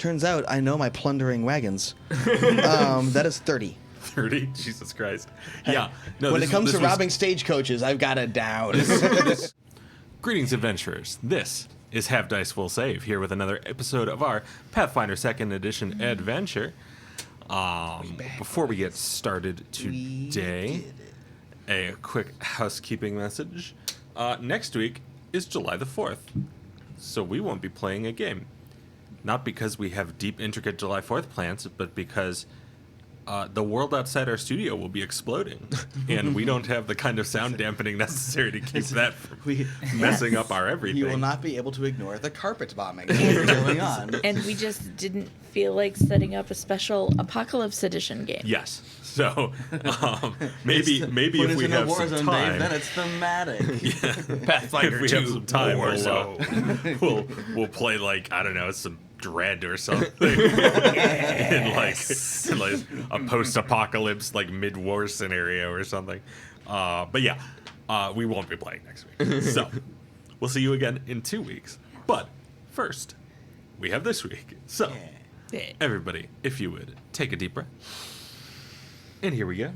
Turns out I know my plundering wagons. That is 30. 30? Jesus Christ. Yeah. No, When it comes to robbing stagecoaches, I've got it down. Greetings, adventurers. This is Have Dice Will Save, here with another episode of our Pathfinder 2nd Edition adventure. Before we get started today, a quick housekeeping message. Next week is July the 4th, so we won't be playing a game. Not because we have deep, intricate July 4th plans, but because the world outside our studio will be exploding, and we don't have the kind of sound dampening necessary to keep that from messing up our everything. You will not be able to ignore the carpet bombing going on. And we just didn't feel like setting up a special Apocalypse Edition game. Yes. So maybe if we have some time, Dave, then it's thematic. Yeah. Pathfinder if we 2 have some time, Warzone. we'll play like, I don't know, some Dread or something in like a post-apocalypse like mid-war scenario or something. But yeah, we won't be playing next week. So we'll see you again in 2 weeks. But first, we have this week. So everybody, if you would take a deep breath, and here we go.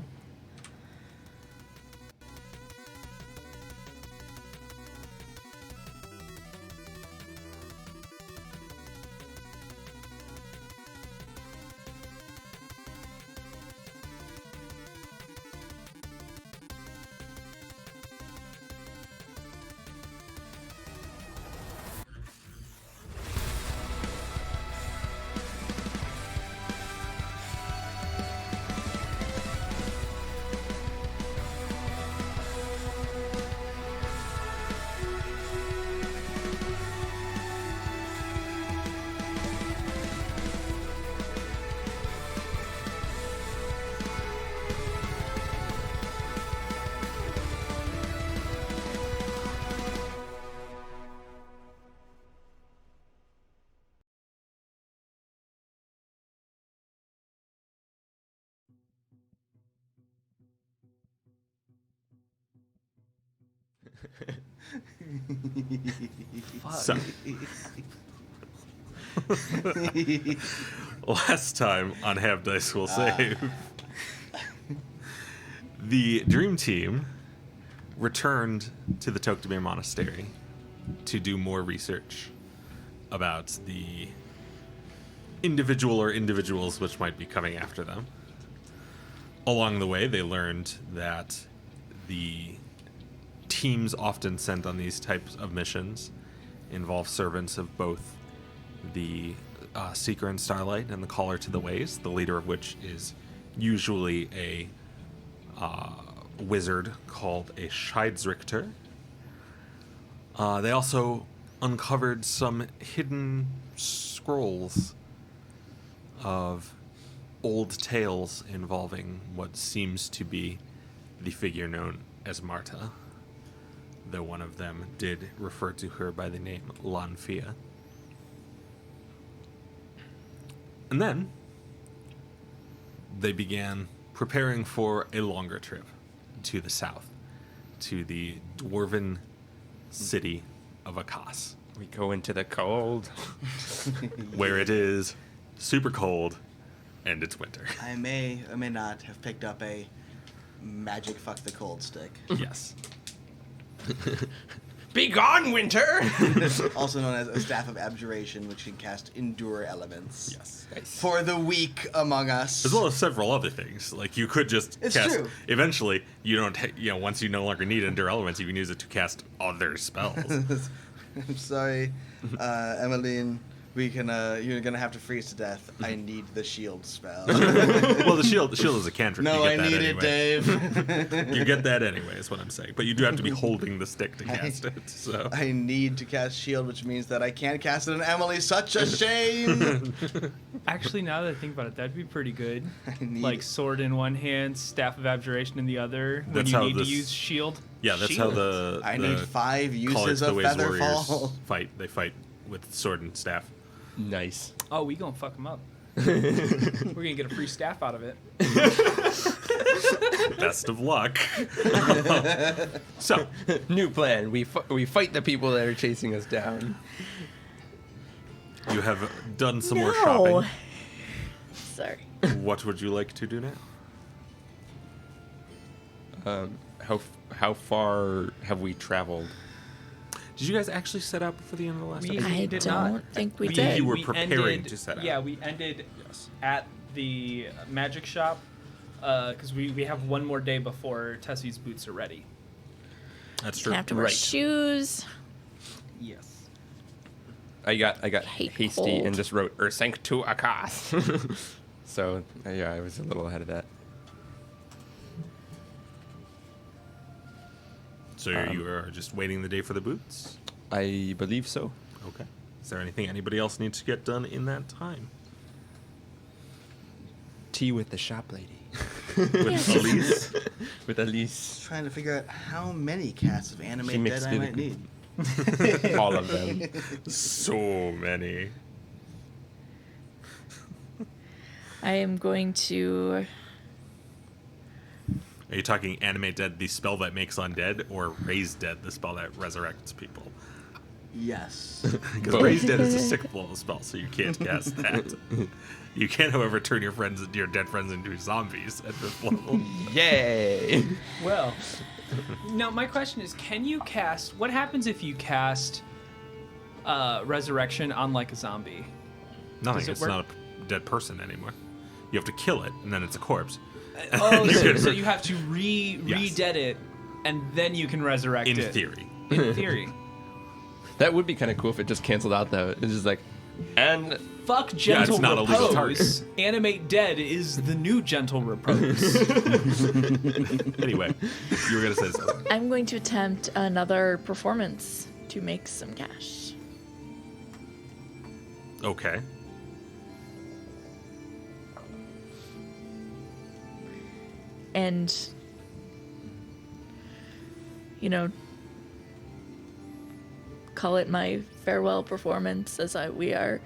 So, last time on Have Dice Will Save, the Dream Team returned to the Toktamir Monastery to do more research about the individual or individuals which might be coming after them. Along the way, they learned that the teams often sent on these types of missions involve servants of both the Seeker and Starlight and the Caller to the Ways, the leader of which is usually a wizard called a Scheidsrichter. They also uncovered some hidden scrolls of old tales involving what seems to be the figure known as Marta, though one of them did refer to her by the name Lanfia. And then they began preparing for a longer trip to the south, to the dwarven city of Akas. We go into the cold. Where it is super cold and it's winter. I may or may not have picked up a magic fuck the cold stick. Yes. Be gone, winter! Also known as a Staff of Abjuration, which can cast Endure elements. Yes. Nice. For the weak among us. As well as several other things. Like, you could just It's cast... true. Eventually, you don't... once you no longer need Endure Elements, you can use it to cast other spells. I'm sorry, Emmeline. We can. You're gonna have to freeze to death. I need the shield spell. Well, the shield is a cantrip. No, You I get that need anyway. it, Dave. You get that anyway, is what I'm saying. But you do have to be holding the stick to cast it. So I need to cast shield, which means that I can't cast it on Emily. Such a shame. Actually, now that I think about it, that'd be pretty good. I need Like sword in one hand, staff of abjuration in the other. When That's you how need to this- use shield. yeah, that's Shield. how the I need 5 Call It uses the of Ways Featherfall. Warriors fight. They fight with sword and staff. Nice. Oh, we gonna fuck him up. We're gonna get a free staff out of it. Best of luck. So, New plan. We fight the people that are chasing us down. You have done some more shopping. Sorry. What would you like to do now? How far have we traveled? Did you guys actually set out before the end of the last We episode? I did don't not. think we We- did. you were we preparing to set out. Yeah, we ended Yes. at the magic shop because we have one more day before Tessie's boots are ready. That's true. Gonna have to wear Right. shoes. Yes. I got hate hasty cold. and just wrote Ursank to Akas. So yeah, I was a little ahead of that. So you are just waiting the day for the boots? I believe so. Okay. Is there anything anybody else needs to get done in that time? Tea with the shop lady. Yes. Elise? With Elise. Trying to figure out how many casts of She anime mixed dead I it might with- need. All of them. So many. I am going to. Are you talking animate dead, the spell that makes undead, or raise dead, the spell that resurrects people? Yes. Because Both. raise dead is a sick blow spell, so you can't cast that. You can't, however, turn your dead friends into zombies at this level. Yay! Well, no. My question is, can you cast? What happens if you cast resurrection on like a zombie? Nothing. Does it It's work? not a dead person anymore. You have to kill it, and then it's a corpse. Oh, You so, can- so you have to Yes. re-dead it, and then you can resurrect In it. theory. In theory. That would be kind of cool if it just canceled out though. It's just like, and Fuck gentle not a legal repose. Animate dead is the new gentle repose. Anyway, you were going to say something. I'm going to attempt another performance to make some cash. Okay. And, call it my farewell performance as we are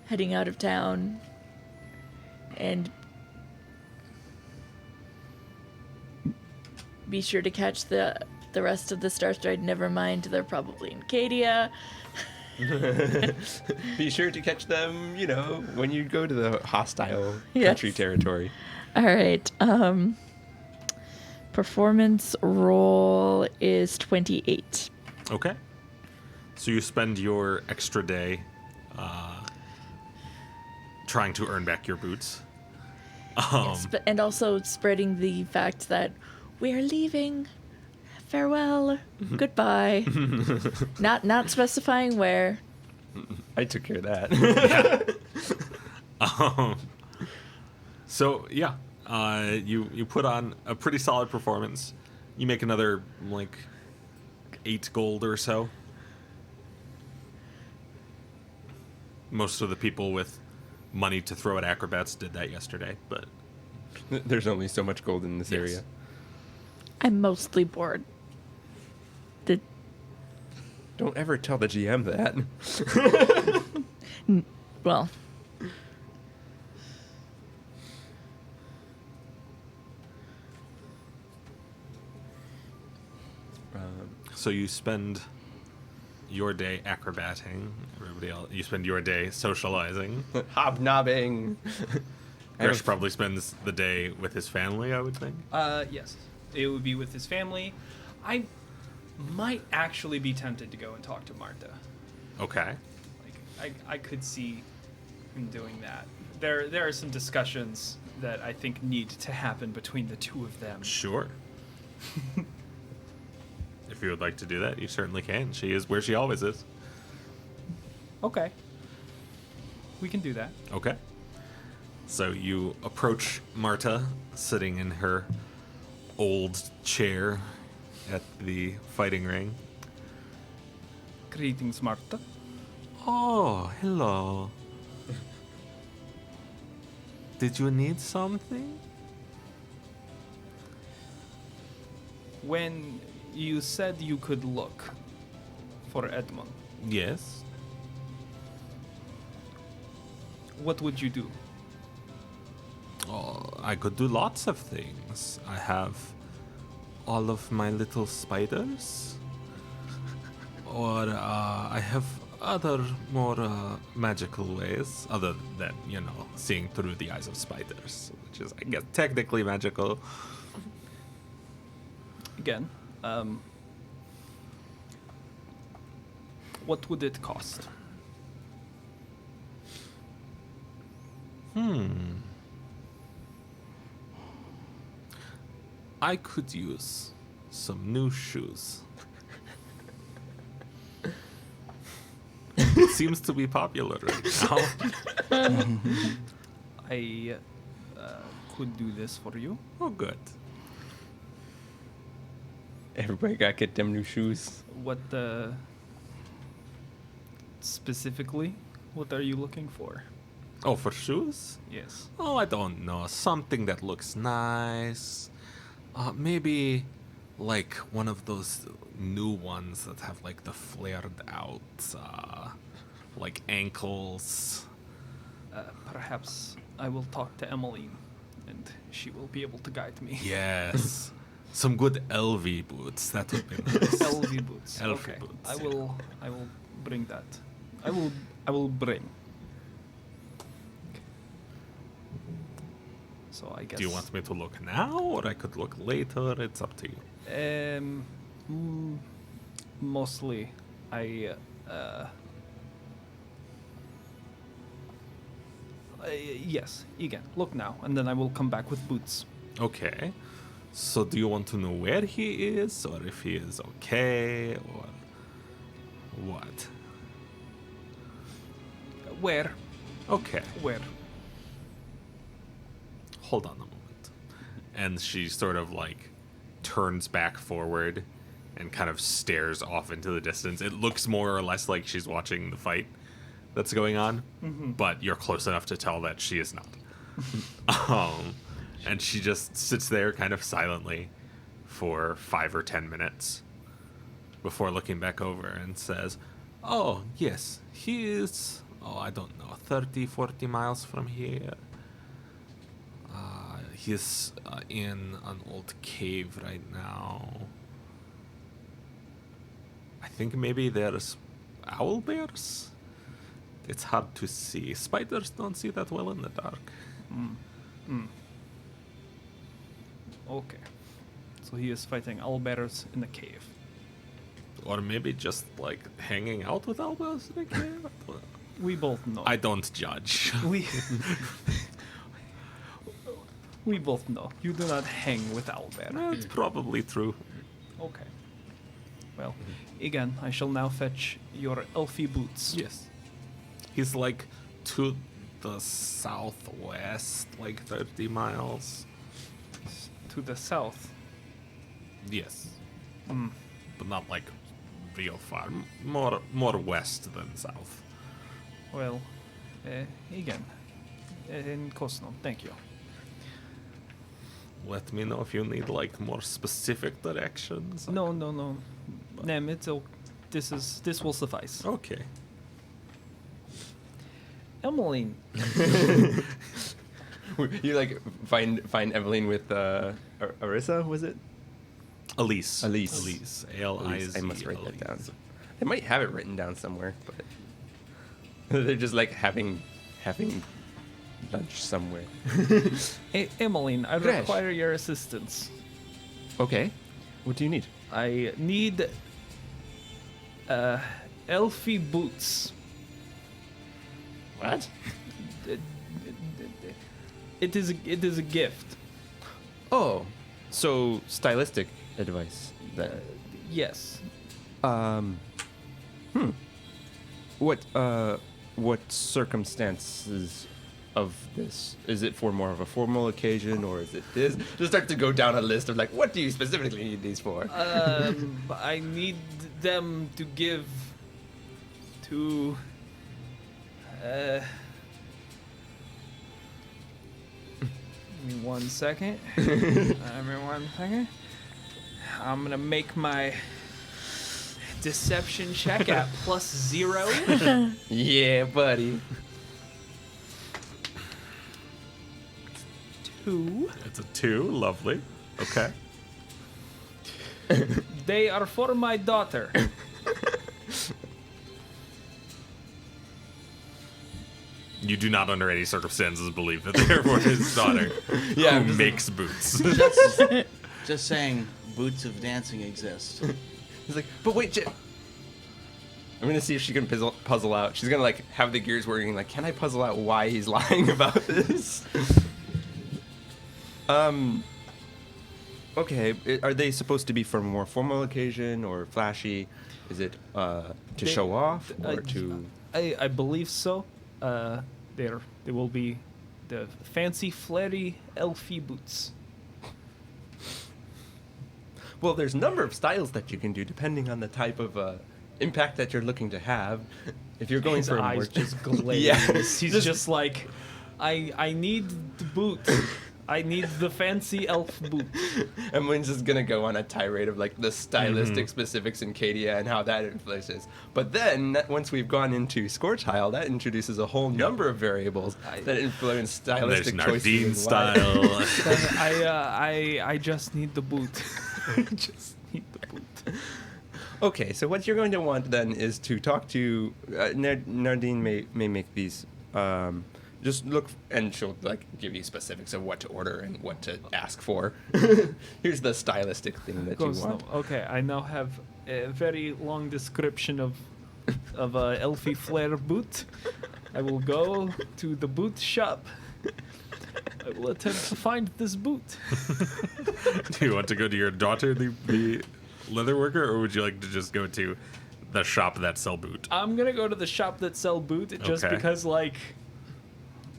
heading out of town. And be sure to catch the rest of the Star Stride. Never mind, they're probably in Cadia. be sure to catch them, when you go to the hostile Yes. country territory. All right. Performance roll is 28. Okay. So you spend your extra day trying to earn back your boots. Yes, and also spreading the fact that we are leaving. Farewell. Goodbye. Not specifying where. I took care of that. So yeah, you put on a pretty solid performance. You make another 8 gold or so. Most of the people with money to throw at acrobats did that yesterday, but There's only so much gold in this Yes. area. I'm mostly bored. Don't ever tell the GM that. Well, so you spend your day acrobating. Everybody else, you spend your day socializing. Hobnobbing. Grish probably spends the day with his family, I would think. Yes. It would be with his family. I might actually be tempted to go and talk to Marta. Okay. I could see him doing that. There are some discussions that I think need to happen between the two of them. Sure. If you would like to do that, you certainly can. She is where she always is. Okay. We can do that. Okay. So you approach Marta sitting in her old chair at the fighting ring. Greetings, Marta. Oh, hello. Did you need something? When you said you could look for Edmund, Yes. what would you do? Oh, I could do lots of things. I have all of my little spiders. Or I have other more magical ways, other than, seeing through the eyes of spiders, which is, I guess, technically magical. Again, what would it cost? I could use some new shoes. It seems to be popular right now. I could do this for you. Oh, good. Everybody got to get them new shoes. What specifically? What are you looking for? Oh, for shoes? Yes. Oh, I don't know. Something that looks nice. Maybe like one of those new ones that have like the flared out, like ankles. Perhaps I will talk to Emmeline, and she will be able to guide me. Yes. Some good LV boots. That would be nice. LV boots. LV Okay. boots, I yeah. will bring that. I will bring. So I guess. Do you want me to look now, or I could look later? It's up to you. Mostly, yes, again, look now, and then I will come back with boots. Okay. So do you want to know where he is, or if he is okay, or what? Where? Okay. Where? Hold on a moment. And she sort of like turns back forward and kind of stares off into the distance. It looks more or less like she's watching the fight that's going on, but you're close enough to tell that she is not. And she just sits there kind of silently for 5 or 10 minutes before looking back over and says, "Oh, yes, he is, I don't know, 30, 40 miles from here. He's in an old cave right now. I think maybe there's owl bears? It's hard to see. Spiders don't see that well in the dark." Okay. So he is fighting owlbears in the cave. Or maybe just like hanging out with owl bears in a cave? We both know. I don't judge. We both know. You do not hang with owlbear. That's probably true. Okay. Well, again, I shall now fetch your elfie boots. Yes. He's like to the southwest, like 30 miles. To the south. Yes. But not like real far. More west than south. Well, again, in Kosno, thank you. Let me know if you need like more specific directions. No. Nem, this will suffice. Okay. Emmeline, You like find Evelyn with Arissa, was it? Elise. Elise. Elise. A-L-I-Z. I must write that down. Elise. They might have it written down somewhere, but they're just like having lunch somewhere. Emmeline, I Gresh. require your assistance. Okay. What do you need? I need elfie boots. What? It is a gift. Oh, so stylistic advice then. Yes. What circumstances of this? Is it for more of a formal occasion, or is it this? Just start to go down a list of like, what do you specifically need these for? I need them to give to. Give me 1 second. I'm gonna make my deception check at +0. Yeah, buddy. 2. It's a 2. Lovely. Okay. They are for my daughter. You do not, under any circumstances, believe that they are his daughter, Yeah, who makes boots. Just saying, boots of dancing exist. He's like, but wait, I'm gonna see if she can puzzle out. She's gonna like have the gears working. Like, can I puzzle out why he's lying about this? Okay. Are they supposed to be for a more formal occasion or flashy? Is it to show off or to? I believe so. There will be the fancy, flary, elfy boots. Well, there's a number of styles that you can do depending on the type of impact that you're looking to have. If you're going His for a eyes more just glaze. Yeah. He's just like, I need the boot. I need the fancy elf boot. Emily's just gonna go on a tirade of like the stylistic specifics in Cadia and how that influences. But then once we've gone into Scorchile, that introduces a whole number of variables that influence There's stylistic choices. Nardine and why. style. I just need the boot. I just need the boot. Okay, so what you're going to want then is to talk to Nardine. May make these. Just look, and she'll like give you specifics of what to order and what to ask for. Here's the stylistic thing that you want. Okay, I now have a very long description of a elfy flare boot. I will go to the boot shop. I will attempt to find this boot. Do you want to go to your daughter, the leather worker, or would you like to just go to the shop that sell boot? I'm gonna go to the shop that sell boot just Okay. because, like,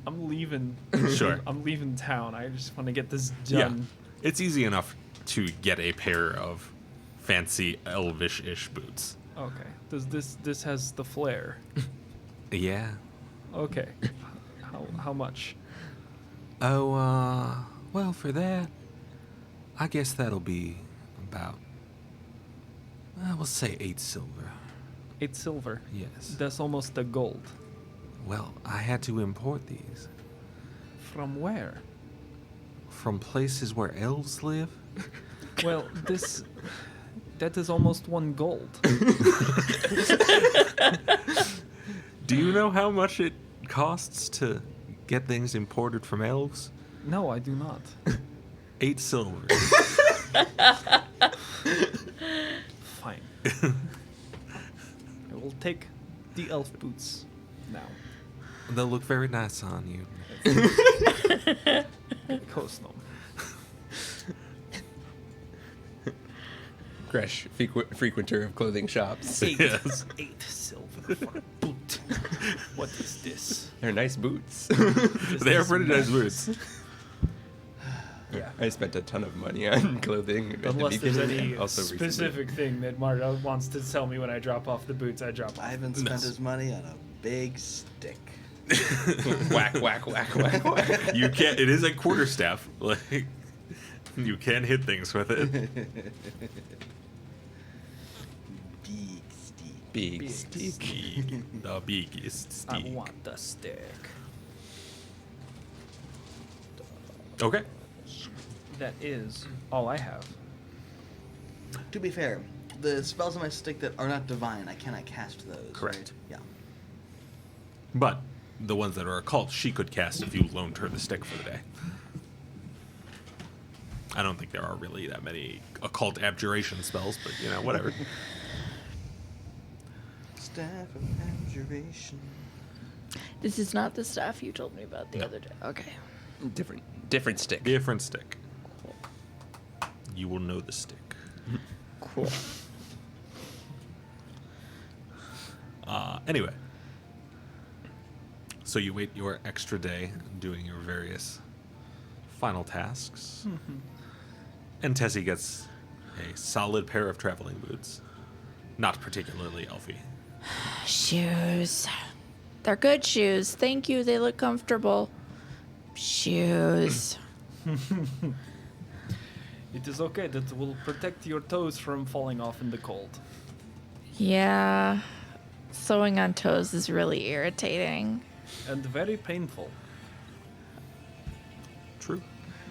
I'm leaving. Sure. I'm leaving town. I just want to get this Yeah. done. It's easy enough to get a pair of fancy elvish-ish boots. Okay. Does this has the flare? Yeah. Okay. How much? Oh, well, for that, I guess that'll be about, we'll say 8 silver. 8 silver. Yes. That's almost the gold. Well, I had to import these From where? from places where elves live. Well, that is almost 1 gold. Do you know how much it costs to get things imported from elves? No, I do not. 8 silver. Fine. I will take the elf boots now. They'll look very nice on you. Kosnom. Gresh, frequenter of clothing shops. 8 Yes. 8 silver for a boot. What is this? They're nice boots. They are pretty nice boots. Yeah, I spent a ton of money on clothing. at the Unless there's beginning any and also recently. specific thing that Marta wants to tell me when I drop off the boots, I drop off. Ivan spent Nice. his money on a big stick. Whack, whack, whack, whack, whack. You can't. It is a quarterstaff. Like you can hit things with it. Big stick. Big Big stick. The biggest I stick. want the stick. Okay. That is all I have. To be fair, the spells on my stick that are not divine, I cannot cast those. Correct. Right? Yeah. But the ones that are occult, she could cast if you loaned her the stick for the day. I don't think there are really that many occult abjuration spells, but you know, whatever. Staff of abjuration. This is not the staff you told me about the No. other day. Okay. Different stick. Different stick. You will know the stick. Cool. Anyway. So you wait your extra day doing your various final tasks. And Tessie gets a solid pair of traveling boots. Not particularly elfy. Shoes. They're good shoes. Thank you. They look comfortable. Shoes. It is okay. That will protect your toes from falling off in the cold. Yeah. Sewing on toes is really irritating. And very painful. True.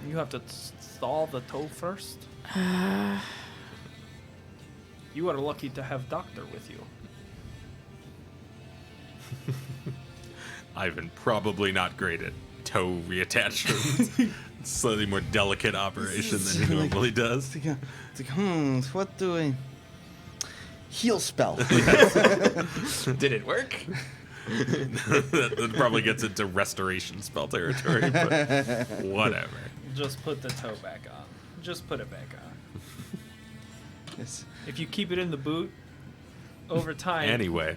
You have to thaw the toe first. You are lucky to have doctor with you. Ivan, probably not great at toe reattachment. Slightly more delicate operation than he normally does. It's like, what do I... Heal spell. Did it work? That probably gets into restoration spell territory, but whatever. Just put the toe back on. Just put it back on. Yes. If you keep it in the boot, over time. Anyway.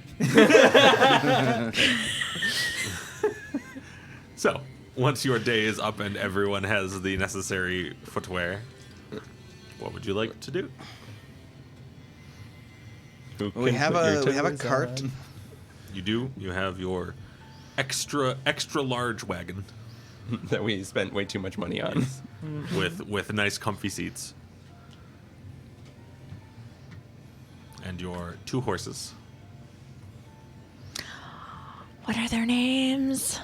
So, once your day is up and everyone has the necessary footwear, what would you like to do? We have a cart. You do. You have your extra large wagon That we spent way too much money on. with nice comfy seats. And your 2 horses. What are their names?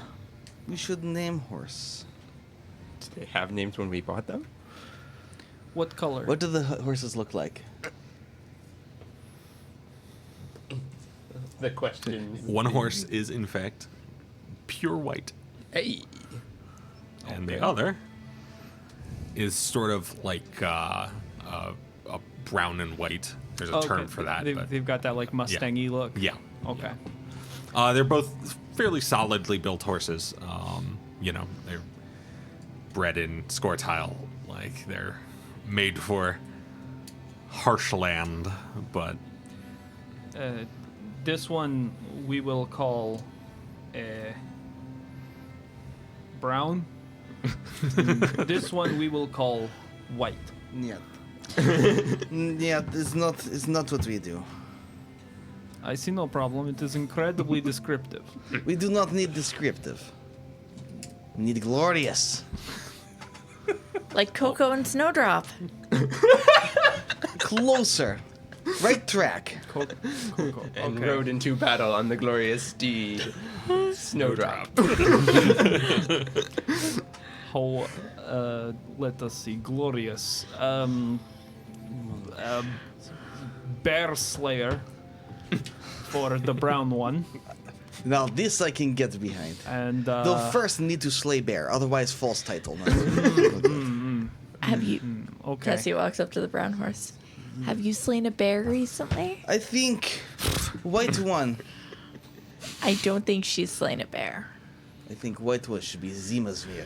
We should name horse. Did they have names when we bought them? What color? What do the horses look like? The question. One horse is, in fact, pure white. Hey. And the other is sort of like a brown and white. There's a term for that. But They've got that like Mustang-y look. yeah. Okay. They're both fairly solidly built horses. They're bred in Scortile. Like, they're made for harsh land, but... This one we will call brown. This one we will call white. Yeah. Yeah, it's not what we do. I see no problem. It is incredibly descriptive. We do not need descriptive. We need glorious. Like Coco and Snowdrop. Closer. Right track. And rode into battle on the glorious steed, Snowdrop. How, let us see, glorious. Bear Slayer for the brown one. Now this I can get behind. And They'll first need to slay bear, otherwise false title. Have you? okay. Jesse walks up to the brown horse. Have you slain a bear recently? I think white one. I don't think she's slain a bear. I think white one should be Zimasvir.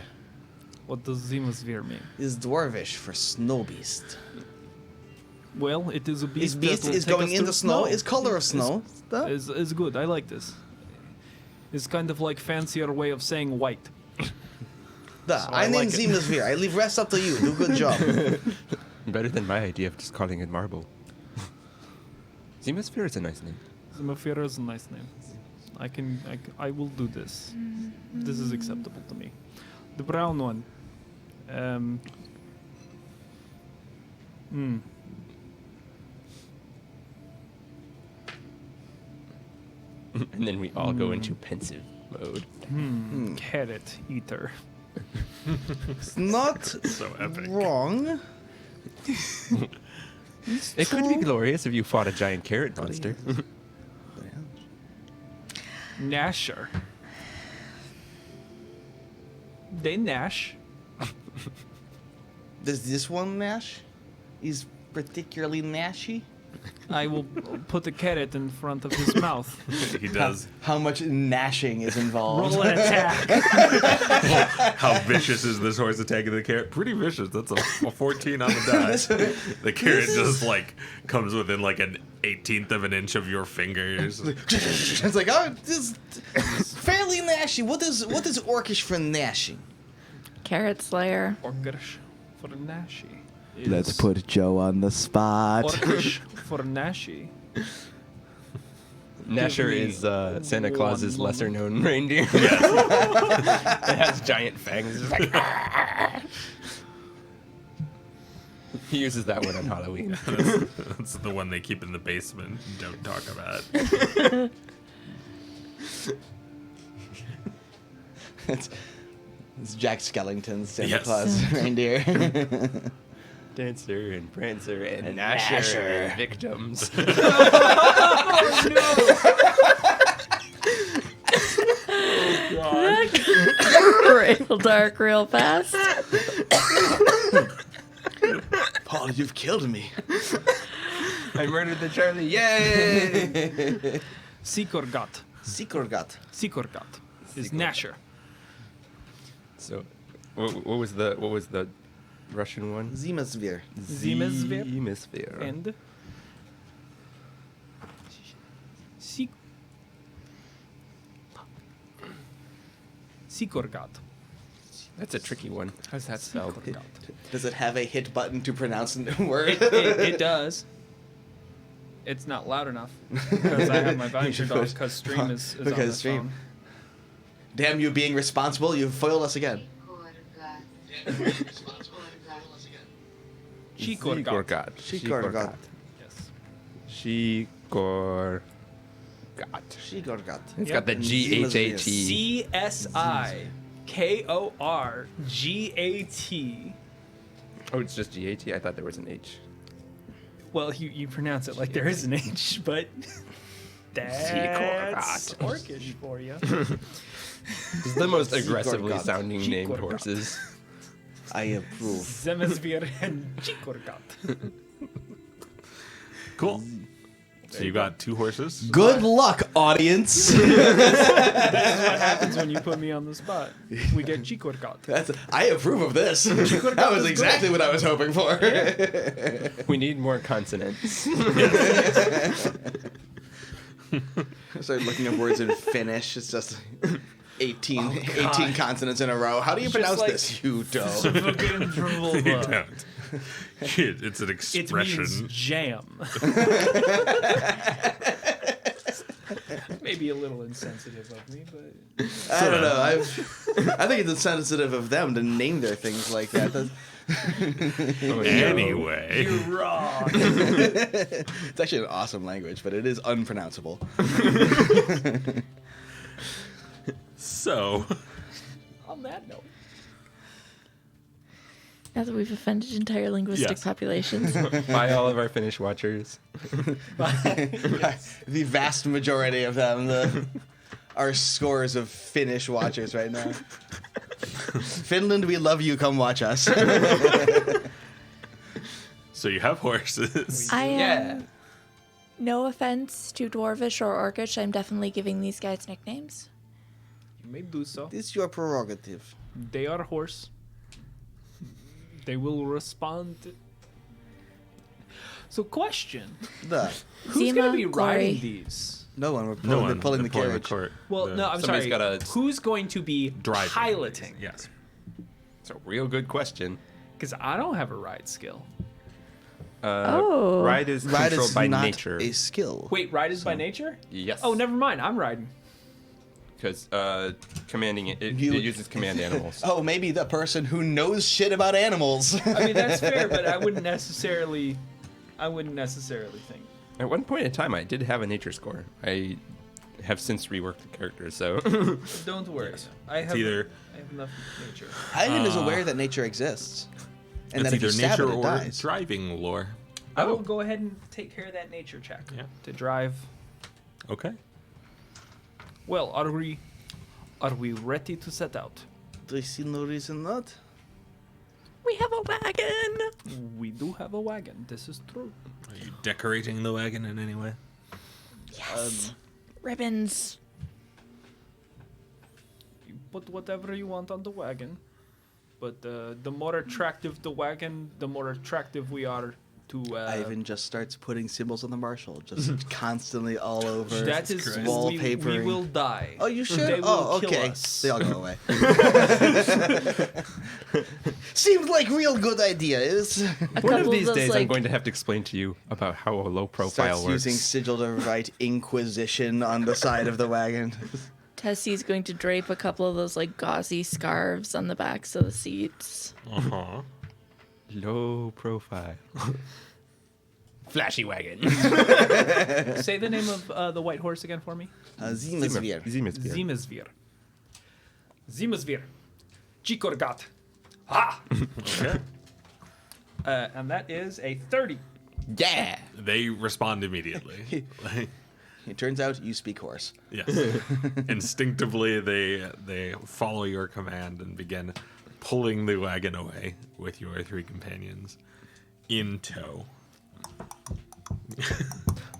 What does Zimasvir mean? Is dwarvish for snow beast. Well, it is a His beast. beast that will is take going us into through snow. Is color of snow. Is good. I like this. It's kind of like fancier way of saying white. I named like it. Zimasvir. I leave rest up to you. Do a good job. Better than my idea of just calling it marble. Zemosphere is a nice name. Zimasvir is a nice name. I will do this. This is acceptable to me. The brown one. And then we all go into pensive mode. Carrot eater. It's not So epic. wrong. It could be glorious if you fought a giant carrot monster. Gnasher. They gnash. Does this one gnash? Is particularly gnashy? I will put a carrot in front of his mouth. He does. How much gnashing is involved? Roll an attack. How vicious is this horse attacking the carrot? Pretty vicious. That's a 14 on the die. The carrot just like comes within like an 1/18 of an inch of your fingers. It's like, oh, this is fairly gnashy. What is orcish for gnashing? Carrot Slayer. Orcish for Nashi. Let's put Joe on the spot. Orcish for Nashi. Nasher me is Santa Claus's one lesser known reindeer. It has giant fangs. It's like, he uses that one on Halloween. That's the one they keep in the basement and don't talk about. It's Jack Skellington's Santa Yes. Claus reindeer. Dancer and Prancer and Nasher, Gnasher. and victims. real dark real fast. Paul, you've killed me. I murdered the Charlie. Yay! Sikorgat. Sikorgat. Sikorgat is Nasher. So, what was the Russian one? Zimasvir. Zemesvir. Zemesvir. And Sikorgat. That's a tricky one. How's that spelled? Does it have a hit button to pronounce a word? It does. It's not loud enough because I have my volume turned off because stream is on Because this stream. phone. Damn you being responsible, you've foiled us again. Sikorgat. Sikorgat. Yes. Sikorgat. Sikorgat. It's Yep. got the GHAT. CSIKORGAT. Oh, it's just GAT? I thought there was an H. Well, you pronounce it like there is an H, but that's Sikorgat. Orcish for you. It's the most aggressively Sikorgat. sounding named Sikorgat. horses. I approve. Zemesvir and Sikorgat. Cool. So you got 2 horses. Good luck, audience. This is what happens when you put me on the spot. We get Sikorgat. I approve of this. That was exactly what I was hoping for. We need more consonants. I started looking up words in Finnish. It's just 18 consonants in a row. How do you Just pronounce like- this? You don't. Fucking You Drulva. don't. It's an It expression. means jam. Maybe a little insensitive of me, but I don't know. I think it's insensitive of them to name their things like that. Anyway. you're wrong. It's actually an awesome language, but it is unpronounceable. So, On that note, Now that we've offended entire linguistic Yes. populations. By all of our Finnish watchers. The vast majority of them are scores of Finnish watchers right now. Finland, we love you. Come watch us. so you have horses. I am. Yeah. No offense to Dwarvish or Orcish, I'm definitely giving these guys nicknames. you may do so. This is your prerogative. They are horse. They will respond. So, question: Who's Zima, going to be Glory. riding these? No one. We're No pulling, one. pulling They're the carriage. Well, the- no, I'm somebody's sorry. gotta- Who's going to be driving. piloting? Yes. It's a real good question. Because I don't have a ride skill. Oh. Ride is Ride controlled is by not nature. a skill. Wait, ride is by nature? Yes. Oh, never mind. I'm riding. Because commanding it You- uses command animals. Oh, maybe the person who knows shit about animals. I mean, that's fair, but I wouldn't necessarily think. At one point in time, I did have a nature score. I have since reworked the character, so Don't worry. I have either- enough nature. Hyman is aware that nature exists. And It's that if you either stab nature it, it or dies. driving lore. I will go ahead and take care of that nature check. Yeah. To drive. Okay. Well, are we ready to set out? Do I see no reason not? We have a wagon. We do have a wagon. This is true. Are you decorating the wagon in any way? Yes. Ribbons. You put whatever you want on the wagon, but the more attractive the wagon, the more attractive we are to. Ivan just starts putting symbols on the marshal, just constantly all over. That is wallpaper. we will die. Oh, you should? They will Oh, kill okay. us. They all go away. Seems like real good ideas. A one couple of these those, days I'm like, going to have to explain to you about how a low profile Starts works. using sigil to write Inquisition on the side of the wagon. Tessie's going to drape a couple of those like gauzy scarves on the backs of the seats. Uh-huh. Low profile. Flashy wagon. Say the name of the white horse again for me. Zimasvir. Zemesvir. Zemesvir. Zemesvir. Chikorgat. Ha! Okay. And that is a 30. Yeah. They respond immediately. Like, It turns out you speak horse. Yes. Instinctively, they follow your command and begin pulling the wagon away with your 3 companions in tow.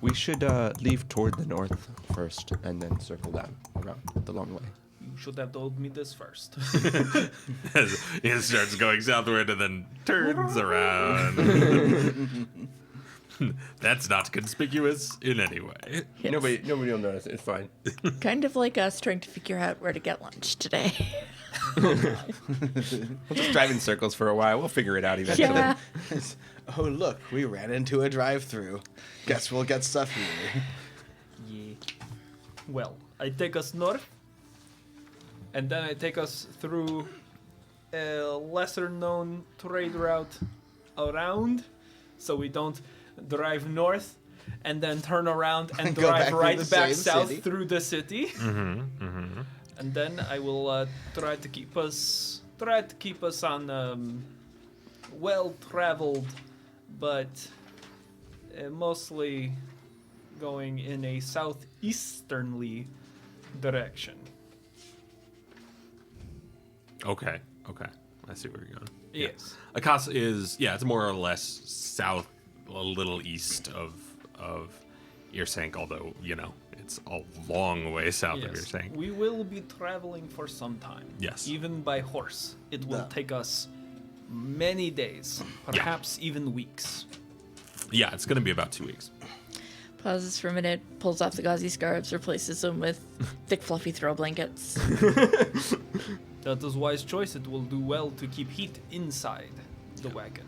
We should leave toward the north first and then circle down around the long way. You should have told me this first. As he starts going southward and then turns around. That's not conspicuous in any way. Yes. Nobody will notice. It's fine. Kind of like us trying to figure out where to get lunch today. We'll just drive in circles for a while. We'll figure it out eventually. Yeah. Oh, look, we ran into a drive-through. Guess we'll get stuff here. Yeah. Well, I take us north, and then I take us through a lesser-known trade route around, so we don't drive north and then turn around and Go back drive through right the back same south city. through the city. And then I will try to keep us on well-traveled, but mostly going in a southeasternly direction. Okay. I see where you're going. Yes. Akasa is, it's more or less south, a little east of Irsank, although, it's a long way south of Irsank. We will be traveling for some time. Yes. Even by horse. It will No. take us many days, perhaps even weeks. Yeah, it's going to be about 2 weeks. Pauses for a minute, pulls off the gauzy scarves, replaces them with thick, fluffy throw blankets. That is wise choice. It will do well to keep heat inside the wagon.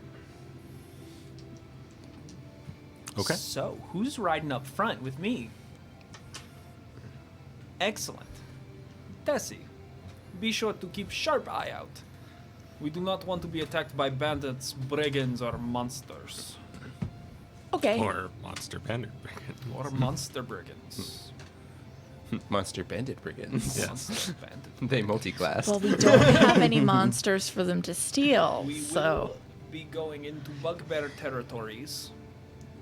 Okay. So, who's riding up front with me? Excellent. Tessie, be sure to keep sharp eye out. We do not want to be attacked by bandits, brigands, or monsters. Okay. Or Monster Bandit. Or monster brigands. Monster bandit brigands. Yes. Monster bandit. They multi-classed. Well, we don't have any monsters for them to steal, We so will be going into bugbear territories,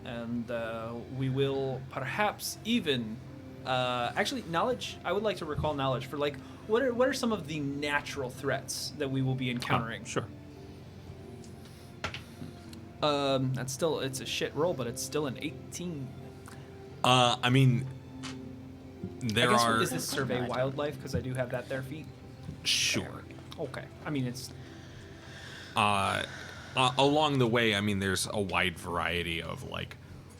and we will perhaps even actually knowledge. I would like to recall knowledge for like what are some of the natural threats that we will be encountering. Sure. That's still it's a shit roll, but it's still an 18. I mean, there I guess are... is this survey wildlife because I do have that there feat. Sure. Okay, I mean it's Along the way, I mean, there's a wide variety of like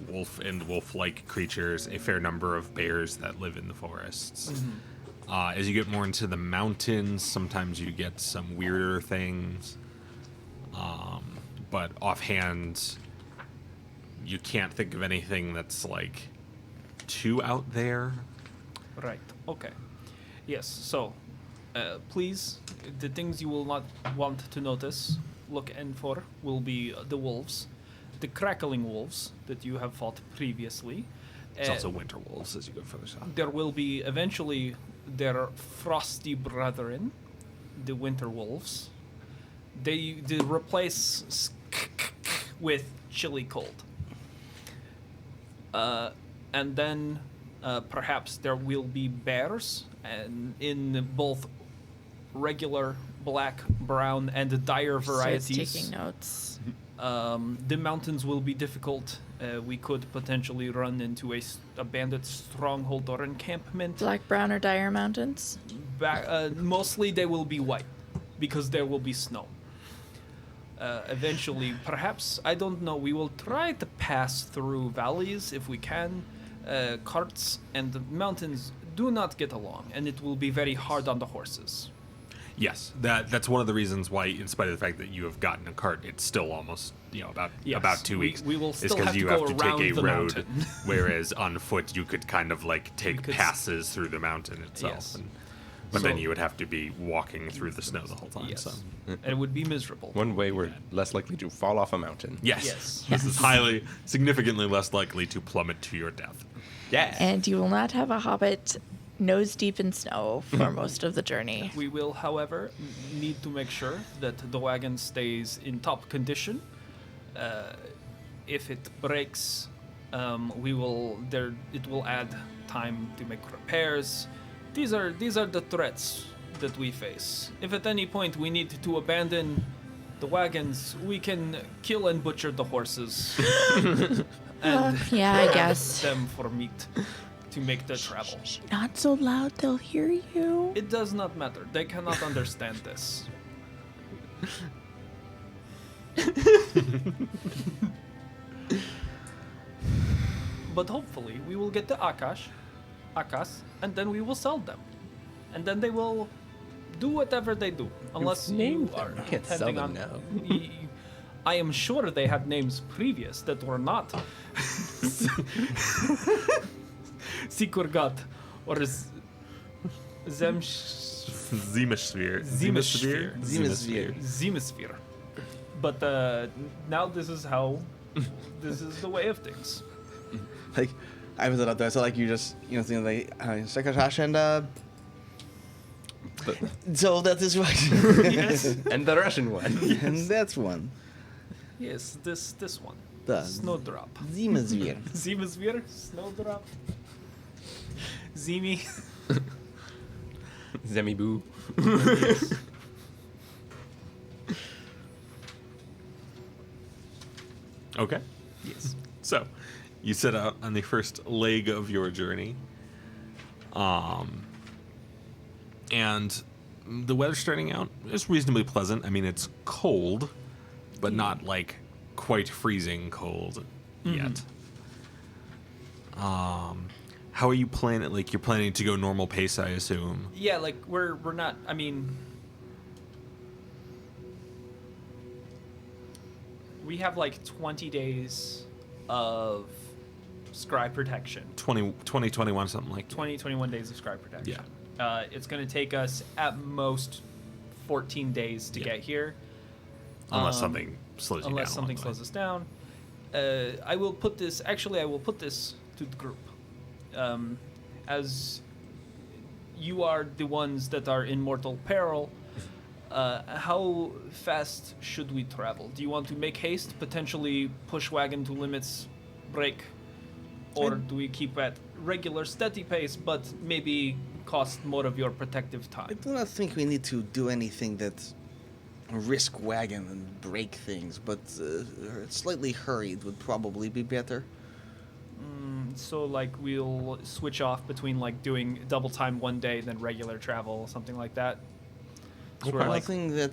wolf and wolf-like creatures, a fair number of bears that live in the forests. As you get more into the mountains, sometimes you get some weirder things. But offhand, you can't think of anything that's like too out there. right. Okay, yes. So, please, the things you will not want to notice, look in for, will be the wolves, the crackling wolves that you have fought previously. There's also winter wolves as you go further south. There will be eventually their frosty brethren, the winter wolves. They replace with chilly cold. And then perhaps there will be bears, and in both regular black, brown, and dire starts varieties. taking notes. The mountains will be difficult. We could potentially run into a bandit stronghold or encampment. Black, brown, or dire mountains? Mostly they will be white, because there will be snow. Eventually, perhaps, I don't know, we will try to pass through valleys if we can. Carts and the mountains do not get along, and it will be very hard on the horses. Yes, that's one of the reasons why, in spite of the fact that you have gotten a cart, it's still almost about 2 weeks. We will It's still because have you to go have to take around a the road, mountain. whereas on foot you could kind of like take could passes through the mountain itself. Yes. But then So- you would have to be walking through the snow the whole time. Yes. So. And it would be miserable. One way we're less likely to fall off a mountain. Yes. Yes. This is significantly less likely to plummet to your death. Yeah. And you will not have a hobbit nose deep in snow for most of the journey. We will, however, need to make sure that the wagon stays in top condition. If it breaks, it will add time to make repairs. These are the threats that we face. If at any point we need to abandon the wagons, we can kill and butcher the horses and Yeah, I have guess. them for meat to make the travel. Not so loud, they'll hear you. It does not matter. They cannot understand this. But hopefully we will get the Akas, and then we will sell them. And then they will do whatever they do. Unless you named are them. You can't sell intending them on... now. I am sure they had names previous that were not Sikurgat or Zemosphere. Zemosphere. But now this is the way of things. Like, I was out there, so like you just, think like, Sekretash and, so that is right. Yes. And the Russian one. And that's one. Yes, this one. The Snowdrop. Zemazvir. Zemosphere, Snowdrop. Zemi. Zemiboo. Okay. Yes. So, you set out on the first leg of your journey. And the weather's starting out is reasonably pleasant. I mean, it's cold, but not like quite freezing cold yet. How are you planning? Like, you're planning to go normal pace, I assume. Yeah, like we're not. I mean, we have like 20 days of scribe protection. 2021, something like that. 21 days of scribe protection. Yeah. It's going to take us at most 14 days to get here. Unless something slows you down. Unless something slows us down. I will put this to the group. As you are the ones that are in mortal peril, how fast should we travel? Do you want to make haste, potentially push wagon to limits, break? Or do we keep at regular steady pace, but maybe cost more of your protective I time? do not think we need to do anything that risk wagon and break things, but slightly hurried would probably be better. So like we'll switch off between like doing double time one day, then regular travel, something like that. So we're I like, think that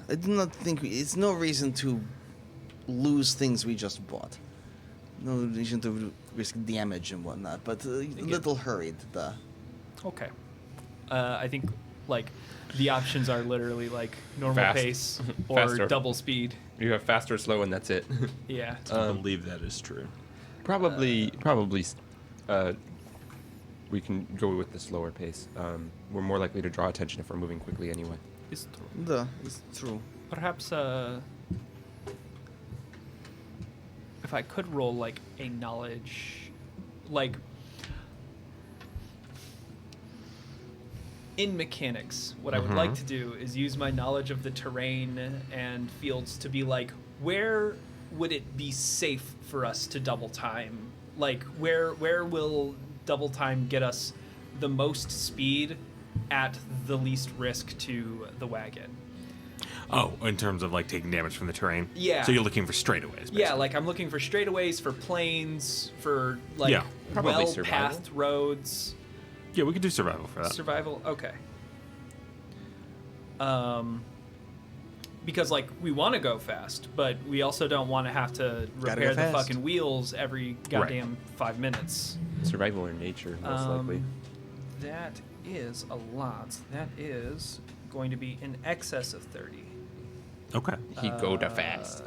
I do not think it's no reason to lose things we just bought. No reason to risk damage and whatnot, but a little hurried. okay. I think like the options are literally like normal Fast. pace or Faster. double speed. You have fast or slow, and that's it. Yeah. I believe that is true. Probably, we can go with the slower pace. We're more likely to draw attention if we're moving quickly anyway. It's true. It's true. Perhaps if I could roll like a knowledge, like in mechanics, what I would like to do is use my knowledge of the terrain and fields to be like, where would it be safe for us to double time? Like, where will double time get us the most speed at the least risk to the wagon? Oh, in terms of like taking damage from the terrain? Yeah. So you're looking for straightaways, basically. Yeah, like I'm looking for straightaways, for plains, for like Yeah. Probably well-pathed roads. Yeah, we could do survival for that. Survival, okay. Because like we want to go fast, but we also don't want to have to Gotta repair go the fast. fucking wheels every goddamn 5 minutes. Survival or nature, most likely. That is a lot. That is going to be in excess of 30. Okay. He go to fast.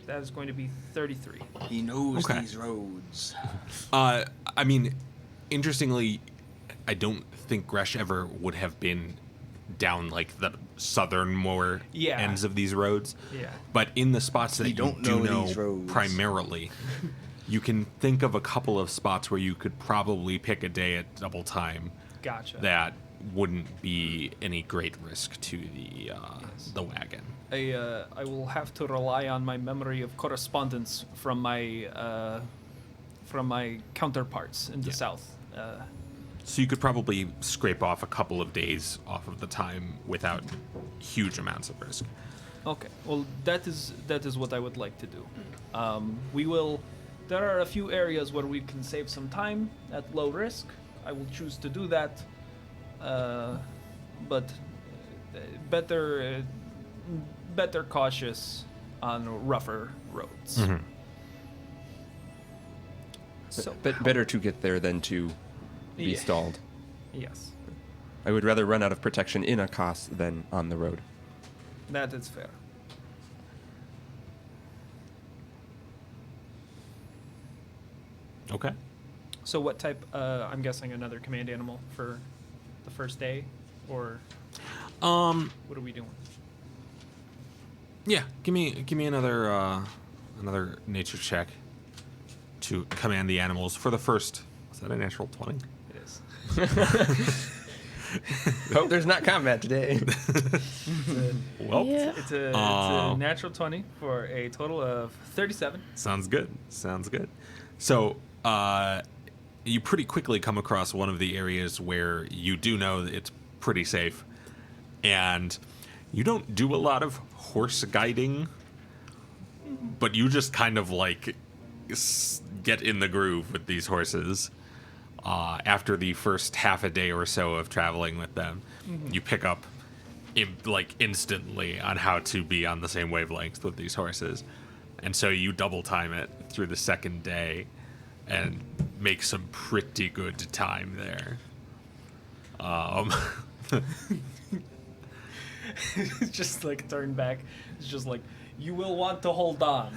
That is going to be 33. He knows Okay. these roads. I mean, interestingly, I don't think Gresh ever would have been down like the southernmost ends of these roads. Yeah. But in the spots that You you don't do know know these roads. primarily, you can think of a couple of spots where you could probably pick a day at double time Gotcha. that wouldn't be any great risk to the wagon. I will have to rely on my memory of correspondence from my from my counterparts in the south. So you could probably scrape off a couple of days off of the time without huge amounts of risk. Okay. Well, that is what I would like to do. We will. There are a few areas where we can save some time at low risk. I will choose to do that. But better cautious on rougher roads. Mm-hmm. So, But better to get there than to be Yeah. stalled. yes, I would rather run out of protection in Akos than on the road. that is fair. Okay. So, what type? I'm guessing another command animal for the first day, or what are we doing? Yeah, give me another nature check to command the animals for the first. Was that a natural 20? It is. Hope there's not combat today. Well, Yeah. It's a natural 20 for a total of 37. sounds good. Sounds good. So, you pretty quickly come across one of the areas where you do know that it's pretty safe, and you don't do a lot of horse guiding, but you just kind of like get in the groove with these horses. After the first half a day or so of traveling with them, you pick up instantly on how to be on the same wavelength with these horses, and so you double time it through the second day and make some pretty good time there. It's just like turn back. It's just like, you will want to hold on.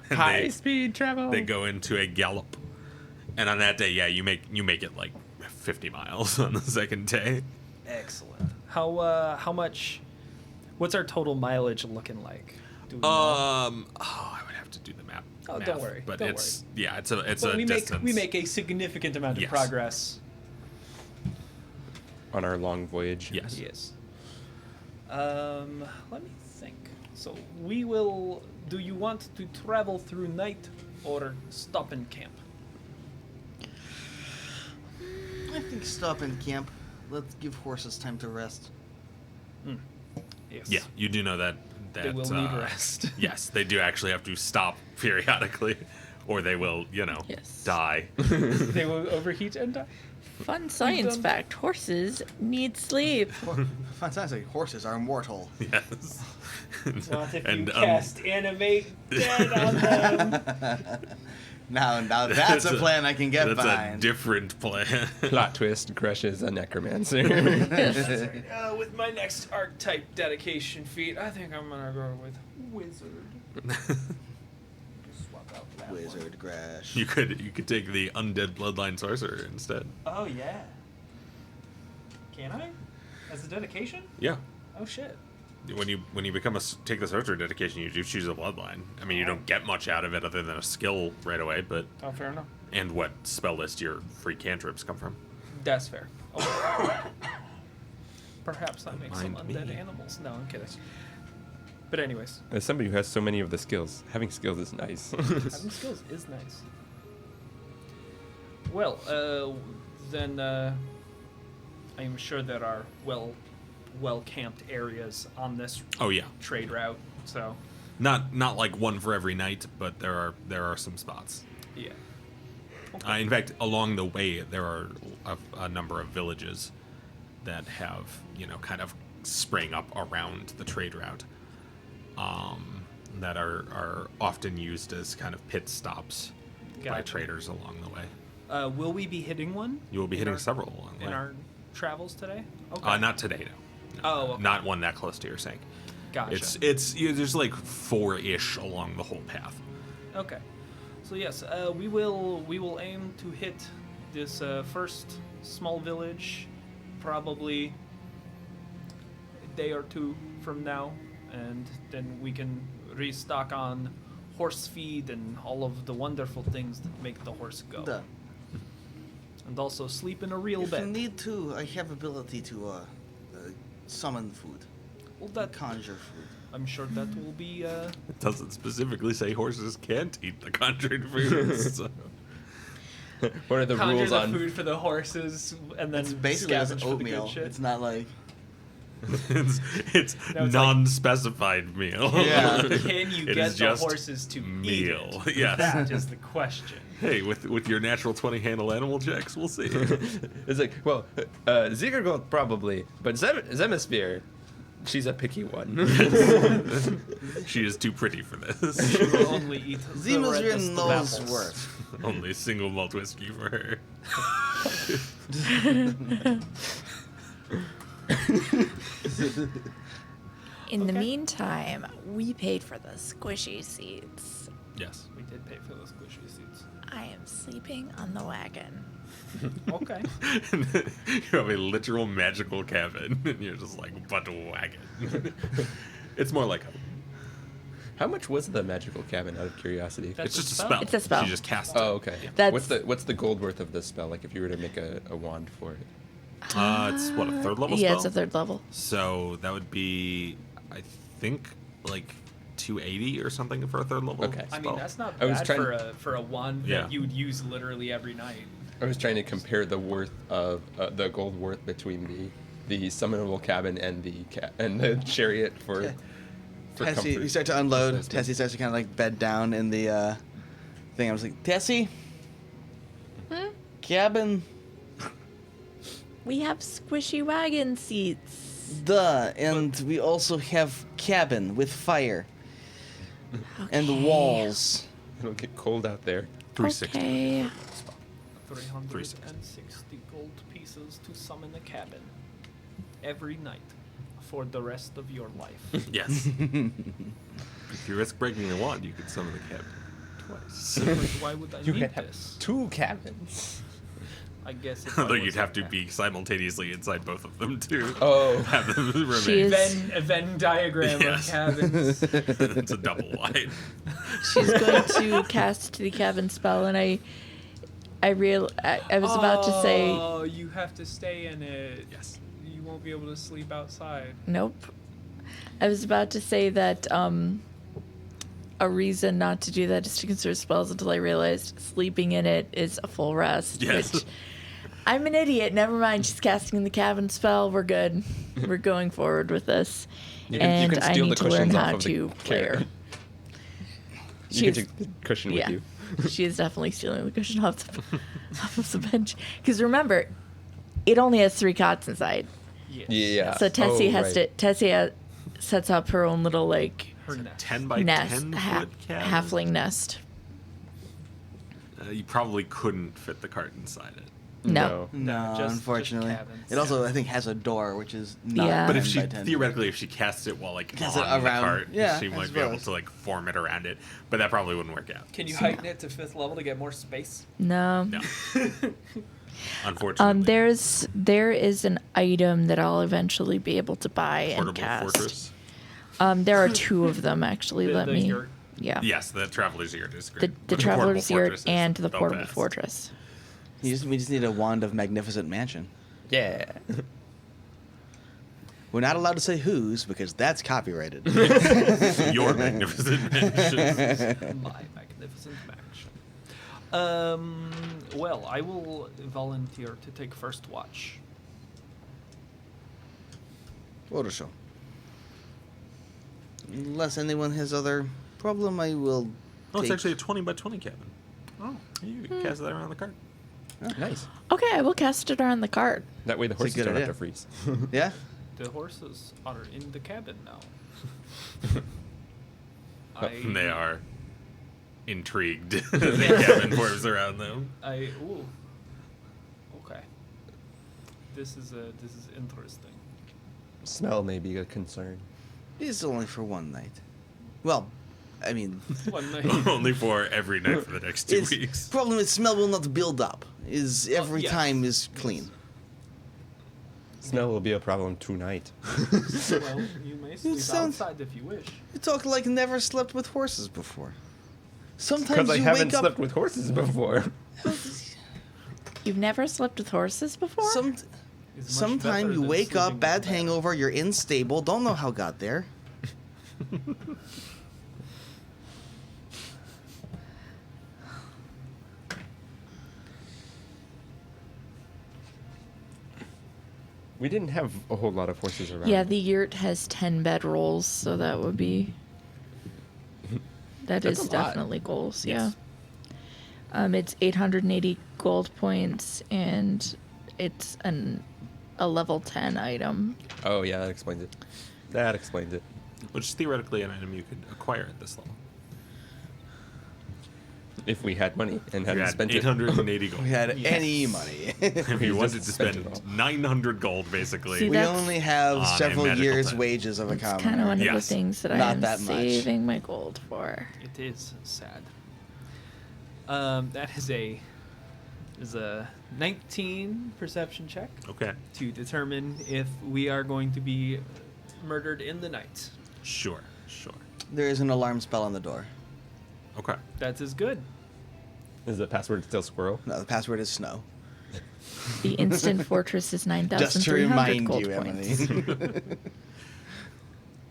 And High speed travel. they go into a gallop, and on that day, yeah, you make it like 50 miles on the second day. Excellent. How much? What's our total mileage looking like? Do we know? I would have to do the map. Oh, math, don't worry, But don't it's yeah, it's a But we distance. make a significant amount of Yes. progress. On our long voyage. Yes. Yes. Let me think. So we will. Do you want to travel through night or stop in camp? I think stop in camp. Let's give horses time to rest. Yes. Yeah, you do know that They will need rest. Yes, they do actually have to stop periodically, or they will, Yes. die. They will overheat and die. Fun science done. fact: horses need sleep. Fantastic. Horses are mortal. Yes. Not if And, you cast animate dead on them. Now that's a plan I can get That's behind. a different plan. Plot twist, Gresh is a necromancer. With my next archetype dedication feat, I think I'm gonna go with wizard. Swap out that one. Wizard Grash. You could take the undead bloodline sorcerer instead. Oh yeah. Can I? As a dedication? Yeah. Oh shit. When you become take the sorcerer dedication, you do choose a bloodline. I mean, you don't get much out of it other than a skill right away, but Oh, fair enough. and what spell list your free cantrips come from. That's fair. Okay. Perhaps that makes some Mind undead me. animals. No, I'm kidding. But anyways, As somebody who has so many of the skills, having skills is nice. having skills is nice. Well, then I am sure there are well camped areas on this Oh yeah, trade route. So not like one for every night, but there are some spots. yeah. In fact, along the way, there are a number of villages that have, kind of sprang up around the trade route, that are often used as kind of pit stops by Gotcha. traders along the way. Will we be hitting one? You will be in hitting our- several along the in way. our travels today. Okay. Not today, no. Oh, okay. Not one that close to your sink. Gotcha. There's like 4-ish along the whole path. Okay. So yes, we will aim to hit this first small village probably a day or two from now, and then we can restock on horse feed and all of the wonderful things that make the horse go. Duh. And also sleep in a real If you bed. need to, I have ability to summon food, Well, that conjure food. I'm sure that will be. It doesn't specifically say horses can't eat the conjured foods. So. What are the Conjure rules the on? food for the horses, and then It's basically scavenge just for the good oatmeal. shit. It's not like it's No, it's non-specified meal. Yeah. Can you It get is the just horses to meal. eat it? Yes. That is the question. Hey, with your natural 20 handle animal checks, we'll see. It's like, well, Ziegergold probably, but Zemisphere, she's a picky one. She is too pretty for this. She will only eat the Zemus reddest of knows apples. worse. Only single malt whiskey for her. In the Okay. meantime, we paid for the squishy seats. Yes. We did pay for those squishy seats. I am sleeping on the wagon. Okay. You have a literal magical cabin, and you're just like, but a wagon. It's more like a. How much was the magical cabin, out of curiosity? That's It's just a a spell. It's a spell. She just cast it. Oh, okay. That's- What's the gold worth of this spell? Like, if you were to make a wand for it. It's what, a third level Yeah, spell? it's a third level. So that would be, I think, like 280 or something for a third level. Okay. I mean, spell. that's not I was bad trying- for a wand Yeah. that you would use literally every night. I was trying to compare the worth of the gold worth between the summonable cabin and the chariot for Tessie, comfort. you start to unload. That's Tessie starts to kind of like bed down in the thing. I was like, Tessie, cabin, We have squishy wagon seats. duh, and we also have cabin with fire and Okay. walls. It'll get cold out there. 360. Okay. 360 gold pieces to summon a cabin every night for the rest of your life. Yes. If you risk breaking a wand, you could summon the cabin twice. But why would I You need can have this? 2 cabins. I guess if I Although was you'd have to a- be simultaneously inside both of them too. Oh. Have them remain. She is- A Venn diagram Yes. of cabins. It's a double wide. She's going to cast the cabin spell, and I was about to say, Oh, you have to stay in it. Yes. You won't be able to sleep outside. nope. I was about to say that a reason not to do that is to conserve spells until I realized sleeping in it is a full rest. Yes. Which I'm an idiot. Never mind. She's casting the cabin spell. We're good. We're going forward with this. You and can I steal need the to learn cushions off how of the to play her. carrot. You She's- can take the cushion yeah. with you. She is definitely stealing the cushion off the bench. Because remember, it only has 3 cots inside. Yes. Yeah. So Tessie Oh, has right. to. Tessie sets up her own little like Her nest. 10 by nest, 10 ha- foot cabin. halfling nest. You probably couldn't fit the cart inside it. No. No, just unfortunately. cabins. It also, I think, has a door, which is not Yeah. But if 10 she by 10. theoretically, if she casts it while like Casts on it the around- cart, yeah, she I might be able suppose. to like form it around it. But that probably wouldn't work out. Can you heighten it to 5th level to get more space? No. No. Unfortunately. There is an item that I'll eventually be able to buy and Portable cast. fortress. There are 2 of them actually. Let The me. yurt. Yeah. Yes, the traveler's yurt is The, great. the But traveler's portable yurt fortress is and the portable best. fortress. We just need a wand of magnificent mansion. Yeah. We're not allowed to say whose because that's copyrighted. Your magnificent mansion. My magnificent mansion. Well, I will volunteer to take first watch. Photoshop. Unless anyone has other problem, I will. Oh, it's take- actually a 20 by 20 cabin. Oh. You can cast that around the cart. Nice. Okay, I will cast it on the cart. That way the a horses good don't have idea. to freeze. Yeah. The horses are in the cabin now. They are intrigued. The cabin forms around them. Ooh. Okay. This is interesting. Smell may be a concern. It's only for one night. Well, I mean, One night. Only for every night for the next 2 it's, weeks. problem is smell will not build up. Is every yes. time is clean. Smell will be a problem tonight. Well, you may sleep sounds- outside if you wish. You talk like never slept with horses before. Sometimes Because I you haven't wake up. slept with horses before. You've never slept with horses before? Some, Is much sometime better you than wake sleeping up, with bad a bear. hangover, you're in stable, don't know how got there. We didn't have a whole lot of horses around. Yeah, the yurt has 10 bedrolls, so that would be. That That's is a lot. definitely goals, Yes. yeah. It's 880 gold points, and it's a level 10 item. Oh yeah, that explains it. That explains it. Which is theoretically an item you could acquire at this level. If we had money and You hadn't had spent 880 gold. We had Yes. any money. If We you just wanted to spent spend it all. 900 gold, basically. See, We that's- only have On a several magical years' time. wages of a It's commoner. kind of one of the Yes. things that I Not am that much. saving my gold for. It is sad. That is a 19 perception check Okay, to determine if we are going to be murdered in the night. sure. There is an alarm spell on the door. Okay. That is good. Is the password still squirrel? No, the password is snow. The instant fortress is Just to 9,300 remind gold you, points. Emily.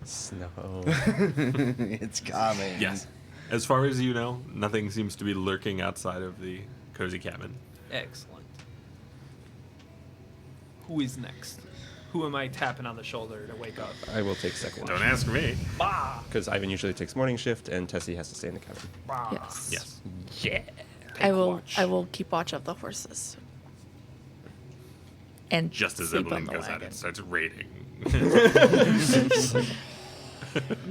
Snow. It's coming. Yes. As far as you know, nothing seems to be lurking outside of the cozy cabin. Excellent. Who is next? Who am I tapping on the shoulder to wake up? I will take second Don't ask me. Bah! because Ivan usually takes morning shift and Tessie has to stay in the cabin. Bah! Yes. Yes. Yeah. I will. watch. I will keep watch of the horses. And Just as sleep Evelyn on the goes out wagon. and starts raiding.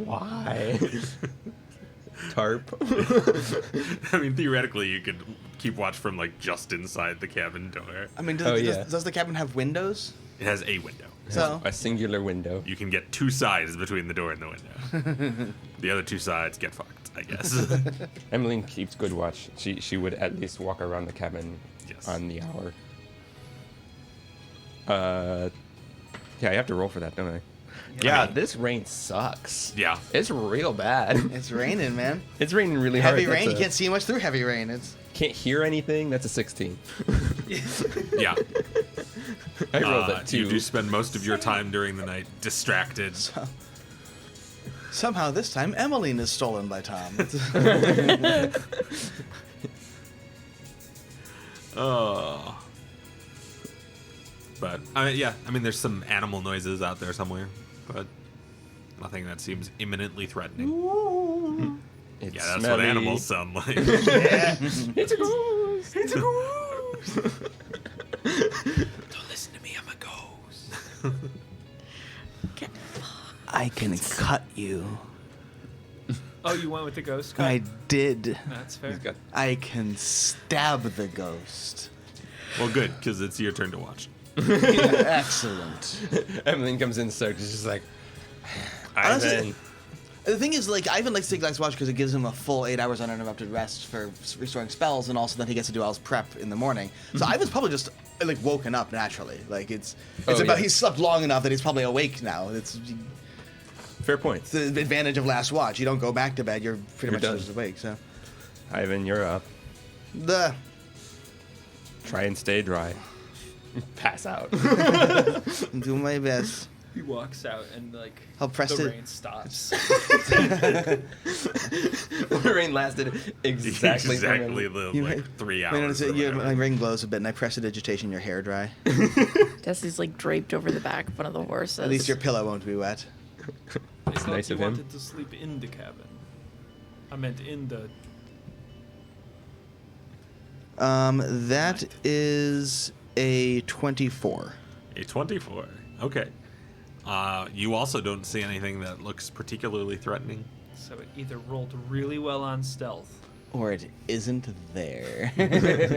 Why? Tarp. I mean, theoretically, you could keep watch from like just inside the cabin door. I mean, Oh, yeah. does the cabin have windows? It has a window. So A singular window. You can get two sides between the door and the window. The other two sides get fucked, I guess. Emmeline keeps good watch. She would at least walk around the cabin Yes. on the hour. Yeah, I have to roll for that, don't I? Yeah, this rain sucks. Yeah. It's real bad. it's raining, man. It's raining really hard. Heavy rain. That's You can't see much through heavy rain. It's can't hear anything. That's a 16. Yeah. I rolled a 2. You do spend most of your time during the night distracted. somehow this time Emmeline is stolen by Tom. Oh. But, yeah, I mean, there's some animal noises out there somewhere, but nothing that seems imminently threatening. It's Yeah, that's smelly. what animals sound like. yeah. It's a ghost. It's a ghost. Don't listen to me, I'm a ghost. I can cut you. Oh, you went with the ghost cut? I did. That's fair. He's got I can stab the ghost. Well, good, because it's your turn to watch. Excellent. Emmeline comes in soaked. She's just like, Honestly, Ivan. The thing is, like, Ivan likes to take Life's Watch because it gives him a full 8 hours uninterrupted rest for restoring spells, and also then he gets to do all his prep in the morning. So Ivan's probably just, like, woken up naturally. Like, it's Oh, about yeah. he's slept long enough that he's probably awake now. It's Fair point. the advantage of Last Watch. You don't go back to bed, you're pretty You're much done. just awake, so. Ivan, you're up. The Try and stay dry. Pass out. do my best. He walks out and, like, I'll press the it. rain stops. The rain lasted exactly the, You like, might- 3 You hours. notice or it, whatever. my ring glows a bit, and I press digitation your hair dry. Desi's like draped over the back of one of the horses. At least your pillow won't be wet. I It's thought nice you of him. wanted to sleep in the cabin. I meant in the... That Night. is a 24. A 24. Okay. You also don't see anything that looks particularly threatening. So it either rolled really well on stealth. Or it isn't there.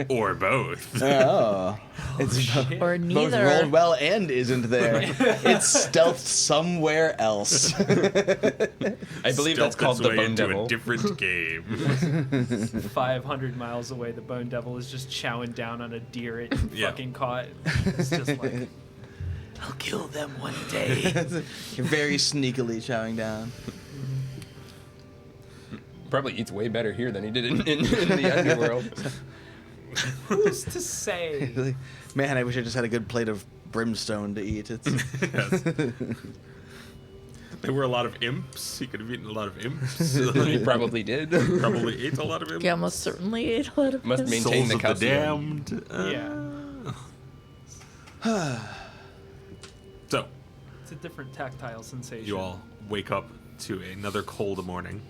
Or both. Oh. It's shit. or both neither. rolled well and isn't there. It's stealth somewhere else. I believe that's Stealth called its the way Bone into Devil. a different game. 500 miles away, the Bone Devil is just chowing down on a deer it Yeah. fucking caught. It's just like, I'll kill them one day. You're very sneakily chowing down. Probably eats way better here than he did in the underworld. Who's to say? Man, I wish I just had a good plate of brimstone to eat. It's Yes. There were a lot of imps. He could have eaten a lot of imps. He probably did. Probably ate a lot of imps. He almost certainly ate a lot of Must this. maintain Souls the of the calcium. damned. Yeah. So, It's a different tactile sensation. you all wake up to another cold morning.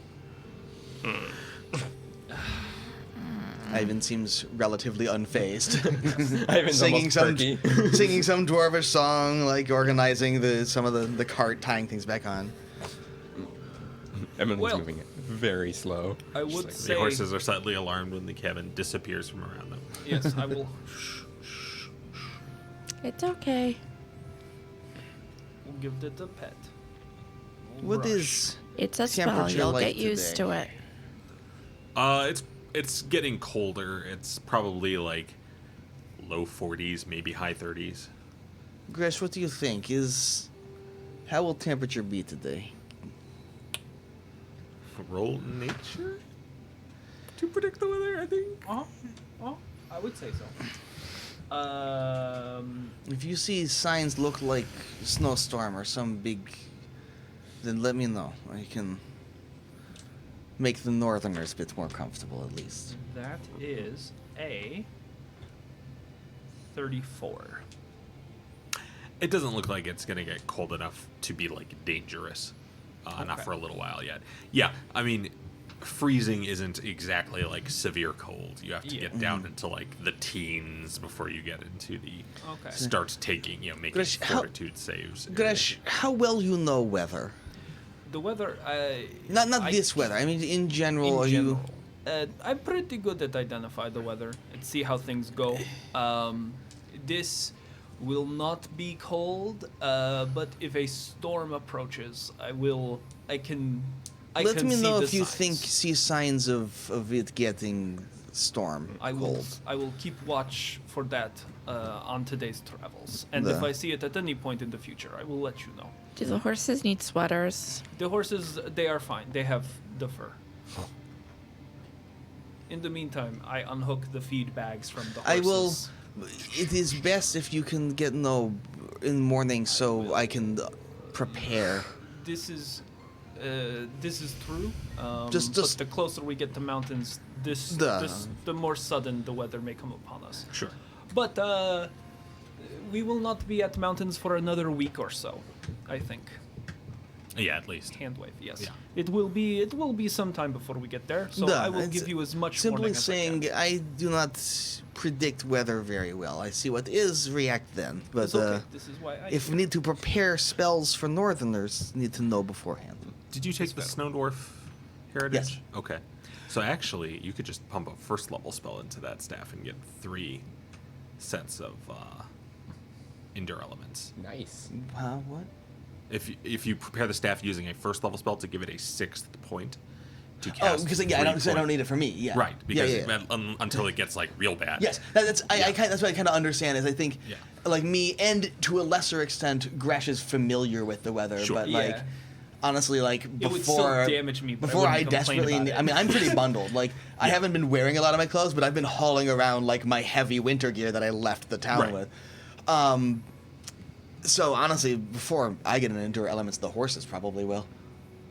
Ivan seems relatively unfazed. Ivan's singing almost perky. singing some dwarvish song, like organizing some of the cart, tying things back on. Emily's Well- moving it very slow. I would The say horses are slightly alarmed when the cabin disappears from around them. yes. I will. It's okay. We'll give it a pet. What Brush. is It's a spell. temperature You'll like get used today? to it. It's getting colder. It's probably like low 40s, maybe high 30s. Gresh? What do you think? How will temperature be today? Roll nature to predict the weather, I think. Oh, I would say so. If you see signs look like snowstorm or some big, then let me know. I can make the northerners a bit more comfortable, at least. That is a 34. It doesn't look like it's gonna get cold enough to be like dangerous. Not Okay. for a little while yet. Yeah, I mean, freezing isn't exactly like severe cold. You have to Yeah. get down into like the teens before you get into the Okay. start taking, making Gresh, how- fortitude saves. Gresh, how well you know weather? The weather. Not I this weather. I mean, in general, In are general, I'm pretty good at identify the weather and see how things go. This will not be cold, but if a storm approaches, I can. Let me see know the if you signs. see signs of it getting storm I will. cold. I will keep watch for that on today's travels, and if The- I see it at any point in the future, I will let you know. Do the horses need sweaters? The horses, they are fine. They have the fur. In the meantime, I unhook the feed bags from the I horses. will. It is best if you can get in the morning so I can prepare. This is true. Just- but the closer we get to mountains, The- the more sudden the weather may come upon us. Sure. But we will not be at mountains for another week or so, I think. Yeah, at least. Hand wave, yes. Yeah. It will be some time before we get there. So Duh, I will it's give you as much Simply warning as saying, I can. I do not predict weather very well. I see what is, react then. But It's okay. This is why I if we need to prepare spells for northerners, need to know beforehand. Did you take the better. Snow Dwarf heritage? Yes. Okay. So actually, you could just pump a first level spell into that staff and get 3 sets of endure elements. Nice. What? If you prepare the staff using a first level spell to give it a 6th point to Oh, cast. because I 3 don't need it for me. Yeah. Right, because yeah. until it gets like real bad. Yes, that's that's what I kind of understand. Is I think, Yeah. like me, and to a lesser extent, Gresh is familiar with the weather, Sure. but Yeah. like, honestly, like It would still before damage me, but I before I wouldn't complain desperately, about it. I mean, I'm pretty bundled. Like, I haven't been wearing a lot of my clothes, but I've been hauling around like my heavy winter gear that I left the town Right. with. So honestly, before I get into endure elements, the horses probably will.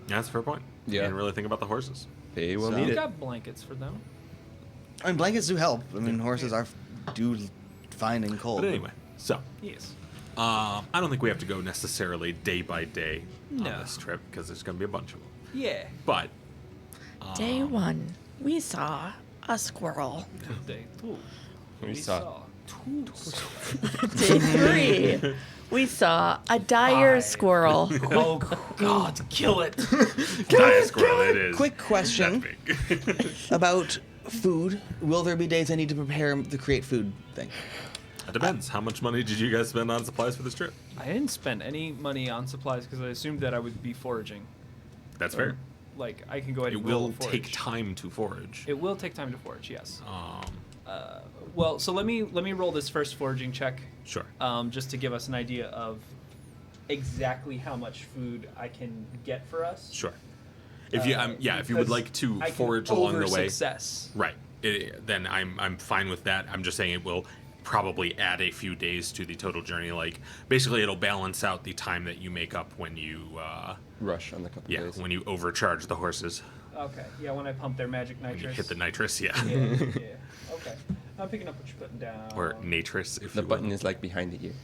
Yeah, that's a fair point. Yeah. You didn't really think about the horses. They will So- need We it. got blankets for them. I mean, blankets do help. I mean, horses do fine and cold. But anyway, so Yes. I don't think we have to go necessarily day by day No. on this trip because there's going to be a bunch of them. Yeah. But Day 1, we saw a squirrel. Day 2. We saw two. Day 3, we saw a dire 5. squirrel. Oh God, kill it! Giant squirrel, it is. Quick question. That big. About food. Will there be days I need to prepare to create food thing? It depends. How much money did you guys spend on supplies for this trip? I didn't spend any money on supplies because I assumed that I would be foraging. That's fair. Like I can go ahead It and roll will a forage. take time to forage. It will take time to forage. Yes. Um, Well, so let me roll this first foraging check, sure. just to give us an idea of exactly how much food I can get for us. Sure. If you, if you would because like to I can forage along the way, success. right? Then I'm fine with that. I'm just saying it will probably add a few days to the total journey. Like, basically, it'll balance out the time that you make up when you, Rush on the couple days. when you overcharge the horses. Okay. Yeah, when I pump their magic When nitrous. you hit the nitrous, yeah. Yeah. Yeah. Okay. I'm picking up what you're putting down. Or nitrous, if The you button will. is like behind the ear.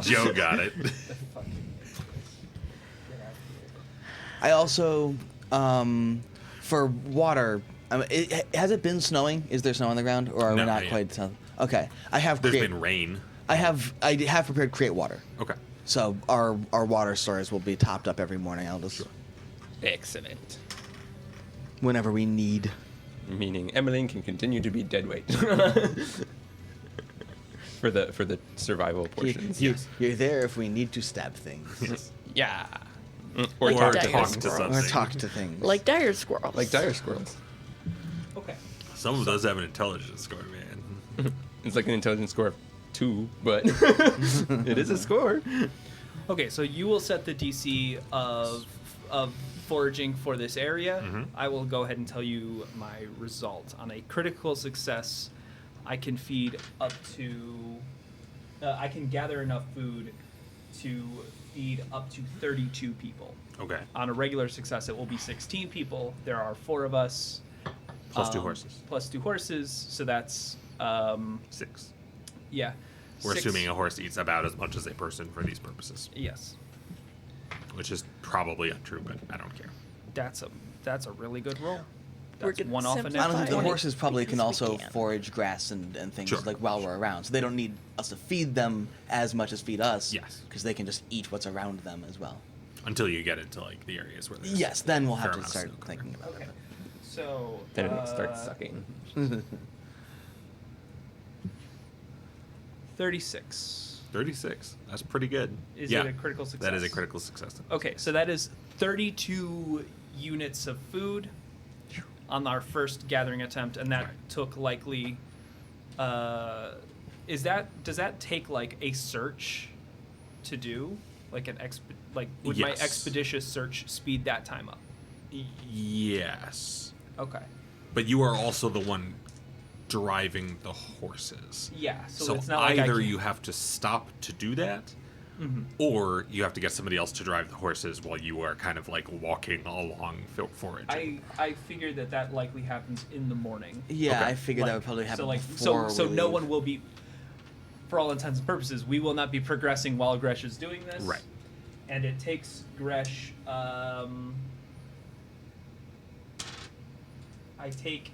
Joe got it. The fucking- Get out of here. I also, for water, has it been snowing? Is there snow on the ground, or are No, we not not yet. quite? Okay, I have. There's been rain. I have prepared create water, Okay. so our water stores will be topped up every morning. I'll just Excellent. whenever we need. Meaning Emmeline can continue to be deadweight. for the survival portions. You're there if we need to stab things Yes. Yeah. Or Like talk dire to squirrels. or something. talk to things. Like dire squirrels. Like dire squirrels. Okay. Some of those have an intelligence score, man. It's like an intelligence score of 2, but it is a score. Okay, so you will set the DC of foraging for this area. Mhm. I will go ahead and tell you my result. On a critical success, I can feed up to. I can gather enough food to feed up to 32 people. Okay. On a regular success, it will be 16 people. There are 4 of us. Plus 2 horses. Plus 2 horses, so that's 6. yeah. We're 6 assuming a horse eats about as much as a person for these purposes, Yes, which is probably untrue, but I don't care. that's a really good roll. We're That's gonna one off a simplify net Honestly, the 20. horses probably can because we also can. forage grass and things Sure. like while we're around, so they don't need us to feed them as much as feed us. Yes. because they can just eat what's around them as well. Until you get into like the areas where there's Yes, then we'll fair have to amount of start snow thinking about Okay, it. so Then it starts sucking. 36. 36. That's pretty good. Is yeah, it a critical success? That is a critical success. Okay, so that is 32 units of food on our first gathering attempt, and that Right. took likely. Does that take like a search to do? Like would my Yes. expeditious search speed that time up? Yes. Okay. But you are also the one driving the horses. Yeah. So, So it's not like I either can- you have to stop to do that, Mhm. or you have to get somebody else to drive the horses while you are kind of like walking along foraging. I figured that likely happens in the morning. Yeah, Okay. I figured that Like, would probably happen so before so we no leave. one will be, for all intents and purposes, we will not be progressing while Gresh is doing this. Right. And it takes Gresh. I take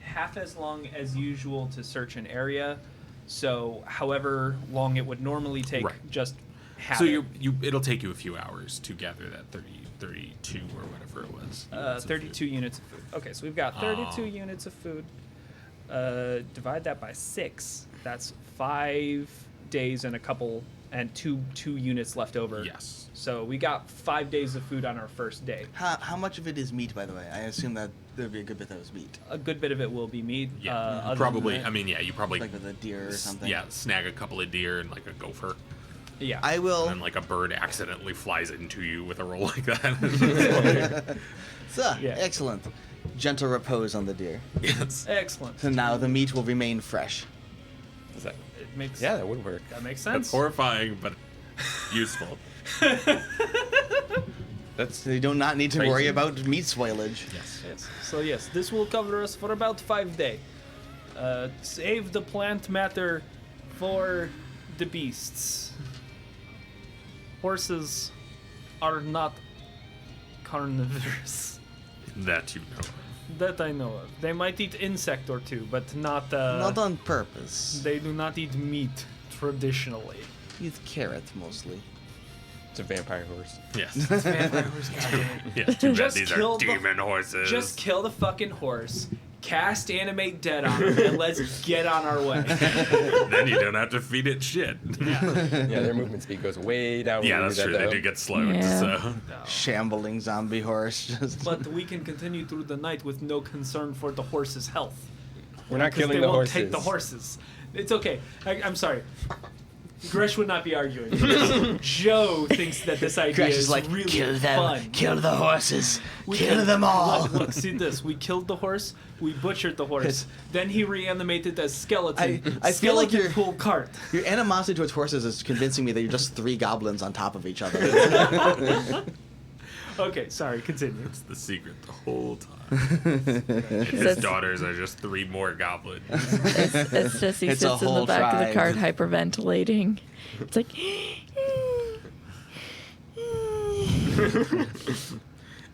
half as long as usual to search an area, so however long it would normally take, Right. just half. So it. it'll take you a few hours to gather that 32 or whatever it was. units of 32 food. units of food. Okay, so we've got 32 Oh. units of food. Divide that by 6. That's 5 days and two units left over. Yes. So we got 5 days of food on our first day. How much of it is meat, by the way? I assume that there'd be a good bit that was meat. A good bit of it will be meat. Yeah, other than probably. that- I mean, yeah, you probably Like with a deer or something. Yeah, snag a couple of deer and like a gopher, Yeah. I will. and then like a bird accidentally flies into you with a roll like that. So, Yeah. excellent. Gentle repose on the deer. Yes. Excellent. So now the meat will remain fresh. Is that? It makes Yeah, that would work. that makes That's sense. horrifying, but useful. That's So you do not need to worry Crazy. about meat spoilage. Yes. Yes. So yes, this will cover us for about 5 days. Save the plant matter for the beasts. Horses are not carnivorous. That you know. That I know of. They might eat insect or two, but not. Not on purpose. They do not eat meat traditionally. Eat carrot mostly. it's a vampire horse. Yes. Vampire horse, goddamn. Yeah. Too bad Just these kill are the- demon horses. Just kill the fucking horse. Cast animate dead on him, and let's get on our way. Then you don't have to feed it shit. Yeah, their movement speed goes way down. when Yeah, you that's do that, true. They though. do get slowed. Yeah. So No. Shambling zombie horse. Just But we can continue through the night with no concern for the horse's health. We're not Because killing they the won't horses. take the horses. It's okay. I'm sorry. Gresh would not be arguing. Joe thinks that this idea Gresh is is like, really kill them, fun. kill the horses, We kill killed- them all. Look, see this. We killed the horse. We butchered the horse. Then he reanimated as skeleton. I feel like skeleton you're- pull cart. Your animosity towards horses is convincing me that you're just 3 goblins on top of each other. Okay, sorry. Continue. It's the secret the whole time. And his That's- daughters are just 3 more goblins. As Jesse It's a sits in the whole back of the tribe. cart hyperventilating. It's like.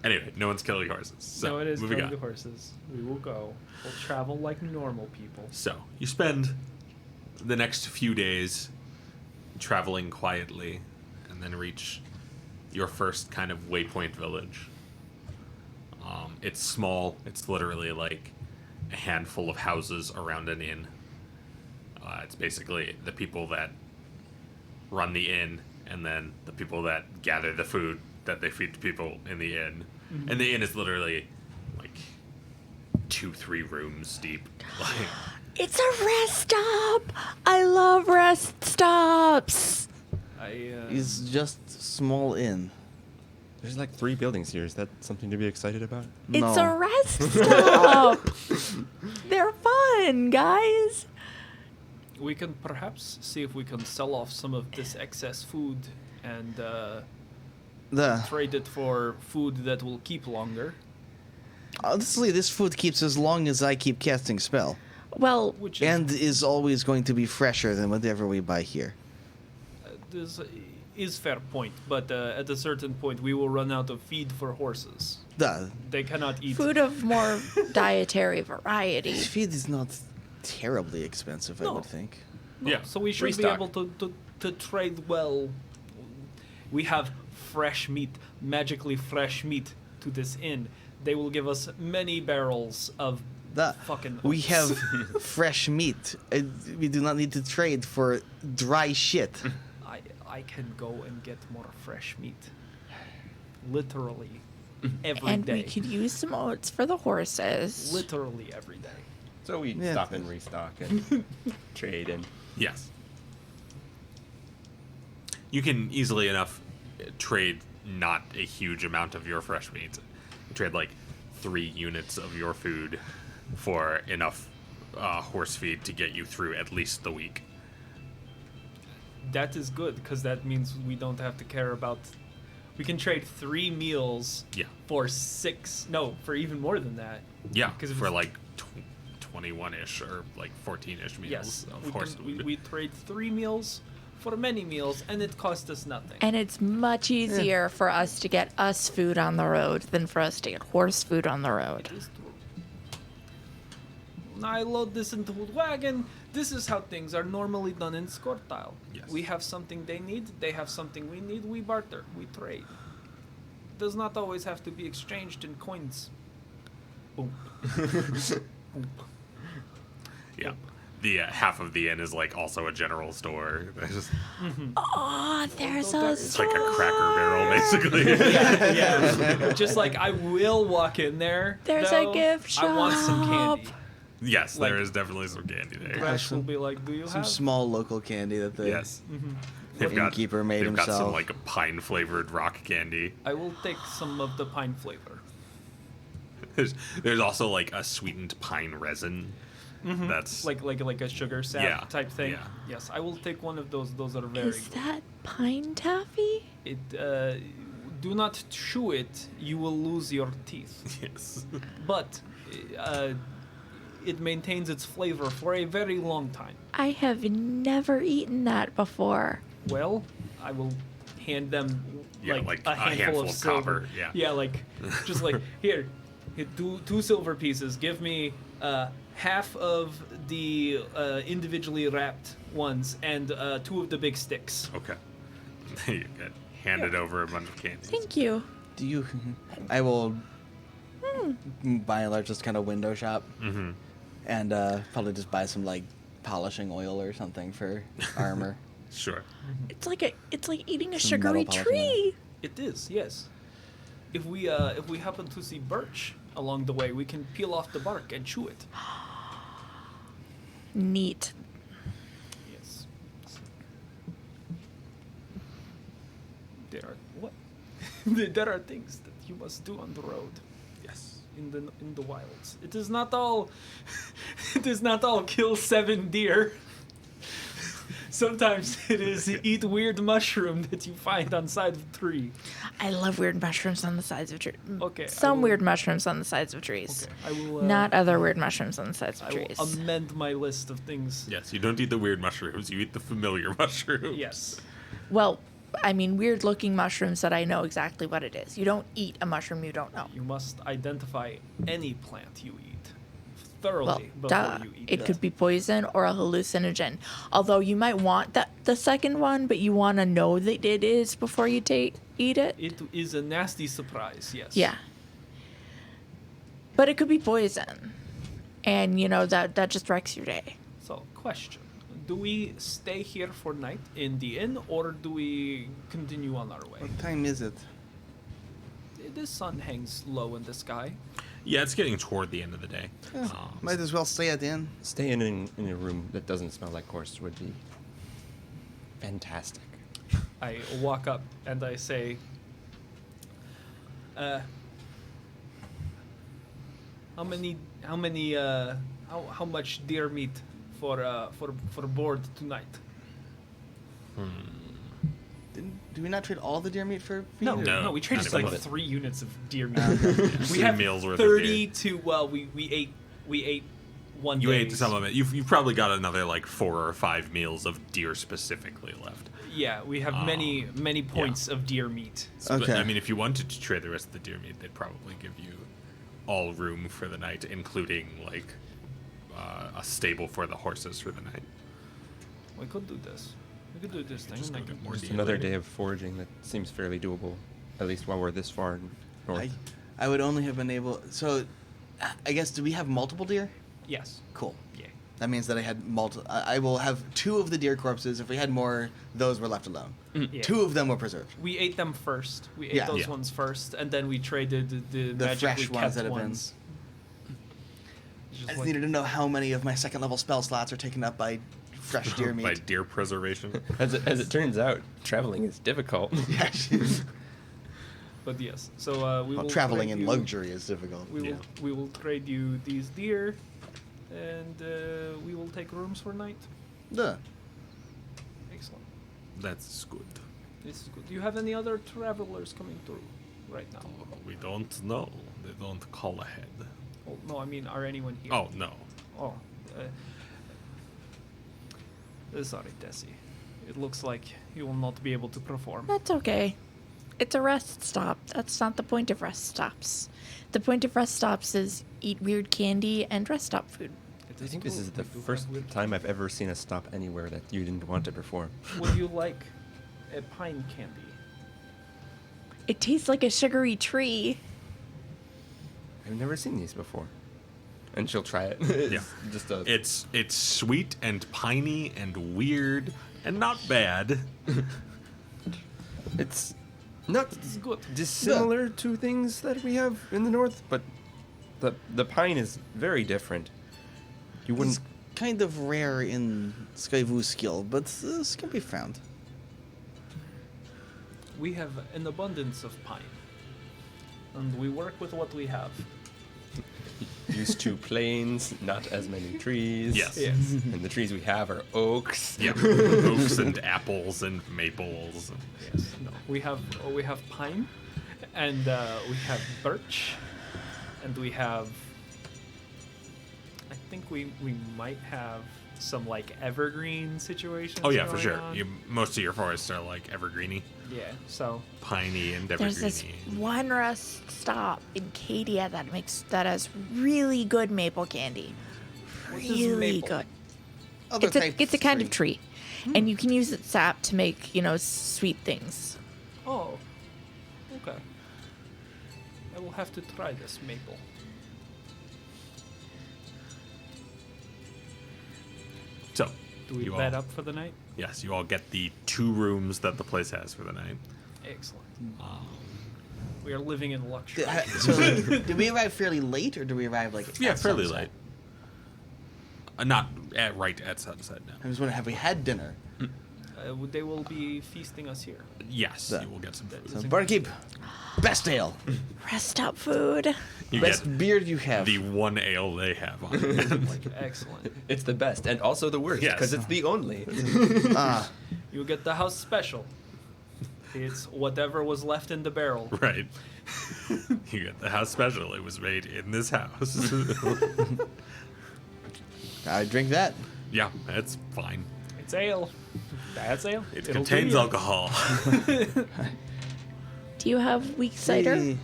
Anyway, no one's killing horses. So, No, it is moving killing on. the horses. We will go. We'll travel like normal people. So, you spend the next few days traveling quietly and then reach your first kind of waypoint village. It's small. It's literally like a handful of houses around an inn. It's basically the people that run the inn and then the people that gather the food that they feed to people in the inn. Mm-hmm. And the inn is literally like 2-3 rooms deep. Like, It's a rest stop! I love rest stops! He's just small inn. There's like 3 buildings here. Is that something to be excited about? It's No. a rest stop! They're fun, guys! We can perhaps see if we can sell off some of this excess food and trade it for food that will keep longer. Honestly, this food keeps as long as I keep casting spell. Well, Which is, And is always going to be fresher than whatever we buy here. this is fair point, but at a certain point we will run out of feed for horses. Duh. They cannot eat. food of more dietary variety. This feed is not terribly expensive, I No. would think. No, Yeah, so we should restock. be able to trade well. We have fresh meat, magically fresh meat to this inn. They will give us many barrels of fucking We oats. have fresh meat. We do not need to trade for dry shit. I can go and get more fresh meat. Literally every day. And we could use some oats for the horses. Literally every day. So we Yeah. stop and restock and trade and yes. You can easily enough trade not a huge amount of your fresh meat. You trade like 3 units of your food for enough horse feed to get you through at least the week. That is good because that means we don't have to care about. We can trade 3 meals Yeah. for 6. No, for even more than that. Yeah, 'Cause if for it's- like 21-ish or like 14-ish meals Yes, of horse food. we trade 3 meals for many meals, and it costs us nothing. And it's much easier for us to get us food on the road than for us to get horse food on the road. It is true. I load this into a wagon. This is how things are normally done in Skortile. Yes. We have something they need, they have something we need, we barter, we trade. Does not always have to be exchanged in coins. Boom. Boom. Yeah. The half of the inn is like also a general store. It's just- Oh, there's Although a that- it's like a cracker barrel, basically. Yeah. Just like I will walk in there. There's though, a gift I want some shop. candy. Yes, Like- there is definitely some candy there. Gresh will be like, "Do you Some have?" small local candy that the Yes. Mm-hmm. They've got, innkeeper made they've got some himself. like pine flavored rock candy. I will take some of the pine flavor. There's also like a sweetened pine resin. That's Like a sugar sap Yeah, type thing. yeah. Yes, I will take one of those. Those are very Is good. that pine taffy? It do not chew it, you will lose your teeth. yes. But it maintains its flavor for a very long time. I have never eaten that before. Well, I will hand them Yeah, like, like a a handful, handful of of silver. copper, yeah. Yeah, like just like here, two silver pieces. Give me half of the individually wrapped ones and 2 of the big sticks. Okay. You get handed over a bunch of candies. Thank you. Do you? I will, by and large, just kind of window shop, Mm-hmm. and probably just buy some like polishing oil or something for armor. Sure. It's like eating a Some sugary metal polish in tree. It is, yes. If we happen to see birch along the way, we can peel off the bark and chew it. Neat. Yes. There are what? There are things that you must do on the road. Yes. In the wilds. It is not all it is not all kill 7 deer. Sometimes it is eat weird mushroom that you find on side of tree. I love weird mushrooms on the sides of trees. Okay, Some weird mushrooms on the sides of trees. Okay, I will Not other weird mushrooms on the sides of I will trees. amend my list of things. Yes, you don't eat the weird mushrooms. You eat the familiar mushrooms. Yes. Well, I mean, weird looking mushrooms that I know exactly what it is. You don't eat a mushroom you don't know. You must identify any plant you eat Well, thoroughly before duh. you eat It could be poison or a hallucinogen. Although you might want the second one, but you want to know that it is before you eat it. It is a nasty surprise, yes. Yeah. But it could be poison. And, that just wrecks your day. So, question. Do we stay here for night in the inn, or do we continue on our way? What time is it? The sun hangs low in the sky. Yeah, it's getting toward the end of the day. Might as well stay at the inn. Stay in a room that doesn't smell like horse would be fantastic. I walk up and I say, how much deer meat for board tonight? Do we not trade all the deer meat for meat? No, or- No, we traded not like even. 3 units of deer meat. we 3 have meals worth 30 of to we ate one. You ate day's. some of it. You've probably got another like 4 or 5 meals of deer specifically left. Yeah, we have many points of deer meat. But, Okay. I mean, if you wanted to trade the rest of the deer meat, they'd probably give you all room for the night, including like a stable for the horses for the night. We could do this. We could do this thing. just and I gonna could- get more Just deer another later. day of foraging that seems fairly doable, at least while we're this far north. I would only have been able. So, I guess, do we have multiple deer? Yes. Cool. Yeah. That means that I had multiple. I will have 2 of the deer corpses. If we had more, those were left alone. Yeah. 2 of them were preserved. We ate them first. We ate Yeah. those Yeah. ones first, and then we traded the The magically fresh ones kept that have been- ones. Just I just like- needed to know how many of my second level spell slots are taken up by fresh deer meat. By deer preservation. As it turns out, traveling is difficult. Yeah. But yes, so we Well, will traveling trade in you- luxury is difficult. We will trade you these deer, and we will take rooms for night. Duh. Excellent. That's good. This is good. Do you have any other travelers coming through right now? We don't know. They don't call ahead. Oh, no, I mean, are anyone here? Oh no. Oh. Sorry, Tessie. It looks like you will not be able to perform. That's okay. It's a rest stop. That's not the point of rest stops. The point of rest stops is eat weird candy and rest stop food. It I think true. this is the We do have first weird- time I've ever seen a stop anywhere that you didn't want to perform. Would you like a pine candy? It tastes like a sugary tree. I've never seen these before. And she'll try it. Yeah. Just a, It's sweet and piney and weird and not bad. it's not It's good. dissimilar to things that we have in the north, but the pine is very different. You wouldn't. It's kind of rare in Skyvoo's skill, but this can be found. We have an abundance of pine, and we work with what we have. Used to plains, not as many trees. Yes. Yes. And the trees we have are oaks. Yeah. Oaks and apples and maples. Yes. No. We have pine, and we have birch, and we have. I think we might have some like evergreen situations. Oh yeah, for going sure. on. Most of your forests are like evergreeny, Yeah. So piney and There's this evergreeny. one rest stop in Cadia that has really good maple candy. What is Really maple? good. Other It's a types it's a kind of tree. tree, and you can use its sap to make sweet things. Oh. Okay. I will have to try this maple. So, Do we you bed all, up for the night? Yes, you all get the 2 rooms that the place has for the night. Excellent. We are living in luxury. So, did we arrive fairly late, or did we arrive like? Yeah, at fairly sunset? late. Not right at sunset now. I was wondering, have we had dinner? They will be feasting us here. Yes, The- you will get some food. So, barkeep, best ale, Rest stop food. You best get beer you have. the one ale they have on hand. Excellent. It's the best and also the worst Yes. because it's the only. Ah, You get the house special. It's whatever was left in the barrel. Right. You get the house special. It was made in this house. I drink that. Yeah, that's fine. It's ale. That's ale. It It'll do contains you. alcohol. Do you have weak cider? We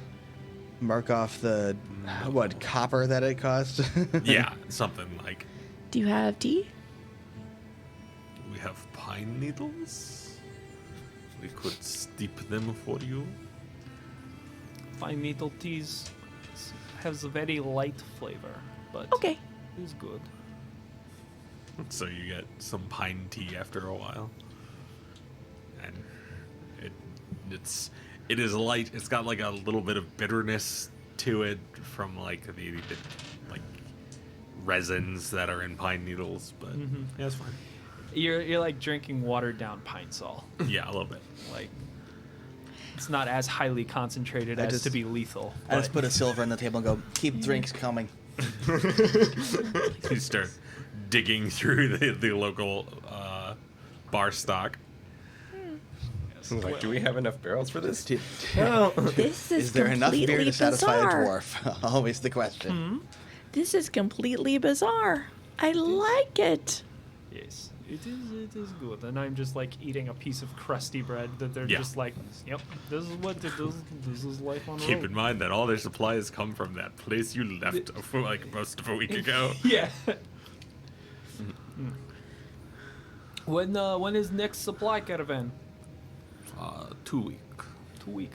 mark off the what copper that it cost. Yeah, something like Do you have tea? we have pine needles. We could steep them for you. Fine needle teas has a very light flavor, but Okay. it's good. So you get some pine tea after a while, and it is light. It's got like a little bit of bitterness to it from like the like resins that are in pine needles, but yeah, it's fine. You're like drinking watered down pine sol. Yeah, a little bit. Like it's not as highly concentrated I as just- to be lethal. I just but- put a silver on the table and go, keep drinks coming. You start digging through the local bar stock. Like, do we have enough barrels for this? This is, Is there enough beer completely to satisfy bizarre. a dwarf? Always the question. This is completely bizarre. I like it. Yes, it is good. And I'm just like eating a piece of crusty bread that they're Yeah. just like, yep, this is what it is. This is life on Keep road. in mind that all their supplies come from that place you left like most of a week ago. Yeah. When is next supply caravan? 2 week. 2 week.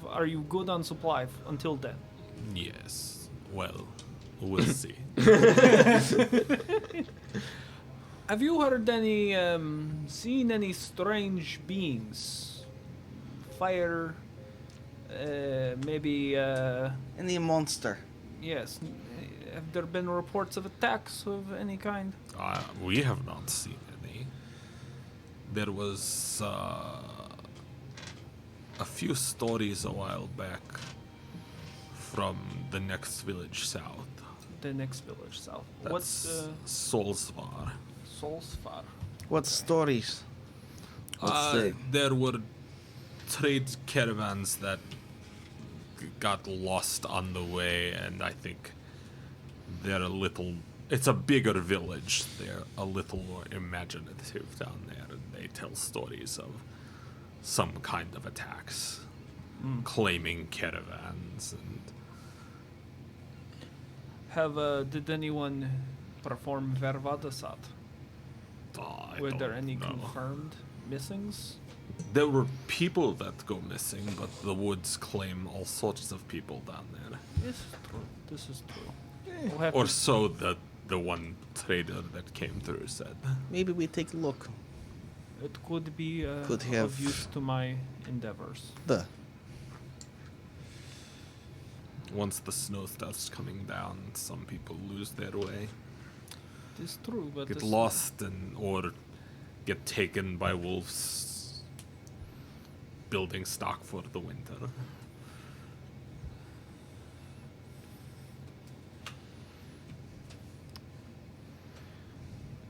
Are you good on supply until then? Yes. Well, we'll see. Have you heard seen any strange beings? Fire, maybe, Any monster. yes. Have there been reports of attacks of any kind? We have not seen any. There was a few stories a while back from the next village south. The next village south. That's What's Solsvar. Solsfar? What stories? Let's see. There were trade caravans that got lost on the way, and I think they're a little. It's a bigger village. They're a little more imaginative down there, and they tell stories of some kind of attacks, claiming caravans, and Did anyone perform Vervadasat? I Were there don't any know. confirmed missings? There were people that go missing, but the woods claim all sorts of people down there. This is true. This is true. We'll have Or to- so the one trader that came through said. Maybe we take a look. it could be Could of have- use to my endeavors. Once the snow starts coming down, some people lose their way, It is true, but get this- lost, or get taken by wolves building stock for the winter.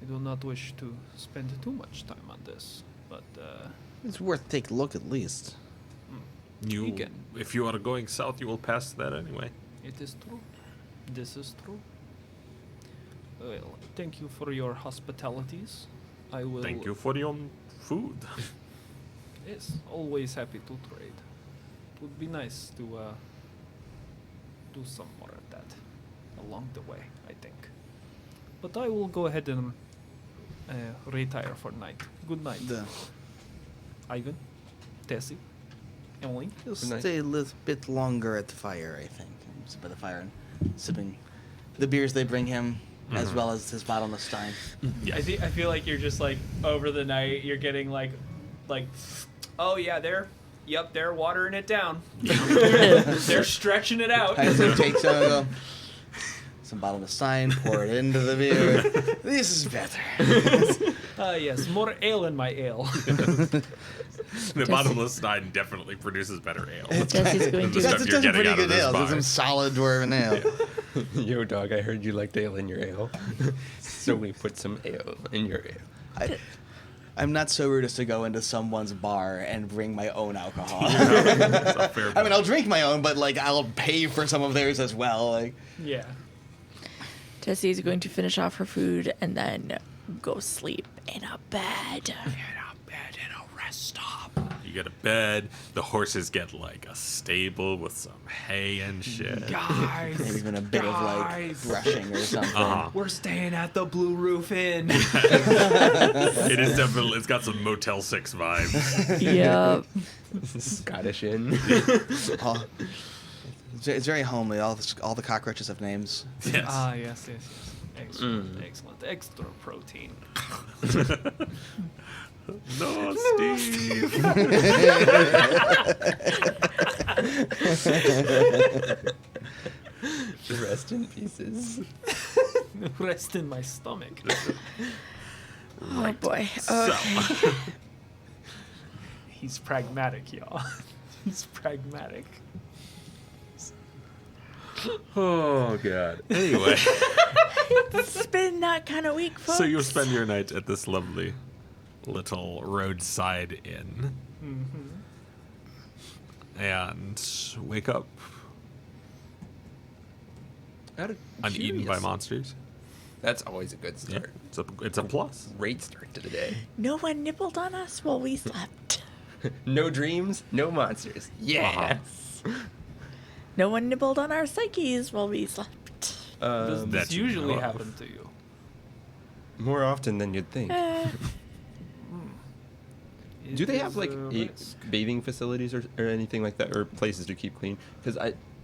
I do not wish to spend too much time on this, but It's worth take a look at least. You, Weekend. if you are going south, you will pass that anyway. it is true. This is true. Well, thank you for your hospitalities. I will. Thank you for your food. Yes, always happy to trade. It would be nice to do some more of that along the way, I think. But I will go ahead and retire for night. Good night, Ivan, Tessie, Emily. You'll Good night. stay a little bit longer at the fire, I think. Sit by the fire and sipping the beers they bring him, as well as his bottle of Stein. Yeah. I feel like you're just like over the night. You're getting like, oh yeah, they're watering it down. They're stretching it out. I just take some and go, some bottle of Stein, pour it into the beer. This is better. Yes, more ale in my ale. The bottomless nine definitely produces better ale. Jesse's going The to. stuff That's you're some getting pretty out of good this ale. bar. There's some solid dwarven ale. Yo, dog, I heard you liked ale in your ale. So we put some ale in your ale. I'm not so rude as to go into someone's bar and bring my own alcohol. That's a fair I mean, point. I'll drink my own, but like I'll pay for some of theirs as well. Like, Yeah. Jessie is going to finish off her food and then go sleep in a bed. You get a bed. The horses get like a stable with some hay and shit. Guys, maybe even a bit of like brushing or something. Uh-huh. we're staying at the Blue Roof Inn. It is definitely. It's got some Motel 6 vibes. Yep. Scottish inn. Oh, it's very homely. All the cockroaches have names. Yes. Yes. Excellent, excellent. Extra protein. No, Steve. Rest in pieces. Rest in my stomach. Oh boy. So, Okay. He's pragmatic, y'all. He's pragmatic. oh god. Anyway, It's been that kind of week, folks. so you'll spend your night at this lovely little roadside inn, and wake up uneaten by monsters. That's always a good Yeah, start. it's a plus. Great start to the day. No one nibbled on us while we slept. No dreams, no monsters. Yes. No one nibbled on our psyches while we slept. Does Um, That this you usually know of. happen to you? more often than you'd think. Do It they have is like a a risk. bathing facilities or anything like that, or places to keep clean? Because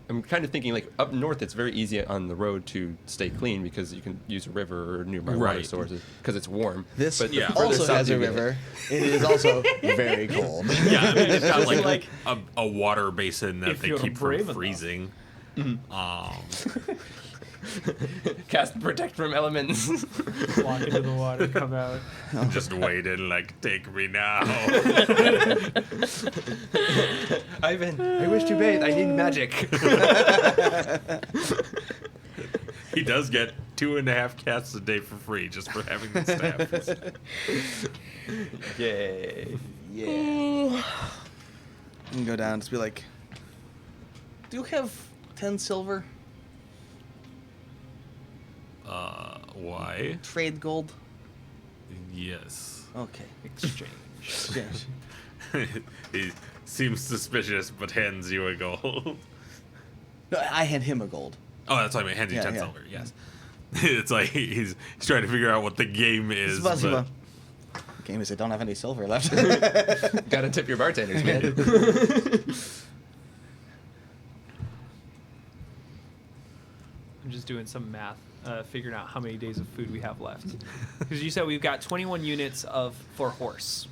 I'm kind of thinking like up north, it's very easy on the road to stay clean because you can use a river or nearby water Right. sources because it's warm. This But the Yeah. further also south has a you get- river. It is also very cold. Yeah, I mean they've got like, Like- a water basin that If they you're keep brave from enough. freezing. Cast protect from elements. Walk into the water, come out. Just waited like, take me now. Ivan, I wish to bathe. I need magic. He does get 2.5 casts a day for free just for having the staff. Yay. Yeah. You can go down and just be like, do you have 10 silver? Why? Trade gold? Yes. Okay. Exchange. He seems suspicious, but hands you a gold. No, I hand him a gold. Oh, that's what I mean. Hands you Yeah, 10 yeah. silver. Yes. It's like he's trying to figure out what the game is. Spasiba. But Game is I don't have any silver left. Gotta tip your bartenders, man. I'm just doing some math, figuring out how many days of food we have left. Because you said we've got 21 units for horse.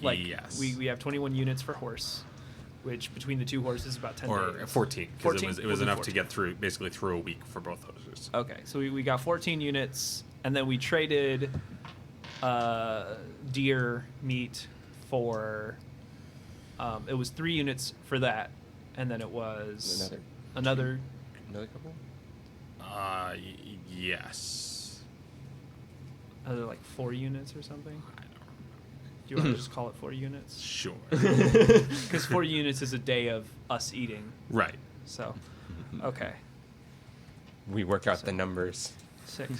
Like Yes. we have 21 units for horse, which between the two horses is about 10 or days. 14, because 14? it We'll was do enough to 14. get through, basically through a week for both horses. Okay, so we got 14 units, and then we traded deer meat for. It was 3 units for that, and then it was another. Another couple? Yes. Another like 4 units or something. Do you want to just call it 4 units? Sure. Because 4 units is a day of us eating. Right. So, okay, We work out the numbers. 6.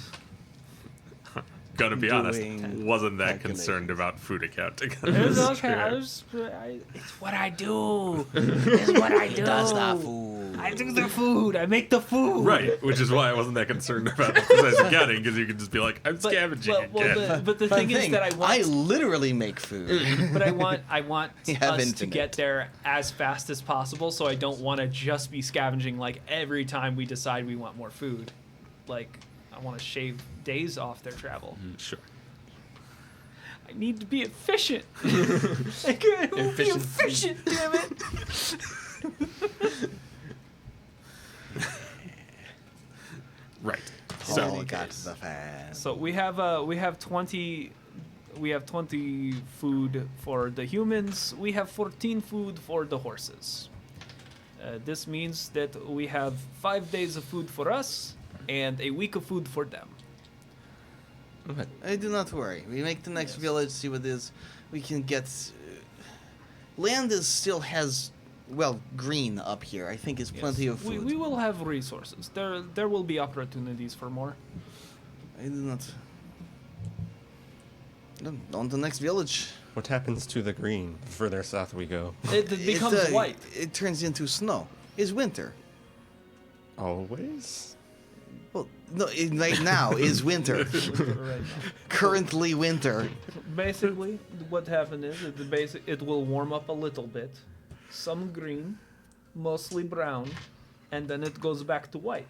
Gotta be honest, Doing wasn't that calculations. concerned about food accounting. It was okay. Sure. It's what I do. It's what I do. Does that food. I do the food. I make the food. Right, which is why I wasn't that concerned about the precise accounting, because you could just be like, I'm scavenging again. But the Fun thing is that I want. literally make food. But I want You have us to infinite. get there as fast as possible, so I don't want to just be scavenging like every time we decide we want more food. Like I want to shave days off their travel. Sure. I need to be efficient. I can't be Efficiency. efficient, damn it. Right. Oh, So, got the fan. So we have 20 we have 20 food for the humans. We have 14 food for the horses. This means that we have 5 days of food for us and a week of food for them. I do not worry. We make the next Yes. village, see what it is. We can get... land is still has, well, green up here. I think it's plenty Yes. of food. We will have resources. There will be opportunities for more. I do not... On the next village. What happens to the green the further south we go? It becomes white. It turns into snow. It's winter. Always? Well, no, right now is winter. Right now. Currently winter. Basically, what happened is it will warm up a little bit, some green, mostly brown, and then it goes back to white.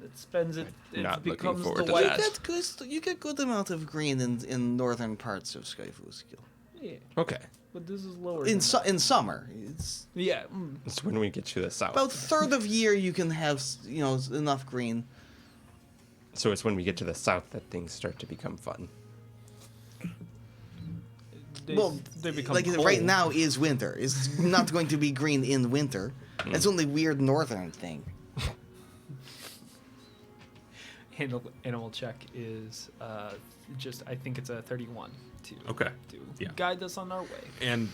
It spends it. It Not looking becomes forward the to white. that. You get good amount of green in northern parts of Skyfuskill. Yeah, Okay. but this is lower. In than that. in summer, it's Yeah. It's when we get to the south. about third of year you can have enough green. So it's when we get to the south that things start to become fun. They become like cold. right now is winter. It's not going to be green in winter. It's only weird northern thing. Animal check is just I think it's a 31 to Okay. to Yeah. guide us on our way. And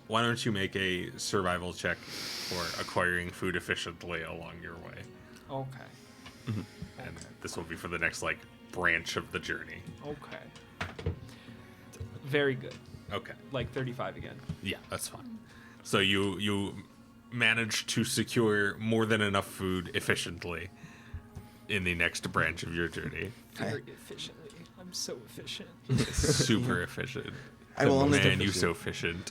why don't you make a survival check for acquiring food efficiently along your way? Okay. And this will be for the next branch of the journey. Okay. Very good. Okay. Like 35 again. Yeah, that's fine. So you manage to secure more than enough food efficiently in the next branch of your journey. Very efficiently. I'm so efficient. Super efficient. I will only Man, you so efficient.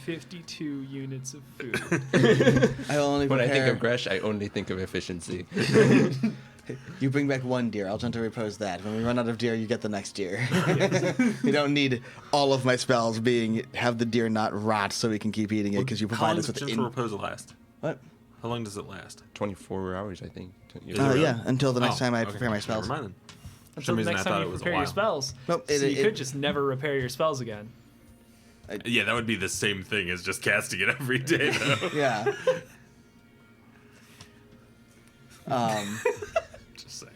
52 units of food. I will only When I think prepare- of Gresh, I only think of efficiency. You bring back one deer. I'll gently repose that. When we run out of deer, you get the next deer. You don't need all of my spells have the deer not rot so we can keep eating it because you How long provide does us with gentle repose last? What? How long does it last? 24 hours, I think. Is it really? Yeah, until the next Oh, time I okay. prepare my spells. Never mind then. For Until some the reason, next I time thought you it was a prepare your while. spells. Nope, So you it- could just never repair your spells again. Yeah, that would be the same thing as just casting it every day, though. Yeah. Just say.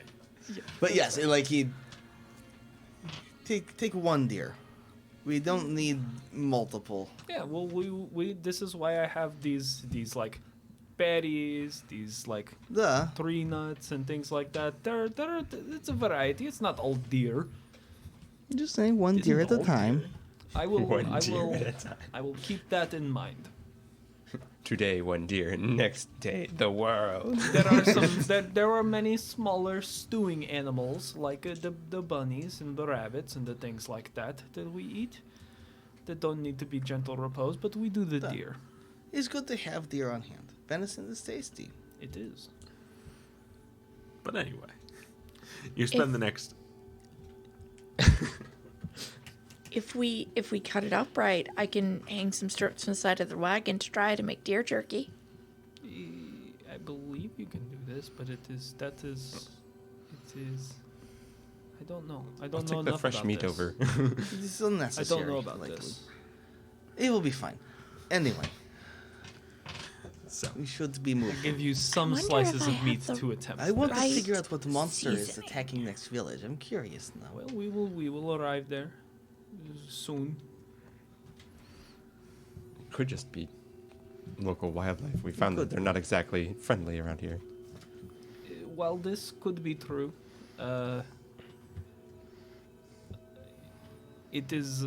But yes, he take one deer. We don't need multiple. Yeah, well, we this is why I have these berries, these The tree nuts and things like that. It's a variety. It's not all deer. just saying one deer at a all time. I will One deer at a time. I will keep that in mind. Today, one deer. Next day, the world. There are there are many smaller stewing animals like the bunnies and the rabbits and the things like that we eat that don't need to be gentle repose, but we do the Duh. deer. It's good to have deer on hand. Venison is tasty. It is. But anyway, you spend If- the next. If we cut it up right, I can hang some strips from the side of the wagon to dry to make deer jerky. I believe you can do this, but it is. I don't know. I don't I'll know take the enough fresh about meat this. over. It's I unnecessary. don't know about likely. this. It will be fine. Anyway, So we should be moving. Give you some wonder slices if I of have meat the to attempt. I want Right to figure out what monster is seasoning. attacking next village. I'm curious now. Well, we will arrive there soon. Could just be local wildlife. We found that could. they're not exactly friendly around here. While this could be true, it is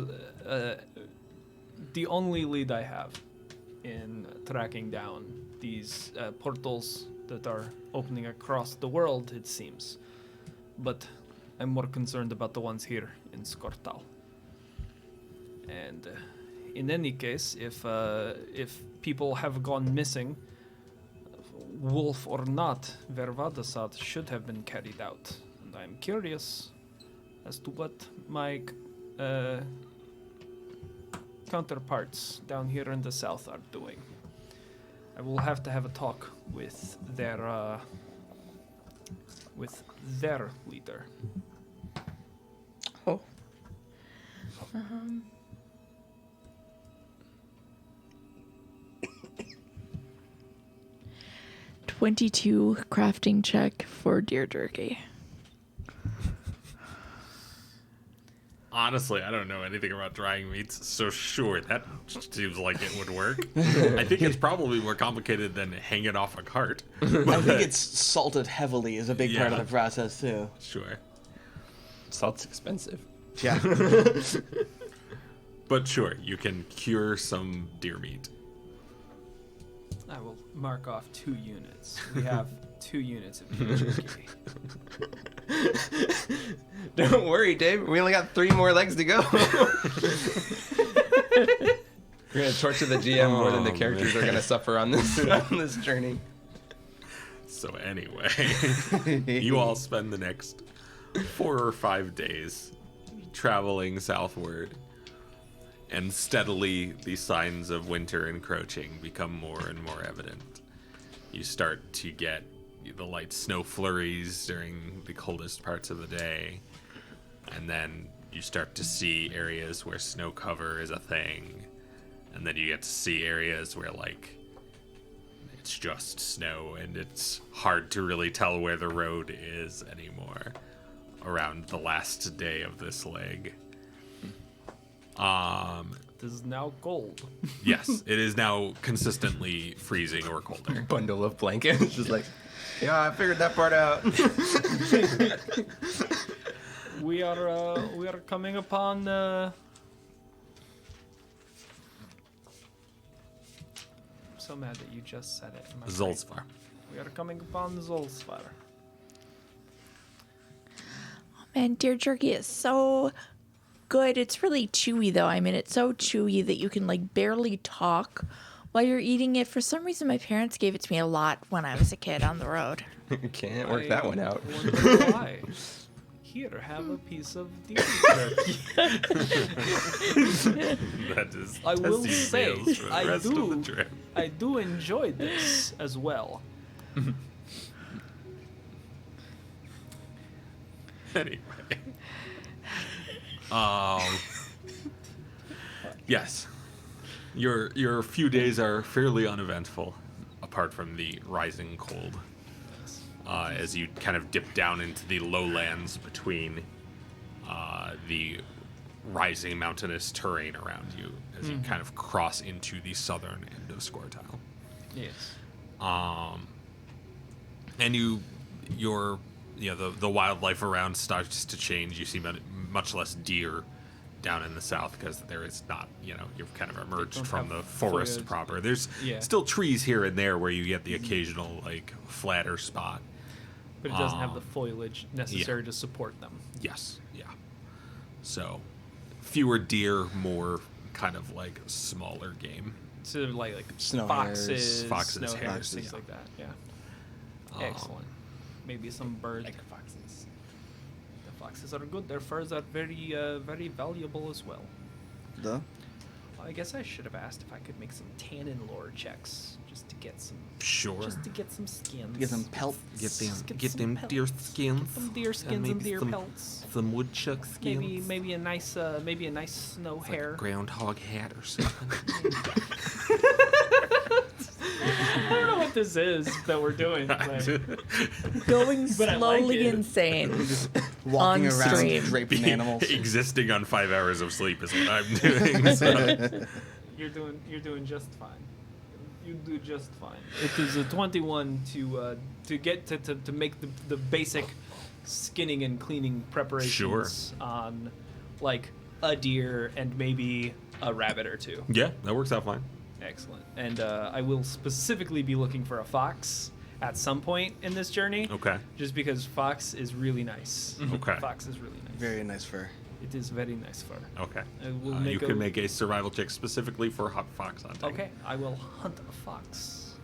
the only lead I have in tracking down these portals that are opening across the world, it seems. But I'm more concerned about the ones here in Skortal. And in any case, if people have gone missing, wolf or not, Vervadasad should have been carried out. And I'm curious as to what my counterparts down here in the south are doing. I will have to have a talk with their leader. Oh. Um, 22 crafting check for deer jerky. Honestly, I don't know anything about drying meats, so sure, that seems like it would work. I think it's probably more complicated than hanging off a cart. I think it's salted heavily is a big part of Yeah. the process too. Sure. Salt's expensive. Yeah. But sure, you can cure some deer meat. I will mark off 2 units. We have 2 units of deer jerky. Don't worry, Dave. We only got 3 more legs to go. We're gonna torture the GM more than the Oh, characters are man. gonna suffer on this journey. So anyway, you all spend the next 4 or 5 days traveling southward, and steadily the signs of winter encroaching become more and more evident. You start to get the light snow flurries during the coldest parts of the day, and then you start to see areas where snow cover is a thing, and then you get to see areas where, like, it's just snow and it's hard to really tell where the road is anymore around the last day of this leg. This is now gold. Yes, it is now consistently freezing or colder. Bundle of blankets. Just like, yeah, I figured that part out. We are coming upon I'm so mad that you just said it. Am I right? Zolzvar. We are coming upon Zolzvar. Man, deer jerky is so good. It's really chewy, though. I mean, it's so chewy that you can, like, barely talk while you're eating it. For some reason, my parents gave it to me a lot when I was a kid on the road. Can't work that one out. Wonder why. Here, have a piece of deer jerky. That is I will testy say, meals for the I rest of do. the trip. I do enjoy this as well. Anyway. Yes. Your few days are fairly uneventful, apart from the rising cold. As you kind of dip down into the lowlands between the rising mountainous terrain around you, as you kind of cross into the southern end of Scortile. Yes. And the wildlife around starts to change. You see much less deer down in the south because there is not, you've kind of emerged don't from have the forest foliage. proper. There's Yeah. still trees here and there where you get the occasional, like, flatter spot. But it doesn't have the foliage necessary to support them. Yes, yeah. So, fewer deer, more kind of like smaller game. So like Snow foxes, Foxes, snow hares, hares, things yeah. like that. Yeah. Excellent. Maybe some bird. Like foxes. The foxes are good. Their furs are very, very valuable as well. Duh. I guess I should have asked if I could make some tannin lore checks just to get some. Sure. Just to get some skins. Get some pelt. Get them, Just get some them pelts. deer skins. Some deer skins and maybe deer some, pelts. Some woodchuck skins. Maybe a nice snow Like hare. a groundhog hat or something. I don't know what this is that we're doing. Like, Going But I like slowly it. insane. Walking On around stream. draping animals. Existing on 5 hours of sleep is what I'm doing. So. you're doing just fine. You do just fine. It is a 21 to get to make the basic skinning and cleaning preparations on like a deer and maybe a rabbit or 2. Yeah, that works out fine. Excellent. And I will specifically be looking for a fox at some point in this journey. Okay. Just because fox is really nice. Okay. Fox is really nice. Very nice fur. It is very nice fur. Okay. I will You make can make a survival check specifically for hot fox hunting. Okay, I will hunt a fox.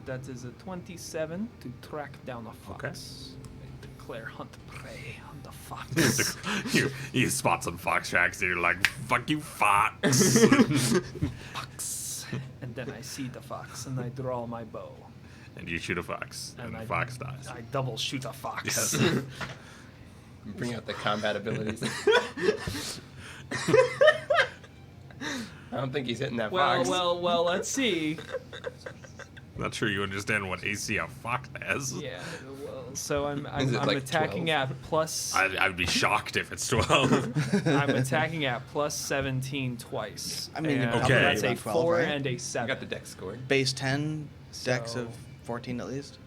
That is a 27 to track down a fox. I declare hunt prey on the fox. you spot some fox tracks and you're like, fuck you, fox. Fox. And then I see the fox and I draw my bow. And you shoot a fox, and the I, fox dies. I double shoot a fox. Yes. bring out the combat abilities. I don't think he's hitting that fox. Well, let's see. Not sure you understand what AC a fox has. Yeah, well, so I'm Is it like attacking 12? at plus. I'd be shocked if it's 12. I'm attacking at plus 17 twice. I mean, and probably that's a about 12, 4 right? and a I 7. got the dex score. Base 10, dex So- of 14 at least.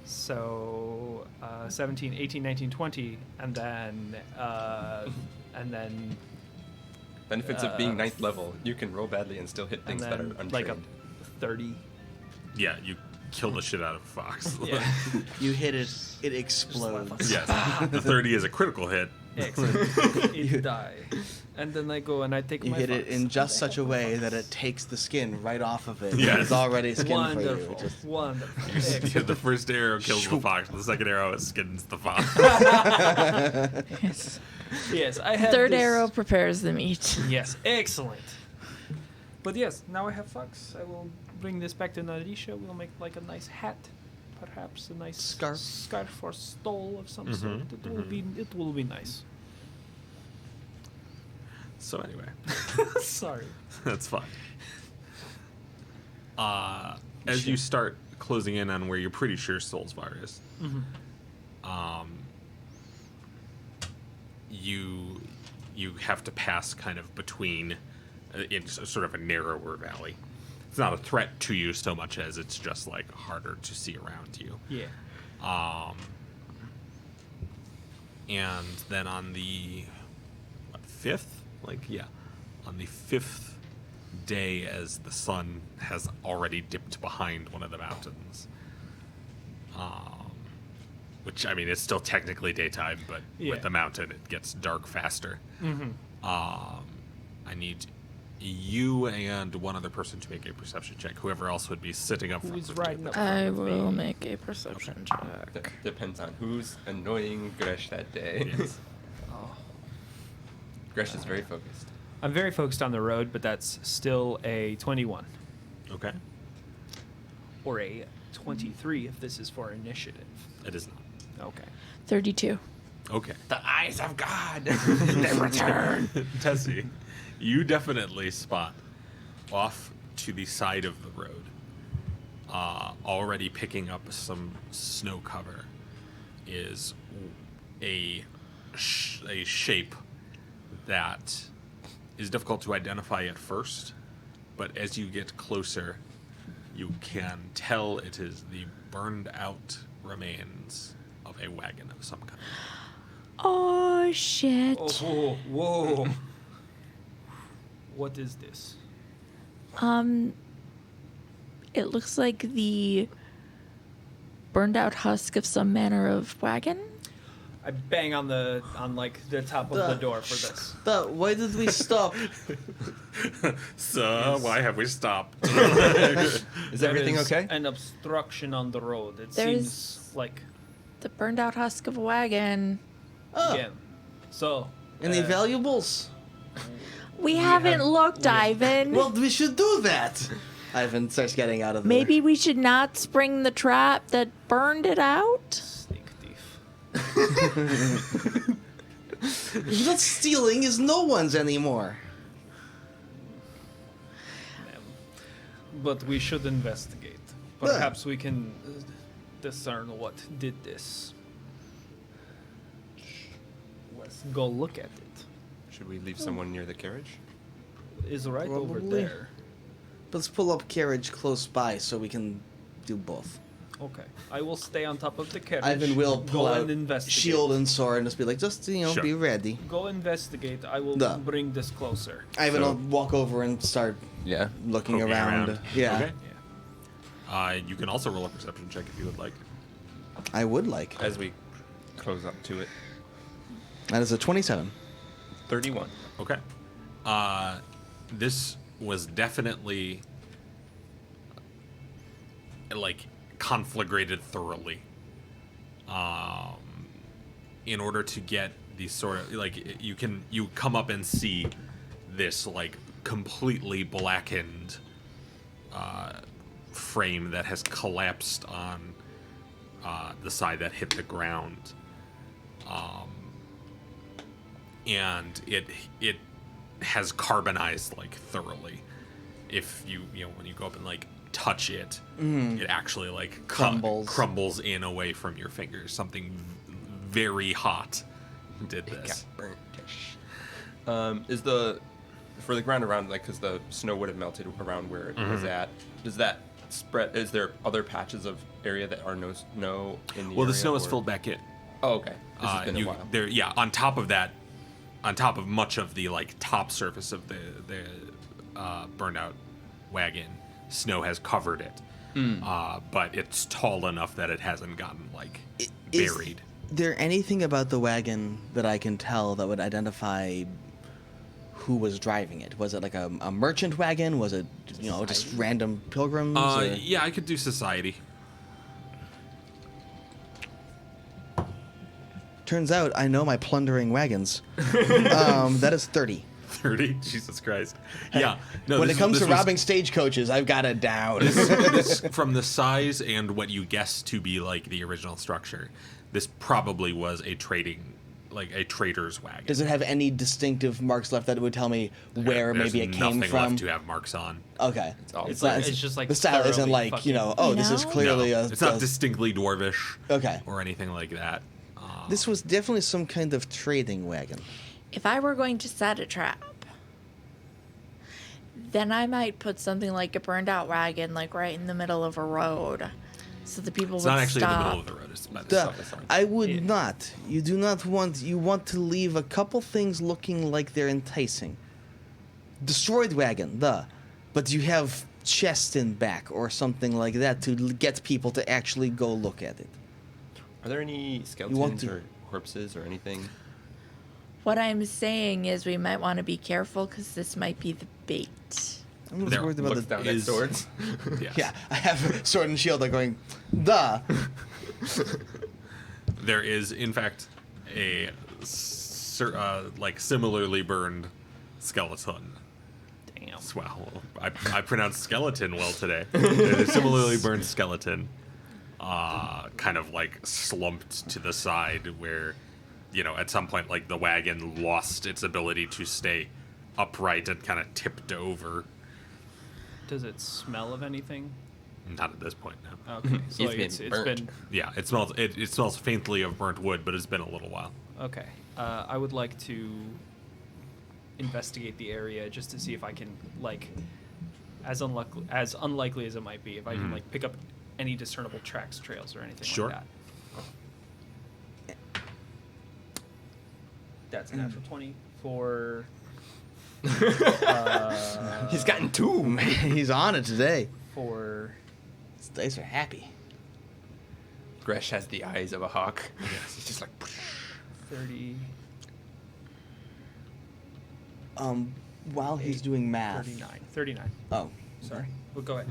So 17, 18, 19, 20, and then Benefits of being 9th level. You can roll badly and still hit and things that are then untrained. like a 30. Yeah, you kill the shit out of a fox. Yeah. You hit it, it explodes. Yes. The 30 is a critical hit. Excellent. It die. And then I go and I take You my hit it fox. in just such a way that it takes the skin right off of it. Yes. It's already skin Wonderful. for you. Just, Wonderful. Yeah, Excellent. the first arrow kills the fox, the second arrow skins the fox. Yes. Yes, I have Third this- arrow prepares the meat. Yes, excellent. But yes, now I have fox. I will bring this back to Narisha. We'll make like a nice hat, perhaps a nice Scarf. or stole of some sort. Mhm, It will be nice. So anyway, Sorry. that's fine. As you start closing in on where you're pretty sure Soulsvar is, you have to pass kind of between in sort of a narrower valley. It's not a threat to you so much as it's just like harder to see around you. Yeah. And then on the fifth, on the fifth day, as the sun has already dipped behind one of the mountains, which I mean, it's still technically daytime, but Yeah. with the mountain, it gets dark faster. I need you and one other person to make a perception check. Whoever else would be sitting up front. Who's would do riding the- up I front with will me? make a perception check. Depends on who's annoying Gresh that day. Yes. Oh. Gresh is very focused. I'm very focused on the road, but that's still a 21 Okay. or a 23 if this is for initiative. It is not. Okay. 32. Okay. The eyes of God. They return. Tessie, you definitely spot off to the side of the road, already picking up some snow cover, is a shape that is difficult to identify at first, but as you get closer, you can tell it is the burned out remains of a wagon of some kind. Oh, shit. Oh, whoa. What is this? It looks like the burned out husk of some manner of wagon. I bang on the top of the door for this. Why did we stop? So, why have we stopped? Is everything There is okay? An obstruction on the road. It There's- seems like The burned out husk of a wagon. Oh, again. So any valuables? We haven't have- looked, Ivan. Well, we should do that. Ivan starts getting out of the Maybe we should not spring the trap that burned it out. sneak thief. He's not stealing is no one's anymore. But we should investigate. Perhaps we can discern what did this. Let's go look at it. Should we leave someone near the carriage? Is right over Probably. there. Let's pull up carriage close by so we can do both. Okay. I will stay on top of the carriage. Ivan will pull go out and investigate. shield and sword and just be like, just Sure. be ready. Go investigate. I will Duh. bring this closer. Ivan So- will walk over and start Yeah. looking Poking around. Yeah, Okay. Yeah. You can also roll a perception check if you would like. I would like. As we close up to it. That is a 27. 31. Okay. This was definitely like conflagrated thoroughly. In order to get these sort of like you come up and see this like completely blackened frame that has collapsed on the side that hit the ground. and it has carbonized like thoroughly. If you when you go up and like touch it, it actually like crumbles in away from your fingers. Something very hot did this. Got burnt. Is for the ground around, like, because the snow would have melted around where it was at, does that spread? Is there other patches of area that are no snow in the Well, area, the snow is or- filled back in. Oh, okay. This has been a while. There, yeah. On top of that, on top of much of the like top surface of the burned out wagon, snow has covered it. But it's tall enough that it hasn't gotten like buried. Is there anything about the wagon that I can tell that would identify who was driving it? Was it like a merchant wagon? Was it just random pilgrims? or- Yeah, I could do society. Turns out I know my plundering wagons. That is 30. 30. Jesus Christ. Yeah. No. When this- it comes this to was- robbing stagecoaches, I've got it down. this, from the size and what you guess to be like the original structure, this probably was a trader's wagon. Does it have any distinctive marks left that would tell me where There's maybe it came nothing from? left to have marks on. Okay. all- It's not- like it's just like the style isn't thoroughly like, fucking- this is No? clearly No, a... it's not a- distinctly dwarvish. Okay. Or anything like that. This was definitely some kind of trading wagon. If I were going to set a trap, then I might put something like a burned out wagon like right in the middle of a road, so the people It's would not actually in the stop. middle of the road. It's by the Duh. side. I would not. You do not want... You want to leave a couple things looking like they're enticing. Destroyed wagon, but you have chest in back or something like that to get people to actually go look at it. Are there any want skeletons to- or corpses or anything? What I'm saying is we might want to be careful because this might be the bait. I'm just There worried about Looks the... down at is- swords. Yes. Yeah, I have sword and shield. They're going, There is, in fact, a like similarly burned skeleton. Damn. Wow, I pronounced skeleton well today. There's a similarly burned skeleton, kind of like slumped to the side where, at some point, like the wagon lost its ability to stay upright and kind of tipped over. Does it smell of anything? Not at this point, no. Okay, so He's been it's burnt. been Yeah, it smells. It smells faintly of burnt wood, but it's been a little while. okay. I would like to investigate the area just to see if I can like, as unlikely as it might be, if I can like pick up any discernible tracks, trails, or anything Sure. like that. That's a natural 20 for. He's gotten two. He's on it today. For His dice are happy. Gresh has the eyes of a hawk. Yes. He's just like. 30, While he's doing math. 39. Oh, Sorry. Well, go ahead.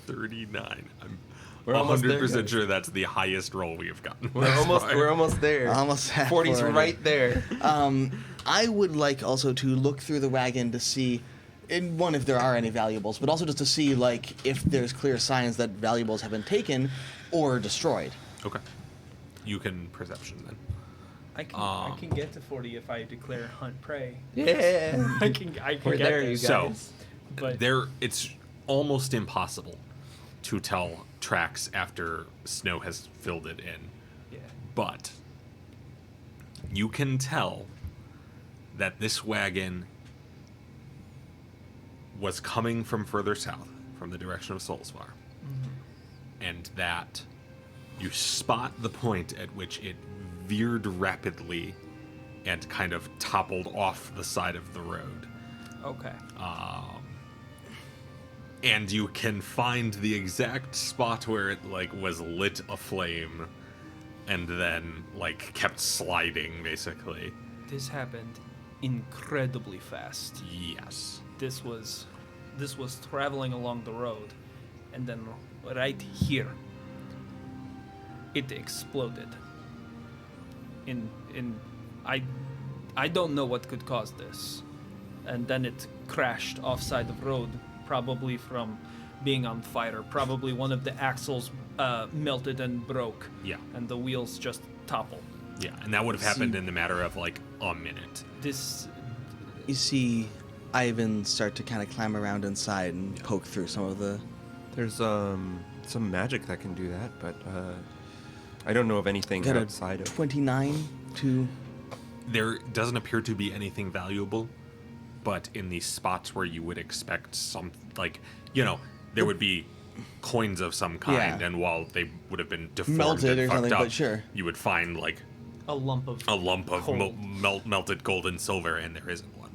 39. I'm We're almost there, 100% guys. sure that's the highest roll we have gotten. We're almost there. Almost half 40's already. right there. I would like also to look through the wagon to see, if there are any valuables, but also just to see like if there's clear signs that valuables have been taken or destroyed. Okay. You can perception then. I can get to 40 if I declare hunt prey. Yeah. I can We're get there, there. you So, guys. But it's almost impossible to tell tracks after snow has filled it in. yeah. But you can tell that this wagon was coming from further south, from the direction of Solsvar. And that you spot the point at which it veered rapidly and kind of toppled off the side of the road. Okay. And you can find the exact spot where it like was lit aflame and then like kept sliding basically. This happened incredibly fast. Yes. This was traveling along the road, and then right here, it exploded. I don't know what could cause this, and then it crashed offside of road, probably from being on fire. Probably one of the axles melted and broke. Yeah. And the wheels just toppled. Yeah, and that would have happened in the matter of like a minute. This You see Ivan start to kind of climb around inside and poke through some of the... There's some magic that can do that, but I don't know of anything Got a outside of. 29 to... There doesn't appear to be anything valuable, but in the spots where you would expect some, like, there would be coins of some kind, Yeah. and while they would have been deformed Melted and or fucked something, up, but sure. you would find like a lump of melted gold. gold and silver, and there isn't one.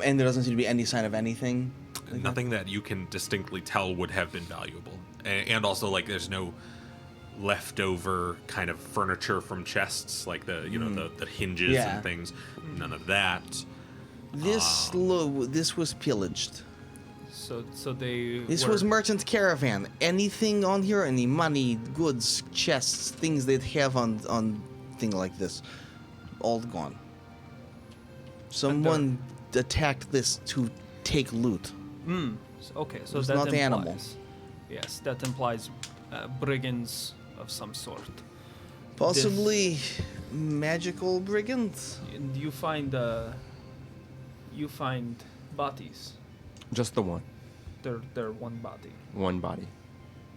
and there doesn't seem to be any sign of anything. Nothing that you can distinctly tell would have been valuable, and also like there's no leftover kind of furniture from chests, like the the hinges Yeah. and things. None of that. This this was pillaged. So they. This were, was merchant caravan. Anything on here, any money, goods, chests, things they'd have on thing like this, all gone. Someone attacked this to take loot. Okay, so It was that not implies, animals. Yes, that implies brigands of some sort. Possibly magical brigands. And you find bodies. Just the one. They're one body. One body.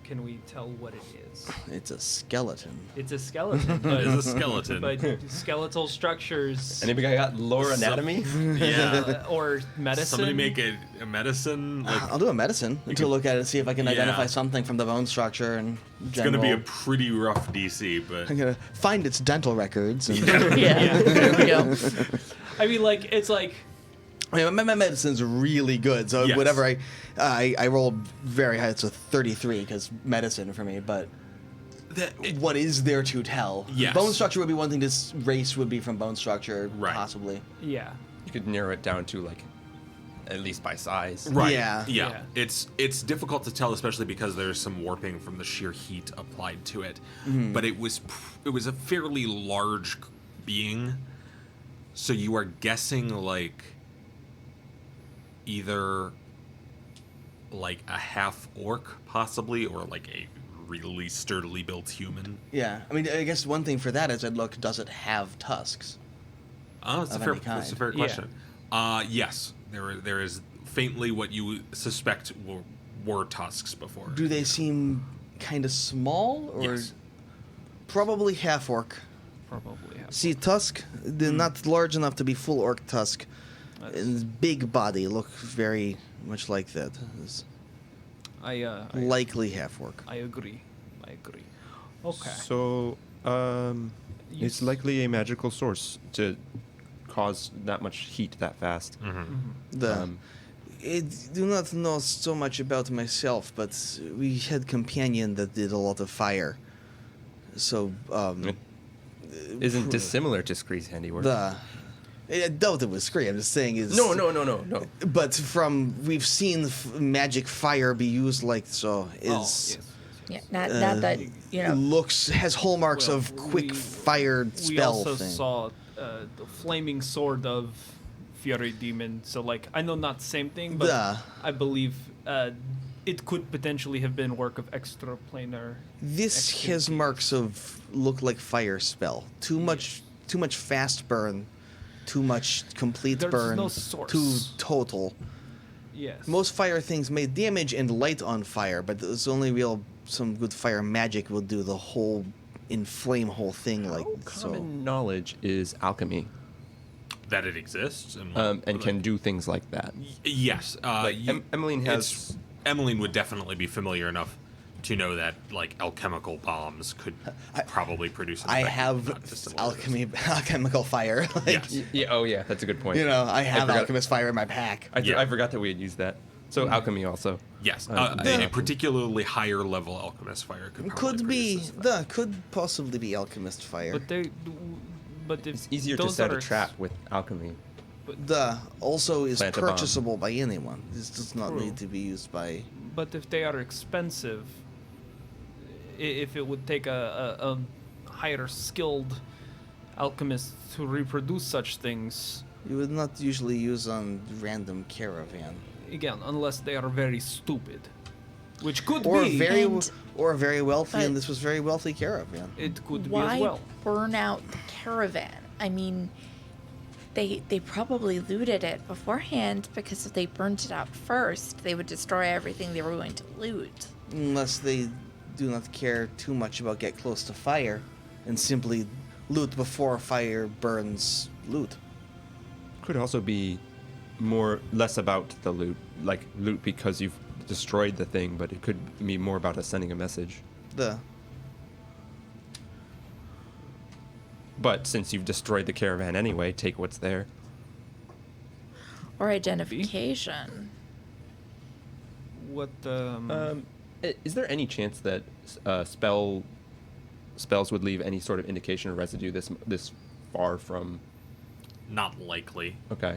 Can we tell what it is? It's a skeleton. It's a skeleton, but, It is a skeleton. but skeletal structures Anybody got lore anatomy? Yeah. or medicine. Somebody make a medicine. Like, I'll do a medicine to look at it, see if I can identify Yeah. something from the bone structure and it's going to general. be a pretty rough DC, but I'm gonna find its dental records. And Yeah, there we go. I mean, like it's like I mean, my medicine's really good, so Yes. whatever I rolled very high. It's a 33 because medicine for me. But what is there to tell? Yes. Bone structure would be one thing. This race would be from bone structure, Right. possibly. yeah. You could narrow it down to like, at least by size. right. Yeah. Yeah. It's difficult to tell, especially because there's some warping from the sheer heat applied to it. But it was a fairly large being, so you are guessing like either like a half orc possibly, or like a really sturdily built human. Yeah. I mean, I guess one thing for that is I'd look. Does it have tusks? That's Of a fair. any That's a kind. fair Yeah. question. Yes, there is faintly what you suspect were tusks before. Do they seem kind of small or Yes. probably half orc? Probably have. See, tusk, they're not large enough to be full orc tusk. That's- And big body look very much like that. It's I likely half orc. I agree. Okay. So, You it's s- likely a magical source to cause that much heat that fast. The Um, I do not know so much about myself, but we had companion that did a lot of fire. So It isn't dissimilar to Scree's handiwork. I doubt it was Scree. I'm just saying is No. But we've seen magic fire be used like so is. Oh, yes. Yeah, not that Has hallmarks Well, of quick we- fired We spell also thing. saw the flaming sword of Fury Demon. So like I know not the same thing, but Duh. I believe it could potentially have been work of extraplanar. This has activities. marks of look like fire spell. Too much fast burn, too much complete There's burn, no source. too total. Yes. Most fire things may damage and light on fire, but there's only some good fire magic will do the whole inflame whole thing like so. Common knowledge is alchemy, That it exists and, and can do things like that. Yes. Like, Emmeline has- Emmeline would definitely be familiar enough to know that like alchemical bombs could probably produce. An I effect, have not dissimilar to this. alchemical fire. Like, Yes. Yeah. Oh, yeah. That's a good point. I have forgot- alchemist fire in my pack. Yeah. I forgot that we had used that. So alchemy also. Yes, Uh, a particularly higher level alchemist fire could probably Could be produce this effect. could possibly be alchemist fire. But if It's easier to those set that a are trap with alchemy. Also is Plant a bomb. purchasable by anyone. This does not True. need to be used by. But if they are expensive, if it would take a higher skilled alchemist to reproduce such things, You would not usually use on random caravan. again, unless they are very stupid. which could Or be. very wealthy, But- and this was very wealthy caravan. It could be Why as well. burn out the caravan? I mean, they probably looted it beforehand, because if they burnt it out first, they would destroy everything they were going to loot. Unless they do not care too much about get close to fire, and simply loot before fire burns loot. Could also be less about the loot, like loot because you've destroyed the thing, but it could be more about us sending a message. But since you've destroyed the caravan anyway, take what's there. Or identification. What Is there any chance that spells would leave any sort of indication or residue this far from? Not likely. Okay.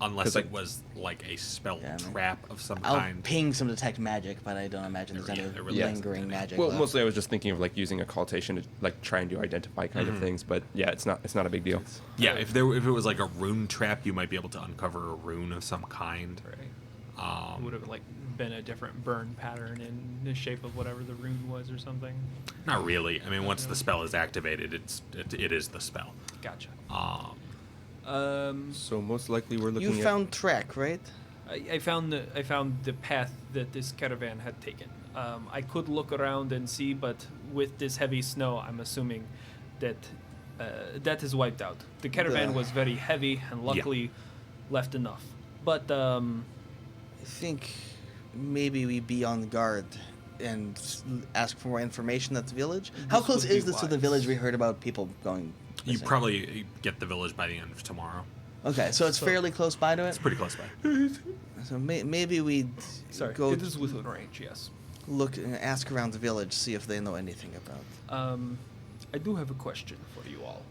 Unless 'Cause, like- it was like a spell Yeah, I mean, trap of some I'll kind. ping some detect magic, but I don't imagine there's Yeah, any there really isn't lingering any. magic. Well, left. mostly I was just thinking of like using occultation to like trying to identify kind of things, but yeah, it's not a big deal. Yeah, if it was like a rune trap, you might be able to uncover a rune of some kind. Right. It would have like been a different burn pattern in the shape of whatever the rune was or something. Not really. I mean, once the spell is activated, it is the spell. Gotcha. So most likely we're looking You at found track, right? I found the path that this caravan had taken. I could look around and see, but with this heavy snow, I'm assuming that that is wiped out. The caravan The- was very heavy and luckily left enough. But I think maybe we be on guard and ask for more information at the village. How This close would be is this to the wise. village we heard about people going? You missing? probably get the village by the end of tomorrow. Okay, so it's fairly close by to it. It's pretty close by. So maybe we'd sorry, go it is within range. Yes. look and ask around the village, see if they know anything about. I do have a question for you all.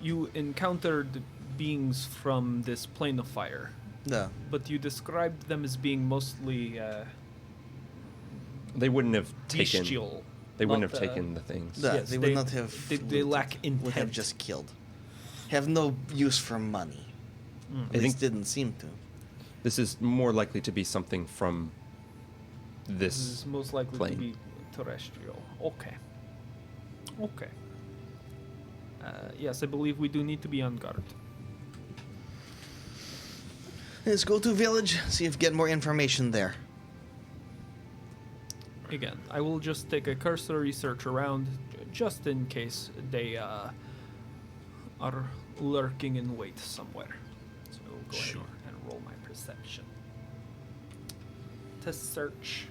You encountered beings from this plane of fire, No, but you described them as being mostly they wouldn't have taken bestial. they wouldn't not, have taken the things. no, Yes, they they- would not have. they looted, lack Would have intent. just killed. Have no use for money. Mm. At least didn't seem to. This is more likely to be something from This this. is most likely plane. to be terrestrial. Okay. Okay. Yes, I believe we do need to be on guard. Let's go to village, see if we get more information there. Again, I will just take a cursory search around, just in case they are lurking in wait somewhere. So I will go Sure. ahead and roll my perception to search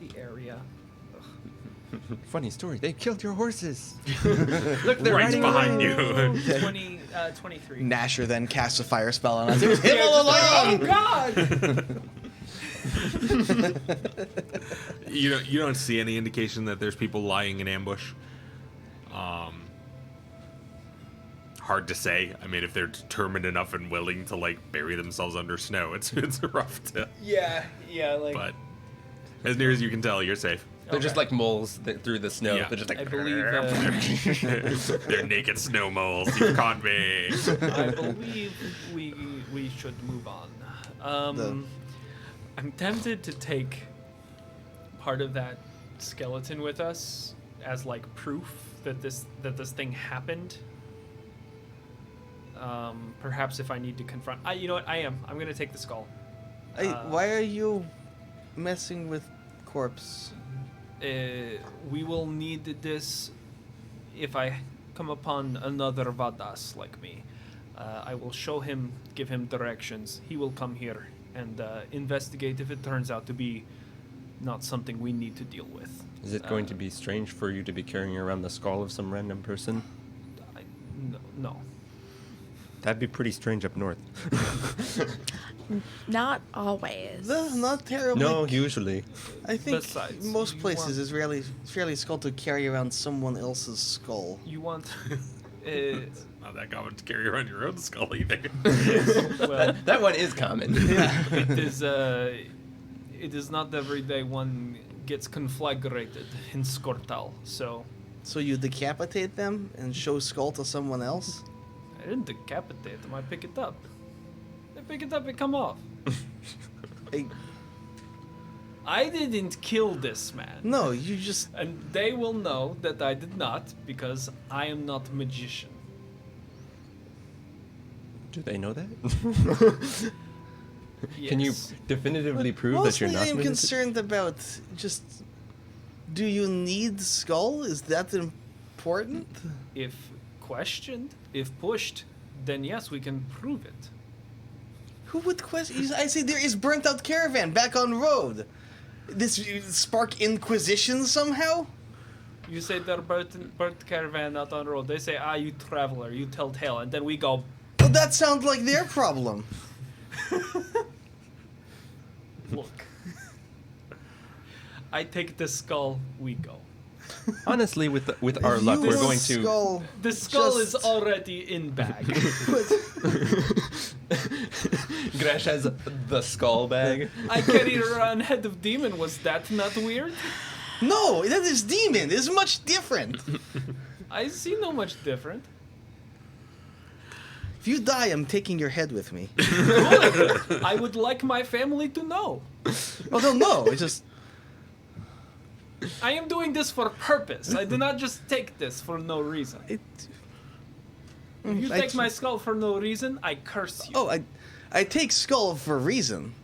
the area. Funny story. They killed your horses. Look, they're Right riding behind away. you. 23. Nasher then casts a fire spell on us. It was him all along! God! You don't see any indication that there's people lying in ambush. Hard to say. I mean, if they're determined enough and willing to like bury themselves under snow, it's rough to. Yeah, like But as near as you can tell, you're safe. They're just Okay. like moles through the snow. Yeah. They're just like. I believe They're naked snow moles. You caught me. I believe we should move on. I'm tempted to take part of that skeleton with us as like proof that this thing happened. Perhaps if I need to confront, you know what? I'm gonna take the skull. Why are you messing with corpse? We will need this if I come upon another Vadas like me. I will show him, give him directions. He will come here and investigate if it turns out to be not something we need to deal with. Is it going to be strange for you to be carrying around the skull of some random person? No. That'd be pretty strange up north. Not always. Not terribly. No, usually. I think Besides, most you places want- is fairly skull to carry around someone else's skull. You want? Not that common to carry around your own skull either. Well, That one is common. it is. It is not every day one gets conflagrated in Skortal. So So you decapitate them and show skull to someone else? I didn't decapitate them. I pick it up. I pick it up. It come off. I, I didn't kill this man. No, you just. And they will know that I did not because I am not a magician. Do they know that? Can you Yes. definitively prove that you're Mostly not? I am magician? concerned about just. Do you need skull? Is that important? If questioned, if pushed, then yes, we can prove it. Who would question? I say there is burnt out caravan back on road. This spark inquisition somehow? You say they're burnt caravan out on the road. They say, you traveler, you tell tale. And then we go, Well, that sounds like their problem. look. I take the skull, we go. Honestly, with our If luck, you we're want going to. Skull, The skull is just- already in bag. Gresh has the skull bag. I carried around head of demon. Was that not weird? No, that is demon. It's much different. I see no much different. If you die, I'm taking your head with me. Good. I would like my family to know. Oh, they'll know. It's just. I am doing this for purpose. I do not just take this for no reason. It, If you I take t- my skull for no reason, I curse you. Oh, I take skull for a reason.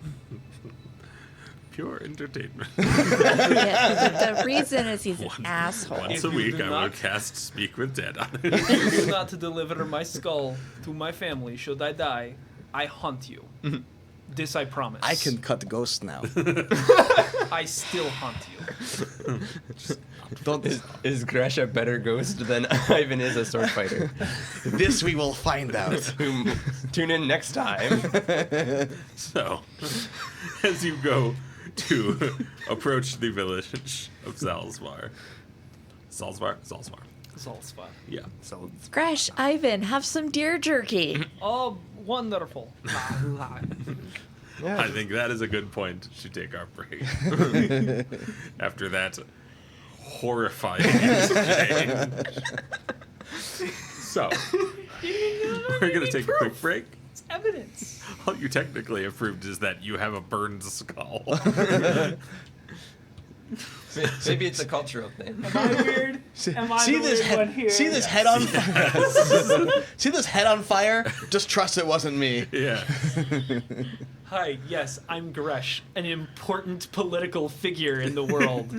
Pure entertainment. Yeah, the reason is he's an asshole. Once If a you week, do I will not- cast Speak with Dead on If it. you do not deliver my skull to my family, should I die, I hunt you. This I promise. I can cut ghosts now. I still hunt you. Don't. Is Gresh a better ghost than Ivan is a sword fighter? This we will find out. Tune in next time. So, as you go to approach the village of Zalzvar. Zalzvar? Zolspa. Yeah. Crash, Ivan, have some deer jerky. Oh, wonderful. I think that is a good point to take our break. After that horrifying exchange. So, we're going to take a quick break. It's evidence. All you technically have proved is that you have a burned skull. Maybe it's a cultural thing. Am I weird? Am I See the this weird one here? See this head on fire. See this head on fire? Just trust it wasn't me. Yeah. Hi, yes, I'm Gresh, an important political figure in the world.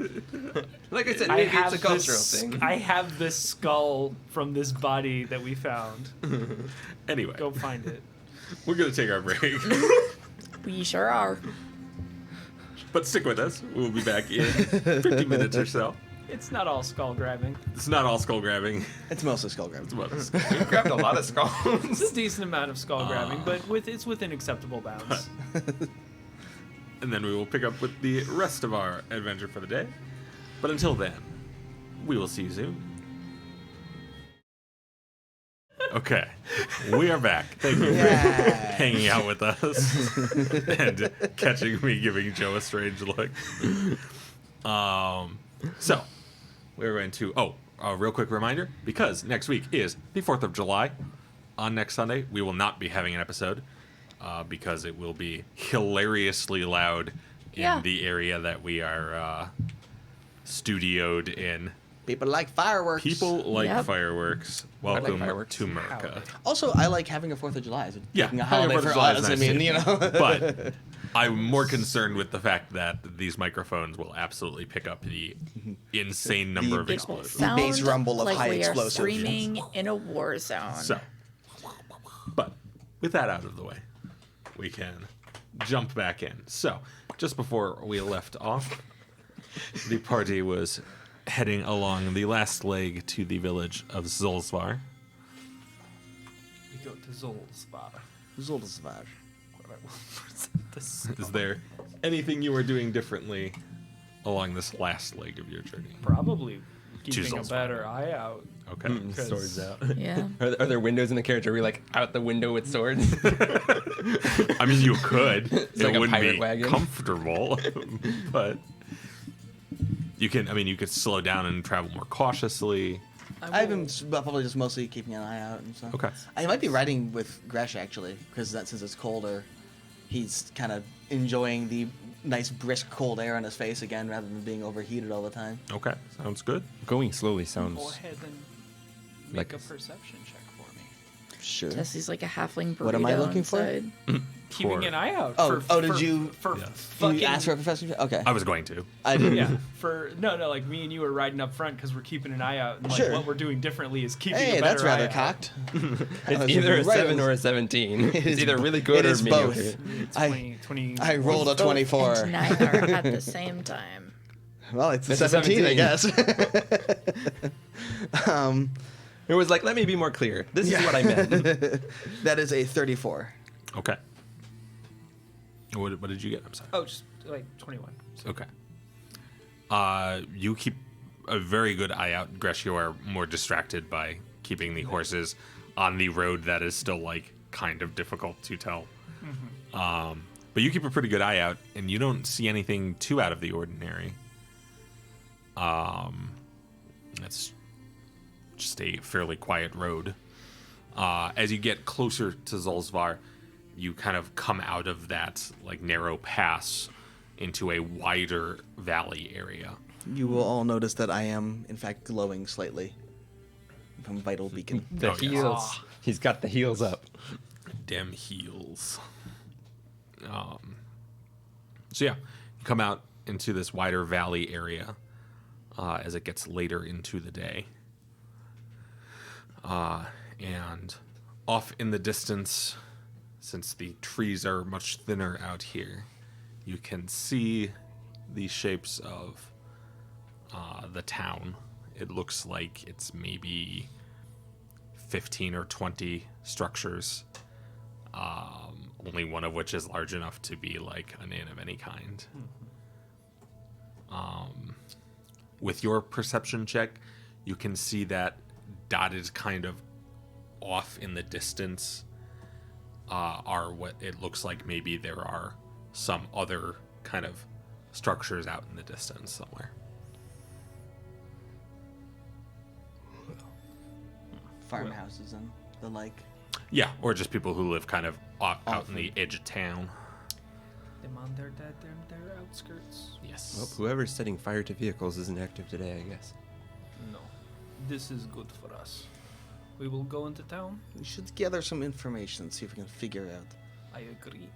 Like I said, I maybe have it's a cultural this, thing. I have this skull from this body that we found. Anyway, Go find it. we're going to take our break. We sure are. But stick with us. We'll be back in 50 minutes or so. It's not all skull grabbing. It's not all skull grabbing. It's mostly skull grab. It's about us. We grabbed a lot of It's skulls. a decent amount of skull grabbing, but it's within acceptable bounds. And then we will pick up with the rest of our adventure for the day. But until then, we will see you soon. Okay, we are back. Thank you for hanging out with us and catching me giving Joe a strange look. So, we're going to... Oh, a real quick reminder, because next week is the 4th of July. On next Sunday, we will not be having an episode because it will be hilariously loud in Yeah. the area that we are studioed in. People like fireworks. People like Yep. fireworks. Welcome fireworks. to America. Also, I like having a 4th of July. So Yeah, taking a having a holiday 4th of for July us. is I nice mean, too. you know. But I'm more concerned with the fact that these microphones will absolutely pick up the insane number of The- explosions. Sound bass rumble of like high we are explosives. screaming in a war zone. So, but with that out of the way, we can jump back in. So, just before we left off, the party was heading along the last leg to the village of Zolsvar. We go to Zolspa. Zolsvar. where I will present the skull. Is there anything you are doing differently along this last leg of your journey? Probably keeping a Zolspa. better eye out. Okay. Swords out. Yeah. Are there windows in the carriage? Are we like out the window with swords? I mean, you could. It's it like a wouldn't pirate be wagon. comfortable, but you can. I mean, you could slow down and travel more cautiously. I've been probably just mostly keeping an eye out and stuff. Okay. I might be riding with Gresh actually, because that since it's colder. He's kind of enjoying the nice brisk cold air on his face again rather than being overheated all the time. Okay, sounds good. Going slowly Go sounds ahead and like make a perception check for me. Sure. Jesse's like a halfling burrito What am I looking for? inside. Keeping For- an eye out. Oh, for, did for, you- For Yeah. fucking. You asked for a professor? Okay. I was going to. I didn't. Yeah, no, like me and you are riding up front because we're keeping an eye out, and like Sure. what we're doing differently is keeping a Hey, better that's rather eye out. cocked. it's either a Right, 7 it or a was- 17. It It's is- either really good it or is mediocre. both. It's I- 20. I rolled a 24. And neither at the same time. Well, it's a It's a 17, I 17. guess. It was like, let me be more clear. This is what I meant. That is a 34. Okay. What did you get? I'm sorry. Oh, just like 21. So Okay. You keep a very good eye out. Gresh, you are more distracted by keeping the horses on the road that is still like kind of difficult to tell. But you keep a pretty good eye out, and you don't see anything too out of the ordinary. That's just a fairly quiet road. As you get closer to Zolzvar, you kind of come out of that like narrow pass into a wider valley area. You will all notice that I am, in fact, glowing slightly from Vital Beacon. The Oh, yes. heels. He's got the heels up. Damn heels. So yeah, you come out into this wider valley area as it gets later into the day. And off in the distance, since the trees are much thinner out here, you can see the shapes of the town. It looks like it's maybe 15 or 20 structures, only one of which is large enough to be like an inn of any kind. With your perception check, you can see that dotted kind of off in the distance are what it looks like maybe there are some other kind of structures out in the distance somewhere. Farmhouses and the like. Yeah, or just people who live kind of out in the edge of town. them on their outskirts. Yes. Well, whoever's setting fire to vehicles isn't active today, I guess. No, this is good for us. We will go into town. We should gather some information and see if we can figure out. I agree.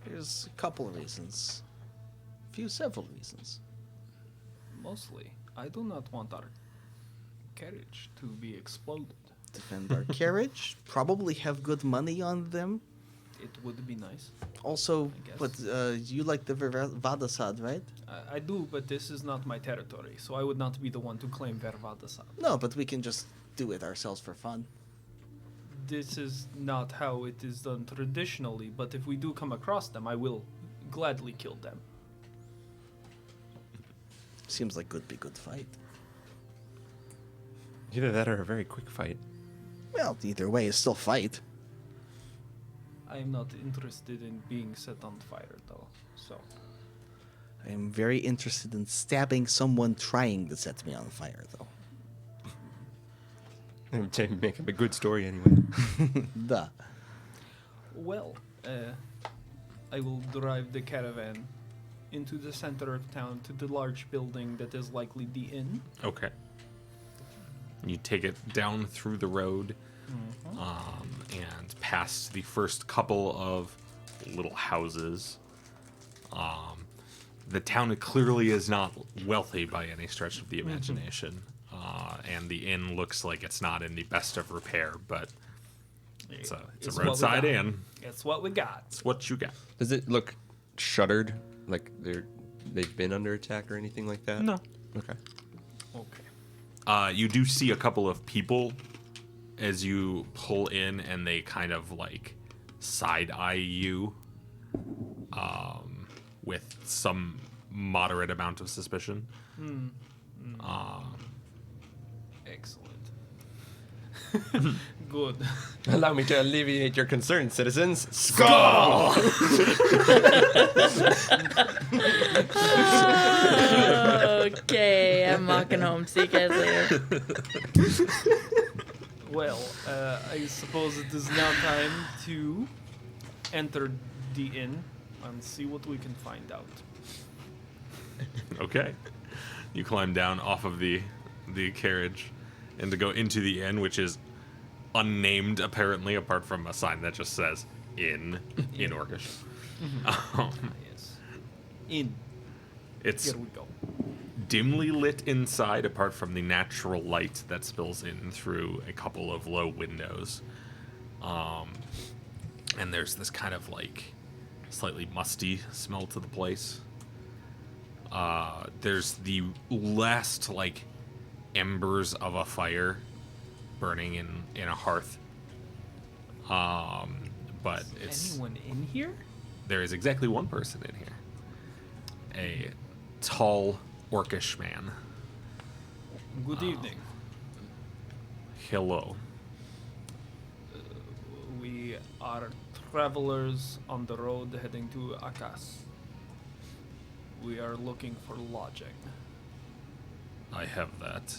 There's a couple of reasons. Several reasons. Mostly, I do not want our carriage to be exploded. Defend our carriage. Probably have good money on them. It would be nice. Also, I guess. but you like the Vadasad, right? I do, but this is not my territory, so I would not be the one to claim Vervadasad. No, but we can just do it ourselves for fun. This is not how it is done traditionally, but if we do come across them, I will gladly kill them. Seems like could be good fight. Either that or a very quick fight. Well, either way, it's still fight. I am not interested in being set on fire, though, so... I am very interested in stabbing someone trying to set me on fire, though. Make up a good story anyway. Duh. Well, I will drive the caravan into the center of town to the large building that is likely the inn. Okay. You take it down through the road and past the first couple of little houses. The town clearly is not wealthy by any stretch of the imagination. And the inn looks like it's not in the best of repair, but it's a It's what we roadside got. inn. It's what we got. It's what you got. Does it look shuttered? Like they've been under attack or anything like that? No. Okay. Okay. You do see a couple of people as you pull in, and they kind of like side eye you with some moderate amount of suspicion. Excellent. Good. Allow me to alleviate your concerns, citizens. Skull! Okay, I'm walking home. See you guys later. Well, I suppose it is now time to enter the inn and see what we can find out. Okay. You climb down off of the carriage and to go into the inn, which is unnamed apparently, apart from a sign that just says inn in Orcish. Yes. Inn. It's Here we go. dimly lit inside, apart from the natural light that spills in through a couple of low windows. And there's this kind of like slightly musty smell to the place. There's the last like embers of a fire burning in a hearth. But it's Anyone in here? there is exactly one person in here. A tall orcish man. Good evening. Hello. We are travelers on the road heading to Akas. We are looking for lodging. I have that.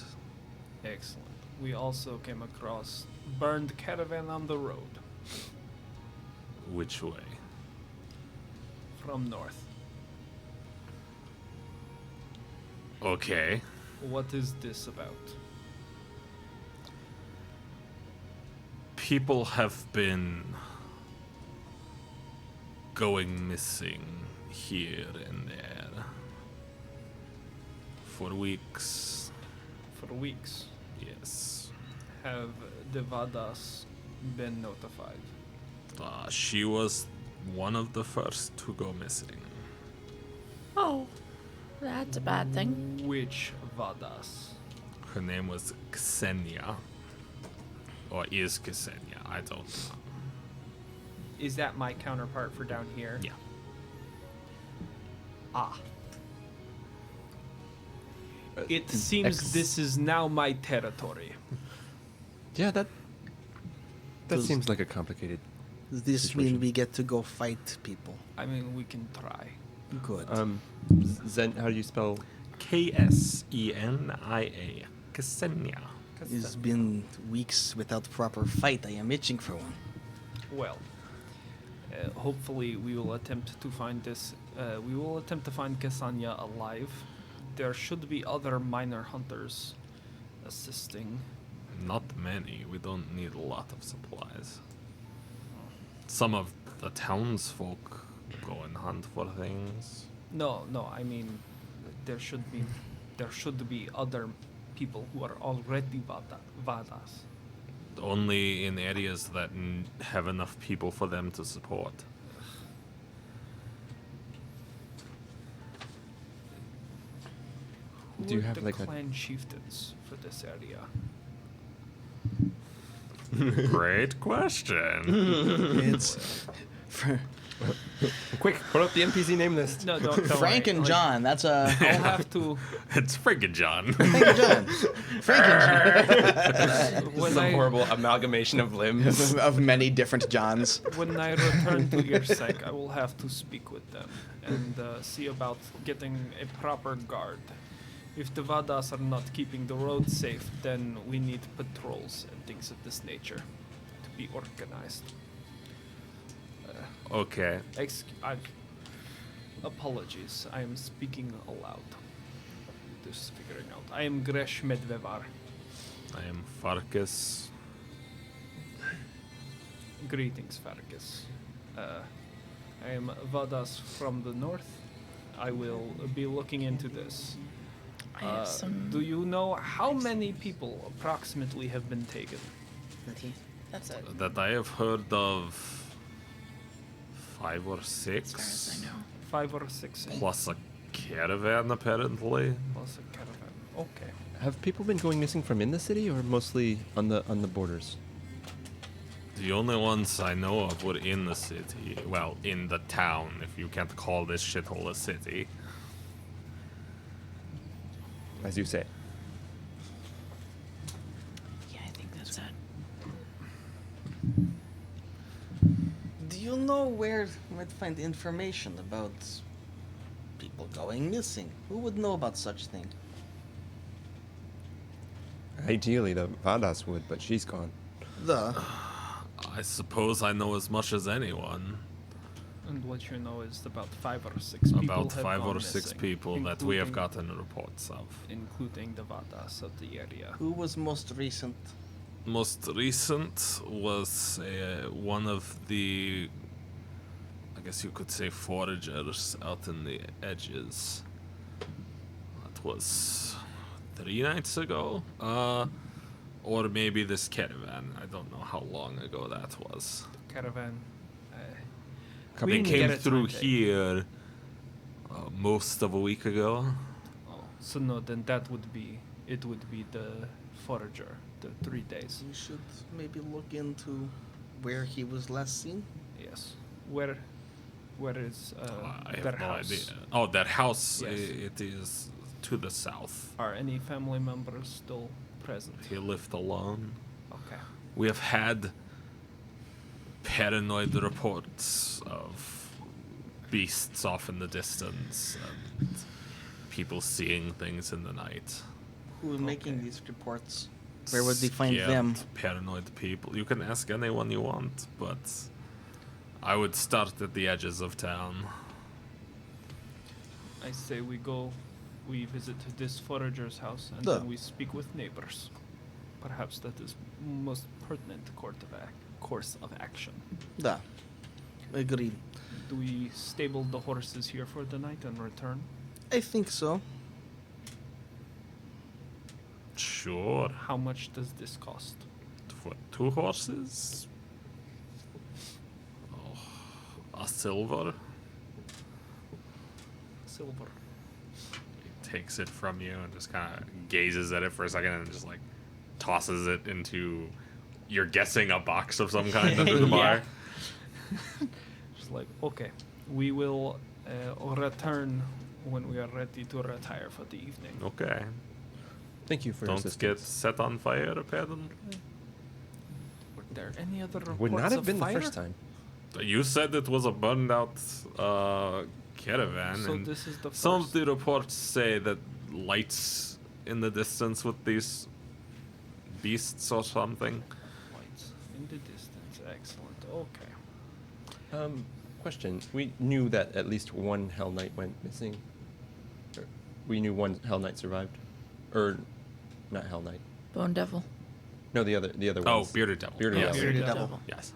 Excellent. We also came across burned caravan on the road Which way? from north. Okay. What is this about? People have been going missing here and there for weeks. For weeks, Yes. have the Vadas been notified? She was one of the first to go missing. Oh, that's a bad thing. Which Vadas? Her name was Ksenia. Or is Ksenia, I don't know. Is that my counterpart for down here? Yeah. Ah. It seems this is now my territory. Yeah, that Does- seems like a complicated. Does this Situation. mean we get to go fight people? I mean, we can try. Good. Zen, how do you spell? Ksenia. Ksenia. It's been weeks without proper fight. I am itching for one. Well, hopefully we will attempt to find this. We will attempt to find Kasanya alive. There should be other minor hunters assisting. Not many. We don't need a lot of supplies. Some of the townsfolk go and hunt for things. No, I mean, there should be other people who are already Vadas. Only in areas that have enough people for them to support. Who Do you are have, the like, a- clan chieftains for this area? Great question. It's Quick, put up the NPC name list. No, don't Frank worry. and Like, John. That's a I'll have to. It's friggin' John. Frank and John. Frank and When Some I, horrible amalgamation of limbs. John. of many different Johns. when I return to Irsek, I will have to speak with them and see about getting a proper guard. If the Vadas are not keeping the road safe, then we need patrols and things of this nature to be organized. Okay. Apologies, I am speaking aloud. Just figuring out. I am Gresh Medvevar. I am Farkas. Greetings, Farkas. I am Vadas from the north. I will be looking into this. I have some. Do you know how many people approximately have been taken? That's it. That I have heard of 5 or 6. As far as I know. 5 or 6 Plus a caravan, apparently. plus a caravan. Okay. Have people been going missing from in the city or mostly on the borders? The only ones I know of were in the city. Well, in the town, if you can't call this shithole a city. As you say. Yeah, I think that's it. Do you know where we might find information about people going missing? Who would know about such thing? Ideally, the Vadas would, but she's gone. The I suppose I know as much as anyone. And what you know is about 5 or 6 people About have 5 gone or 6 missing, people that we have including- gotten reports of. including the Vadas of the area. Who was most recent? Most recent was one of the, I guess you could say, foragers out in the edges. That was 3 nights ago. Or maybe this caravan. I don't know how long ago that was. Caravan. Couple we They didn't came get a through timetable. here most of a week ago. Oh, so no, then it would be the forager, the 3 days. You should maybe look into where he was last seen. Yes. Where is I their have no house? idea. Oh, that house, Yes. it is to the south. Are any family members still present? He lived alone. Okay. We have had paranoid reports of beasts off in the distance and people seeing things in the night. Who is making Okay. these reports? Where would they find Scared, them? Paranoid people. You can ask anyone you want, but I would start at the edges of town. I say we visit this forager's house and Duh. then we speak with neighbors. Perhaps that is most pertinent course of action. Da. Agreed. Do we stable the horses here for the night and return? I think so. Sure. How much does this cost? For 2 horses? Oh, a silver? Silver. He takes it from you and just kind of gazes at it for a second and just like tosses it into, you're guessing, a box of some kind under the bar. Just like, okay, we will return when we are ready to retire for the evening. Okay. Thank you for your Don't get assistance. set on fire, apparently. Were there any other reports Would not have of been fire? the first time. You said it was a burned out caravan. So and this is the some of first. the reports say that lights in the distance with these beasts or something. Lights in the distance. Excellent. Okay. Question. We knew that at least one Hell Knight went missing. Or we knew one Hell Knight survived. Or not Hell Knight. Bone Devil. No, the other Oh, ones. Bearded Devil. Bearded yes. Devil. Bearded Devil. Devil. Yes.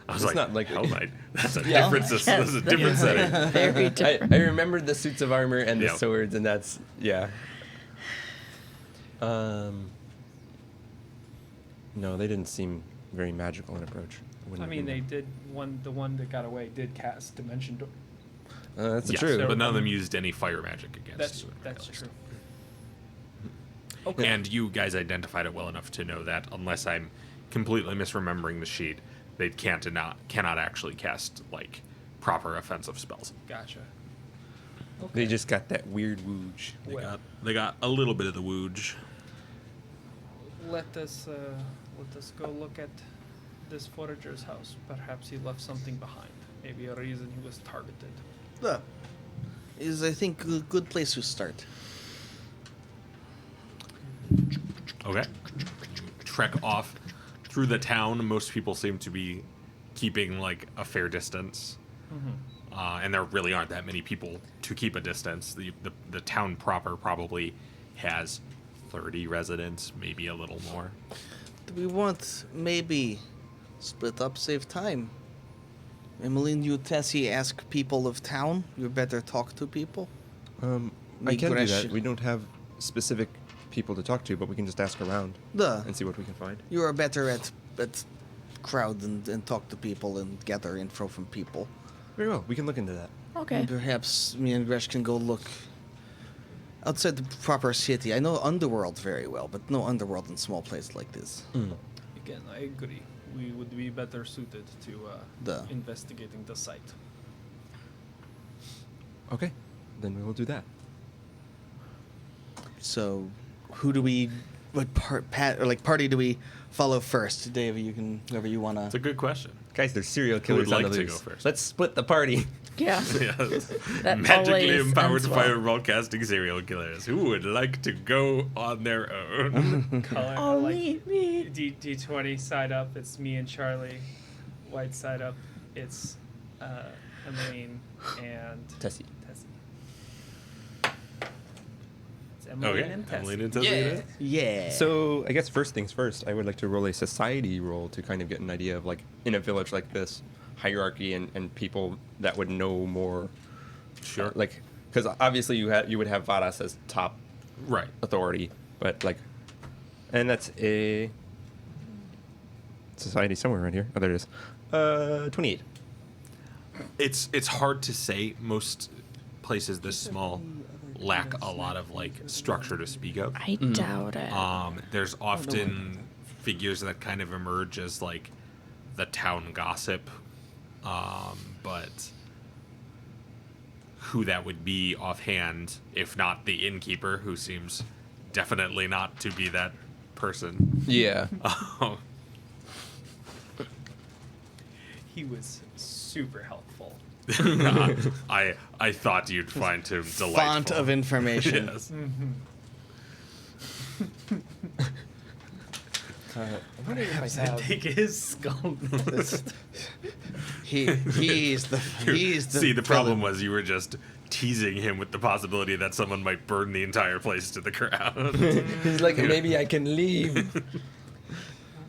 I was It's like, not like- Hell Knight. That's a Yeah. different, Yes, that's a different that's setting. Very different. I remembered the suits of armor and the Yeah. swords, and that's yeah. No, they didn't seem very magical in approach. I mean, they did the one that got away did cast Dimension Door. That's Yes, true. but none of them used any fire magic against you. That's at least. true. Okay. And you guys identified it well enough to know that, unless I'm completely misremembering the sheet, they cannot actually cast like proper offensive spells. Gotcha. They just got that weird wooge. They got a little bit of the wooge. Let us go look at this forager's house. Perhaps he left something behind. Maybe a reason he was targeted. Da. Is, I think, a good place to start. Okay. Trek off through the town. Most people seem to be keeping like a fair distance. And there really aren't that many people to keep a distance. The town proper probably has 30 residents, maybe a little more. Do we want maybe split up, save time? Emmeline, you, Tessie, ask people of town. You better talk to people. I can do that. Migration. We don't have specific people to talk to, but we can just ask around Duh. and see what we can find. You are better at crowd and talk to people and gather info from people. Very well. We can look into that. Okay. And perhaps me and Gresh can go look outside the proper city. I know Underworld very well, but no Underworld in small place like this. Again, I agree. We would be better suited to Duh. investigating the site. Okay, then we will do that. So, who do we, what party do we follow first? Dave, you can, whoever you wanna. It's a good question. Guys, there's serial Who would killers on like the to loose. go first? Let's split the party. Yeah. Yes. That Magically always empowered ends well. fireball casting serial killers. Who would like to go on their own? Color, Oh, like me. D20 side up, it's me and Charlie. White side up, it's Elaine, and Tessie. Tessie. It's Emily Okay. and Tessie. Emily and Tessie it is. Yeah. So I guess first things first, I would like to roll a society roll to kind of get an idea of, like, in a village like this, hierarchy and people that would know more. Sure. Like, because obviously you would have Vadas as top Right. authority, but like, and that's a society somewhere around here. Oh, there it is. 28. It's hard to say. Most places this small lack a lot of like structure to speak of. I doubt it. There's often figures that kind of emerge as like the town gossip, but who that would be offhand, if not the innkeeper, who seems definitely not to be that person. Yeah. He was super helpful. I thought you'd find him delightful. Font of information. Yes. Perhaps I take his skull. He's the See, the villain. problem was you were just teasing him with the possibility that someone might burn the entire place to the ground. He's like, maybe I can leave.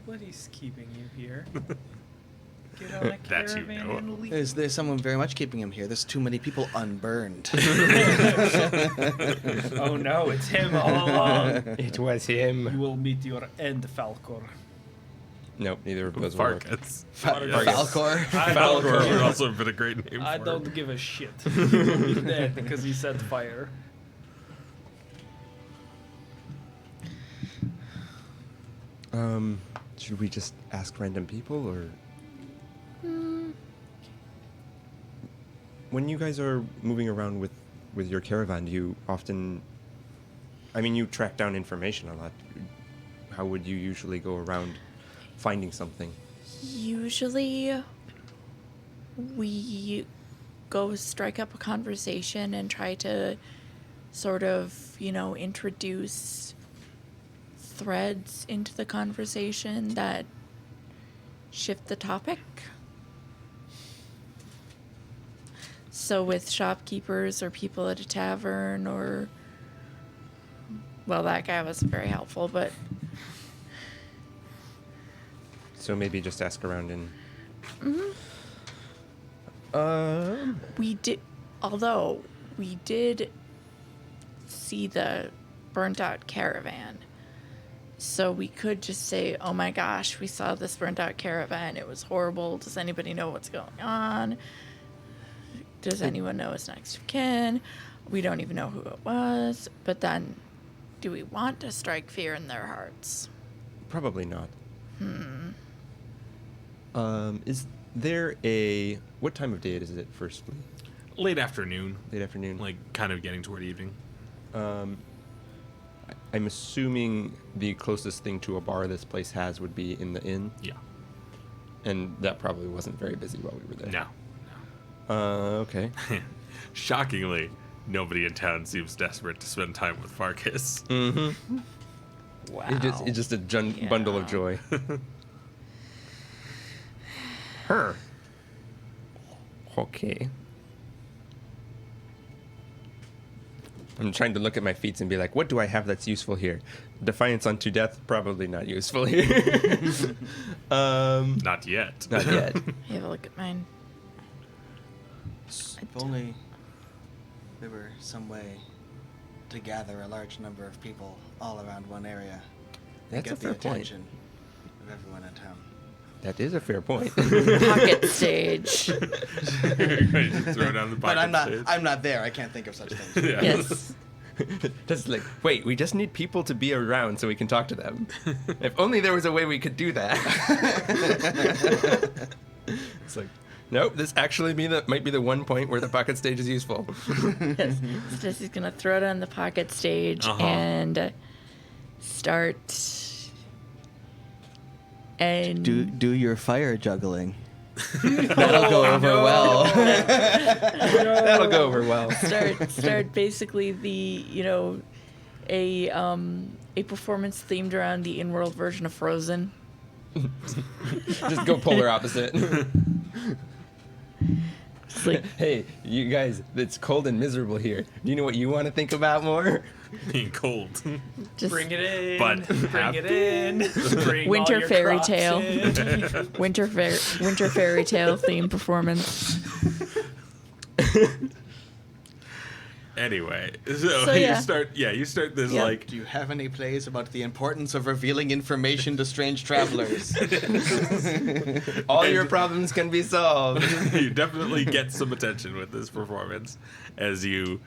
Nobody's keeping you here. Get on a That you caravan know and leave. There's someone very much keeping him here. There's too many people unburned. Oh no, it's him all along. It was You him. will meet your end, Falcor. Nope, neither of those will work. Farkas. Falcor. Falcor would also have been a great name I for don't him. give a shit. He will be dead because he set fire. Should we just ask random people, or when you guys are moving around with your caravan, do you often? I mean, you track down information a lot. How would you usually go around finding something? Usually, we go strike up a conversation and try to sort of, introduce threads into the conversation that shift the topic. So with shopkeepers or people at a tavern or, well, that guy wasn't very helpful, but So maybe just ask around and. we did, although we did see the burnt out caravan. So we could just say, oh my gosh, we saw this burnt out caravan. It was horrible. Does anybody know what's going on? Does anyone know his next of kin? We don't even know who it was. But then, do we want to strike fear in their hearts? Probably not. Is there a what time of day is it? Firstly, Late afternoon, late afternoon. like kind of getting toward evening. I'm assuming the closest thing to a bar this place has would be in the inn, Yeah. and that probably wasn't very busy while we were there. No. Okay. Shockingly, nobody in town seems desperate to spend time with Farkas. Wow. It's just a bundle of Yeah. joy. Her. Okay. I'm trying to look at my feats and be like, what do I have that's useful here? Defiance unto death, probably not useful here. Not yet. Not yet. I have a look at mine. If only there were some way to gather a large number of people all around one area. And That's get a fair the point. attention of everyone in town. That is a fair point. Pocket stage. Throw down the But I'm pocket not. stage. I'm not there. I can't think of such things. Yeah. Yes. Just like, wait, we just need people to be around so we can talk to them. If only there was a way we could do that. It's like, nope, this actually might be the one point where the pocket stage is useful. Yes. So Jesse's gonna throw it on the pocket stage Uh-huh. and start. And Do your fire juggling. That'll go over well. That'll go over well. start basically a performance themed around the in-world version of Frozen. Just go polar opposite. It's like, Hey, you guys, it's cold and miserable here. Do you know what you want to think about more? Being cold. just Bring it in. But bring it in. Bring Winter all your fairy crops tale. in. winter fairy tale theme performance. Anyway, so So, you yeah. start this Yeah. like Do you have any plays about the importance of revealing information to strange travelers? All your problems can be solved. you definitely get some attention with this performance as you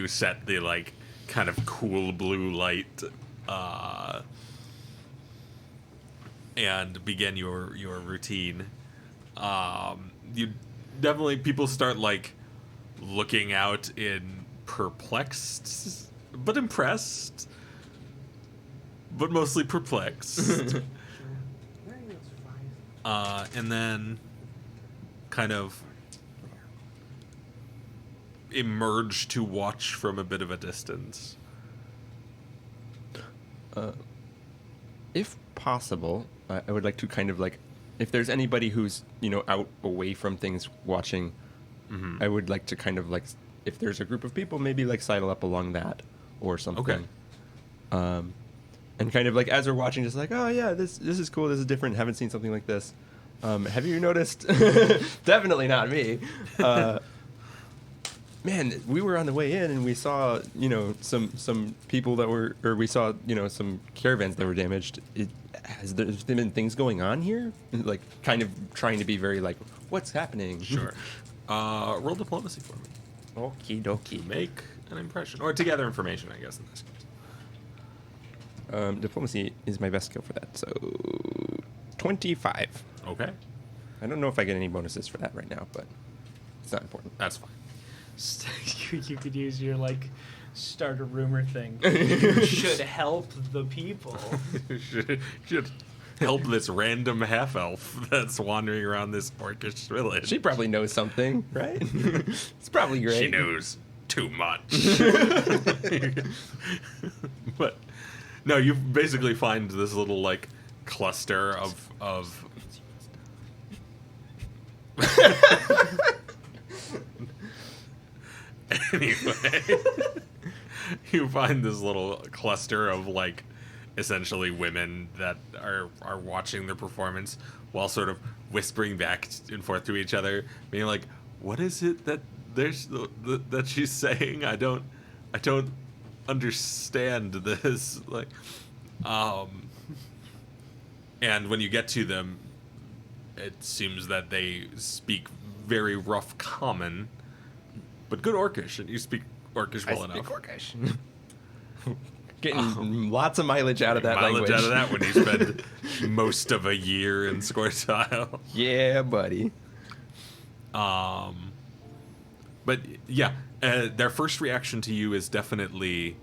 set the like kind of cool blue light and begin your routine. You definitely people start like looking out in perplexed but impressed but mostly perplexed. And then kind of emerge to watch from a bit of a distance. If possible, I would like to kind of like, if there's anybody who's, out away from things watching, I would like to kind of like, if there's a group of people, maybe like sidle up along that or something. Okay. And kind of like as we're watching, just like, oh yeah, this is cool, this is different, haven't seen something like this. Have you noticed? Definitely not me. Man, we were on the way in and we saw, some people that were, or we saw, some caravans that were damaged. Has there been things going on here? Like, kind of trying to be very like, what's happening? Sure. Roll diplomacy for me. Okie dokie. Make an impression. Or to gather information, I guess, in this case. Diplomacy is my best skill for that. So, 25. Okay. I don't know if I get any bonuses for that right now, but it's not important. That's fine. You could use your like start a rumor thing. You should help the people. should help this random half-elf that's wandering around this orcish village. She probably knows something, right? It's probably great. She knows too much. But no, you basically find this little like cluster of anyway, you find this little cluster of like essentially women that are watching the performance while sort of whispering back and forth to each other, being like, "What is it that that she's saying? I don't understand this." Like, and when you get to them, it seems that they speak very rough Common, but good Orcish, and you speak Orcish well enough. Orcish. Getting lots of mileage out of that language. Mileage out of that when you spend most of a year in Squirtile. Yeah, buddy. But yeah, their first reaction to you is definitely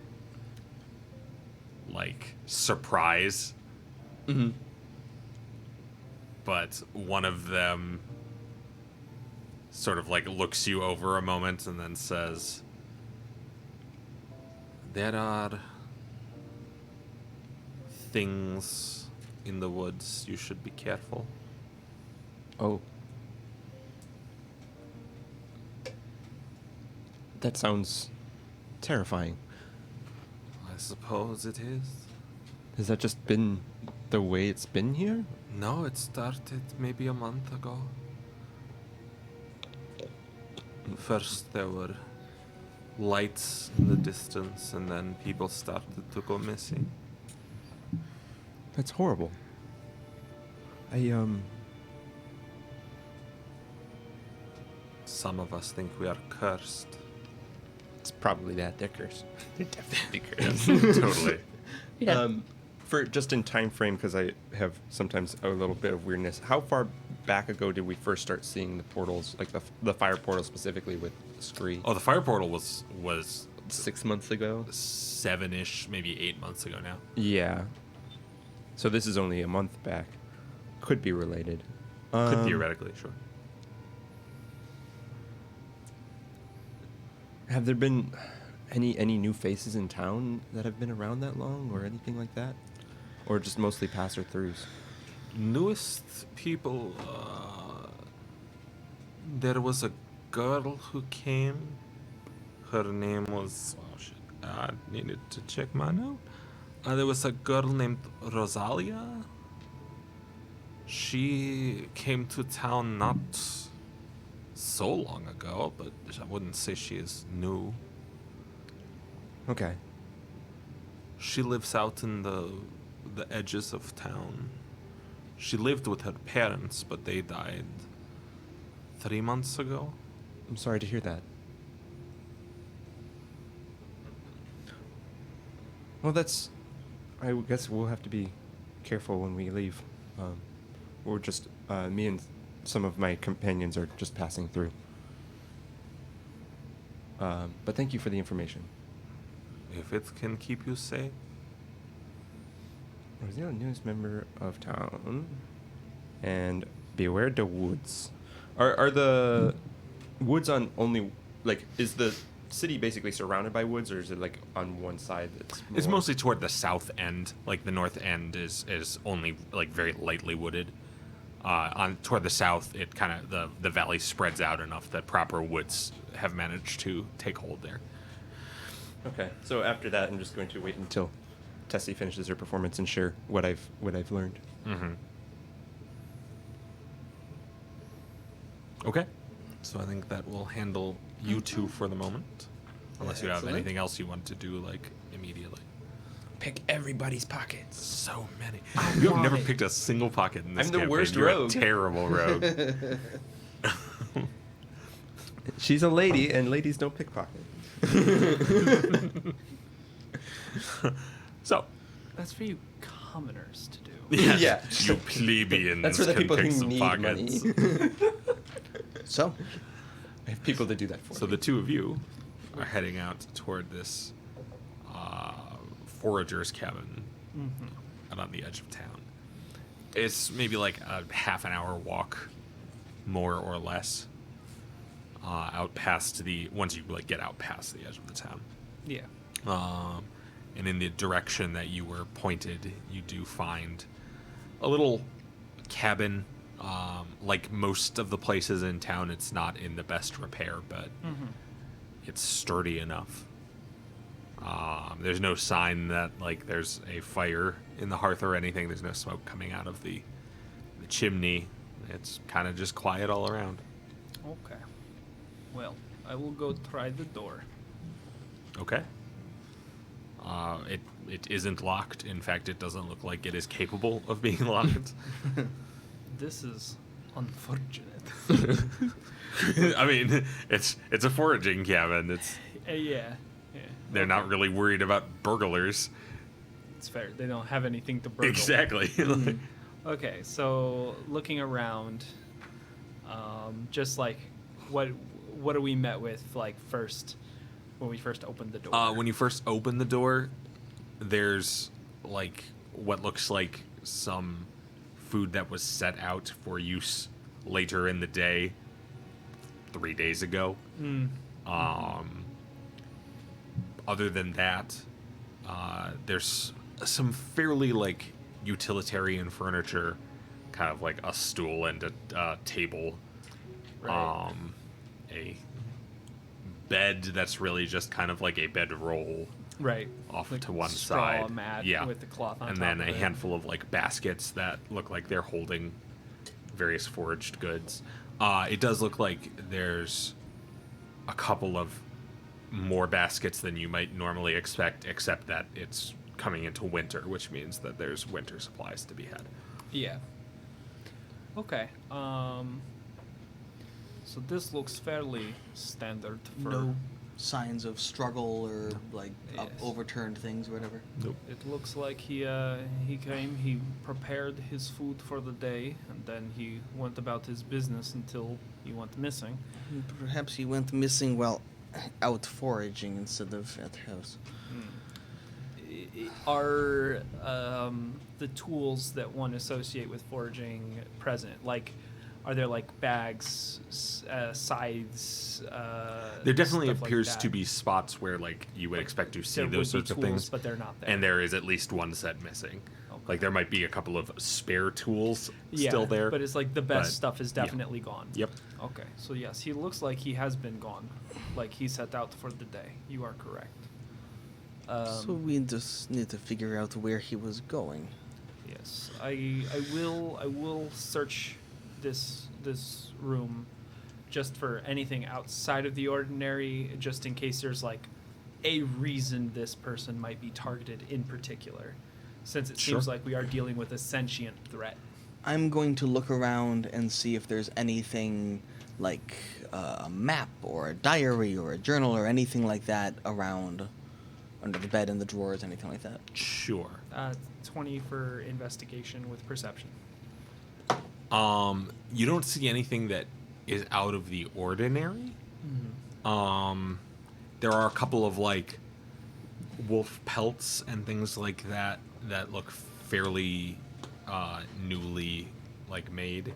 like surprise. Mm-hmm. But one of them sort of like looks you over a moment and then says, "There are things in the woods. You should be careful." Oh. That sounds terrifying. I suppose it is. Has that just been the way it's been here? No, it started maybe a month ago. First there were lights in the distance, and then people started to go missing. That's horrible. Some of us think we are cursed. It's probably that. They're cursed. They're definitely cursed. Totally. Yeah. For just in time frame, because I have sometimes a little bit of weirdness. How far back ago did we first start seeing the portals, like the fire portal specifically with Scree? Oh, the fire portal was 6 months ago. 7-ish, maybe 8 months ago now. Yeah. So this is only a month back. Could be related. Could theoretically, sure. Have there been any new faces in town that have been around that long, or anything like that, or just mostly passer-throughs? Newest people, there was a girl who came. Her name was... Oh, shit. I needed to check my note. There was a girl named Rosalia. She came to town not so long ago, but I wouldn't say she is new. Okay. She lives out in the edges of town. She lived with her parents, but they died 3 months ago. I'm sorry to hear that. Well, I guess we'll have to be careful when we leave. We're just, me and some of my companions are just passing through. But thank you for the information. If it can keep you safe. Rosalia, newest member of town. And beware the woods. Are the woods on only, like, is the city basically surrounded by woods, or is it like on one side that's more... It's mostly toward the south end. Like the north end is only like very lightly wooded. On toward the south, it kind of the valley spreads out enough that proper woods have managed to take hold there. Okay, so after that, I'm just going to wait until Tessie finishes her performance and share what I've learned. Mm-hmm. Okay, so I think that will handle you two for the moment, unless you have Excellent. anything else you want to do like immediately. Pick everybody's pockets. So many. You have never picked a single pocket in this I'm the campaign. worst You're rogue. a terrible rogue. She's a lady, and ladies don't pickpocket. So, That's for you commoners to do. yes, Yeah. you plebeians That's for the can people pick who some need pockets. money. So, I have people to do that for So me. the two of you are heading out toward this forager's cabin out on the edge of town. It's maybe like a half an hour walk, more or less, out past once you like get out past the edge of the town. Yeah. And in the direction that you were pointed, you do find a little cabin. Like most of the places in town, it's not in the best repair, but it's sturdy enough. There's no sign that like there's a fire in the hearth or anything. There's no smoke coming out of the chimney. It's kind of just quiet all around. Okay. Well, I will go try the door. Okay. It isn't locked. In fact, it doesn't look like it is capable of being locked. This is unfortunate. I mean, it's a foraging cabin. Yeah. They're not really worried about burglars. It's fair. They don't have anything to burgle. Exactly. Okay, so looking around, just like what are we met with like first when we first opened the door? When you first open the door, there's like what looks like some food that was set out for use later in the day, 3 days ago. Other than that, there's some fairly like utilitarian furniture, kind of like a stool and a table, Right. a bed that's really just kind of like a bedroll Right. off Like to one straw side, mat yeah, with the cloth on and top then of a it. handful of like baskets that look like they're holding various foraged goods. It does look like there's a couple of more baskets than you might normally expect, except that it's coming into winter, which means that there's winter supplies to be had. Yeah. Okay. So this looks fairly standard for. no signs of struggle or like Yes. overturned things or whatever. Nope. It looks like he came, he prepared his food for the day, and then he went about his business until he went missing. Perhaps he went missing while out foraging instead of at the house. Are the tools that one associate with foraging present? Like, are there like bags, scythes? There definitely stuff like appears that? to be spots where like you would expect to see There those would be sorts of tools, things, but they're not there. and there is at least one set missing. Like there might be a couple of spare tools Yeah, still there. but it's like the best but- stuff is yeah. definitely gone. Yep. Okay, so yes, he looks like he has been gone. Like he set out for the day. You are correct. So we just need to figure out where he was going. Yes, I will search this room just for anything outside of the ordinary, just in case there's like a reason this person might be targeted in particular, since it seems Sure. like we are dealing with a sentient threat. I'm going to look around and see if there's anything like a map or a diary or a journal or anything like that around under the bed, in the drawers, anything like that. Sure. 20 for investigation with perception. You don't see anything that is out of the ordinary. There are a couple of like wolf pelts and things like that that look fairly newly like made.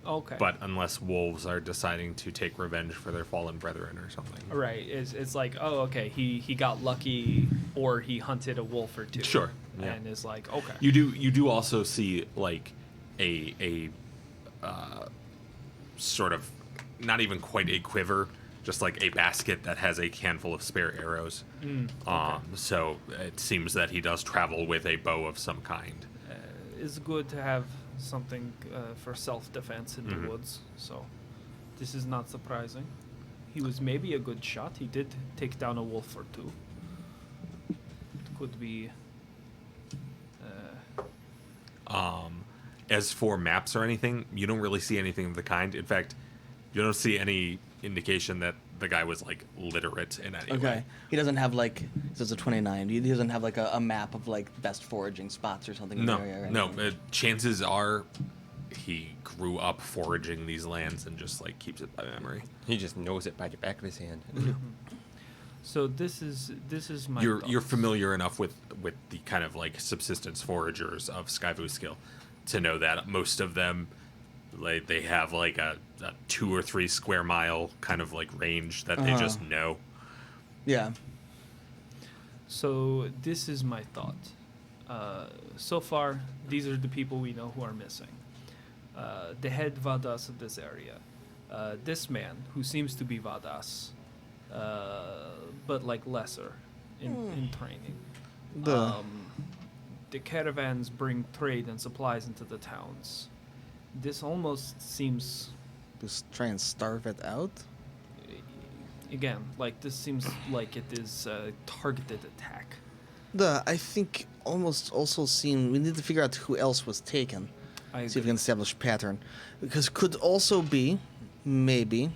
Okay. But unless wolves are deciding to take revenge for their fallen brethren or something. Right, it's like, oh, okay, he got lucky, or he hunted a wolf or two. Sure, yeah. And is like, okay. You do also see like a sort of not even quite a quiver, just like a basket that has a handful of spare arrows. So it seems that he does travel with a bow of some kind. It's good to have something for self-defense in Mhm. the woods, so this is not surprising. He was maybe a good shot. He did take down a wolf or two. It could be... As for maps or anything, you don't really see anything of the kind. In fact, you don't see any indication that the guy was like literate in any Okay. way. He doesn't have like, so it's a 29. He doesn't have like a map of like best foraging spots or something. in the No, area or no. anything? Chances are he grew up foraging these lands and just like keeps it by memory. He just knows it by the back of his hand. So this is my You're thoughts. familiar enough with the kind of like subsistence foragers of Skyvuskill to know that most of them, like they have like a 2 or 3 square mile kind of like range that they just know. Yeah. So this is my thought. So far, these are the people we know who are missing. The head Vadas of this area. This man, who seems to be Vadas, but like lesser in training. The caravans bring trade and supplies into the towns. This almost seems, Just try and starve it out. again, like this seems like it is a targeted attack. I think almost also seem we need to figure out who else was taken. I See if we agree. can establish pattern. Because could also be, maybe,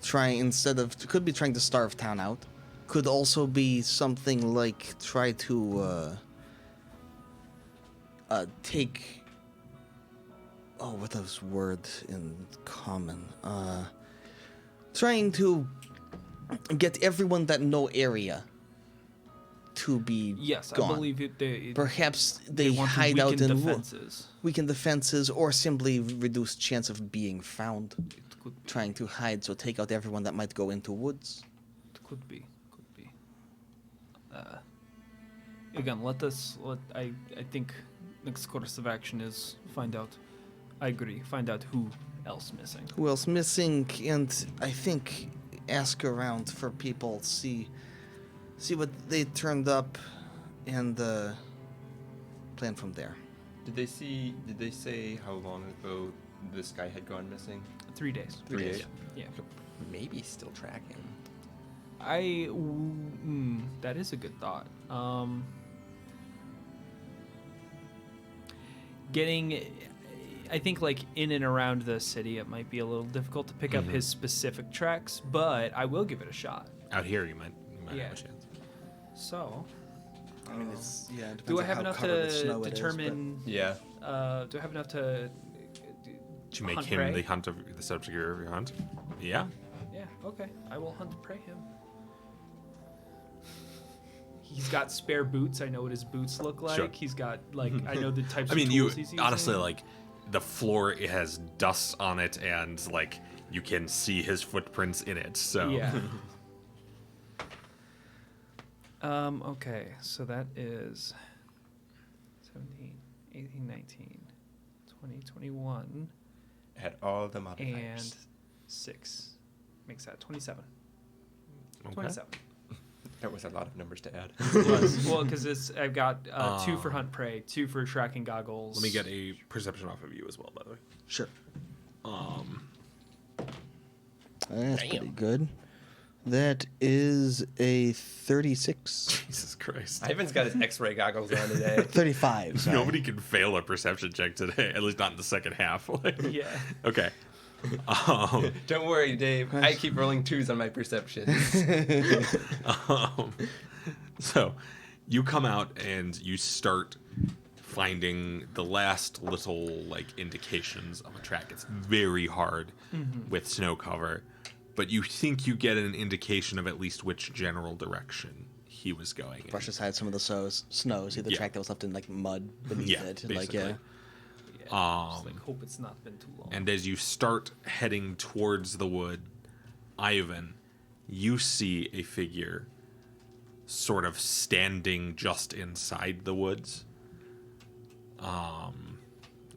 could be trying to starve town out. Could also be something like try to take. Oh, what was word in common? Trying to get everyone that know area to be Yes, gone. I believe it. Perhaps They they want to hide out weaken in defenses. weaken defenses, or simply reduce chance of being found. It could be. Trying to hide, so take out everyone that might go into woods. It could be. Could be. Again, I think next course of action is find out. I agree. Find out who else missing. Who else missing? And I think ask around for people, see what they turned up, and plan from there. Did they say how long ago this guy had gone missing? 3 days. 3 days. Yeah. Maybe still tracking. That is a good thought. I think like in and around the city, it might be a little difficult to pick up his specific tracks, but I will give it a shot. Out here, you might Yeah. have a chance. So, I mean, it's it depends do I on have how enough covered with to snow it is, but- determine? Yeah. Do I have enough to? To make hunt him prey? the hunt of the subject of your hunt. Yeah. Yeah. Okay. I will hunt prey him. He's got spare boots. I know what his boots look like. Sure. He's got like I know the types. I mean, of you tools he's using. honestly like the floor has dust on it, and like you can see his footprints in it. So Yeah. Okay, so that is 17. 18, 19, 20, 21, Add all the modifiers. and 6 makes that 27. Okay. 27. That was a lot of numbers to add. Well, because I've got 2 for hunt prey, 2 for tracking goggles. Let me get a perception off of you as well, by the way. Sure. That's Damn. pretty good. That is a 36. Jesus Christ. Ivan's got his X-ray goggles on today. 35. Sorry. Nobody can fail a perception check today, at least not in the second half. Yeah. Okay. Don't worry, Dave. I keep rolling 2s on my perceptions. So you come out and you start finding the last little like indications of a track. It's very hard with snow cover, but you think you get an indication of at least which general direction he was going in. Brush aside some of the snow, see the Yeah. track that was left in like mud beneath Yeah, it. And, like, basically. Just like hope it's not been too long. And as you start heading towards the wood, Ivan, you see a figure sort of standing just inside the woods.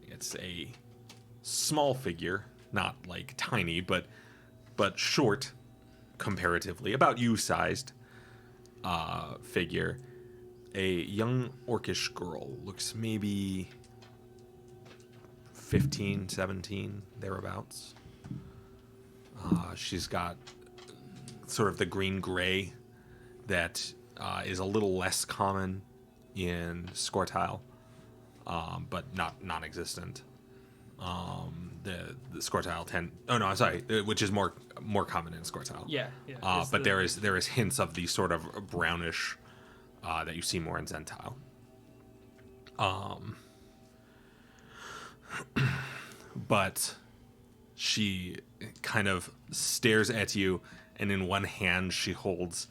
It's a small figure, not like tiny, but short comparatively, about you-sized figure. A young orcish girl, looks maybe 15, 17, thereabouts. She's got sort of the green-gray that is a little less common in Scortile, but not non-existent. The Scortile 10... Oh, no, I'm sorry, which is more common in Scortile. Yeah. But there is hints of the sort of brownish that you see more in Zentile. But she kind of stares at you, and in one hand she holds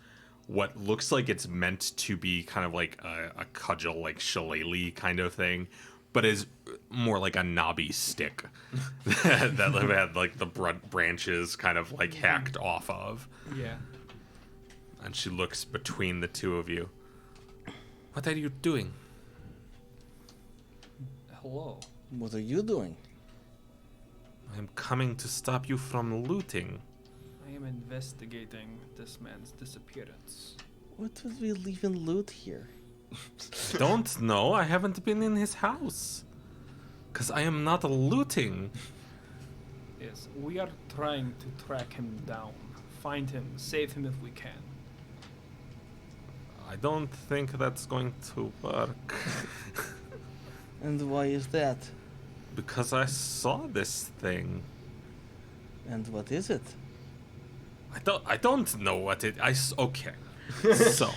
what looks like it's meant to be kind of like a cudgel, like shillelagh kind of thing, but is more like a knobby stick that had like the branches kind of like hacked off of. Yeah. And she looks between the two of you. What are you doing? Hello. what are you doing? I'm coming to stop you from looting. I am investigating this man's disappearance. What would we even loot here? Don't know. I haven't been in his house. Because I am not looting. Yes, we are trying to track him down, find him, save him if we can. I don't think that's going to work. And why is that? Because I saw this thing. And what is it? I don't know what it. Okay. So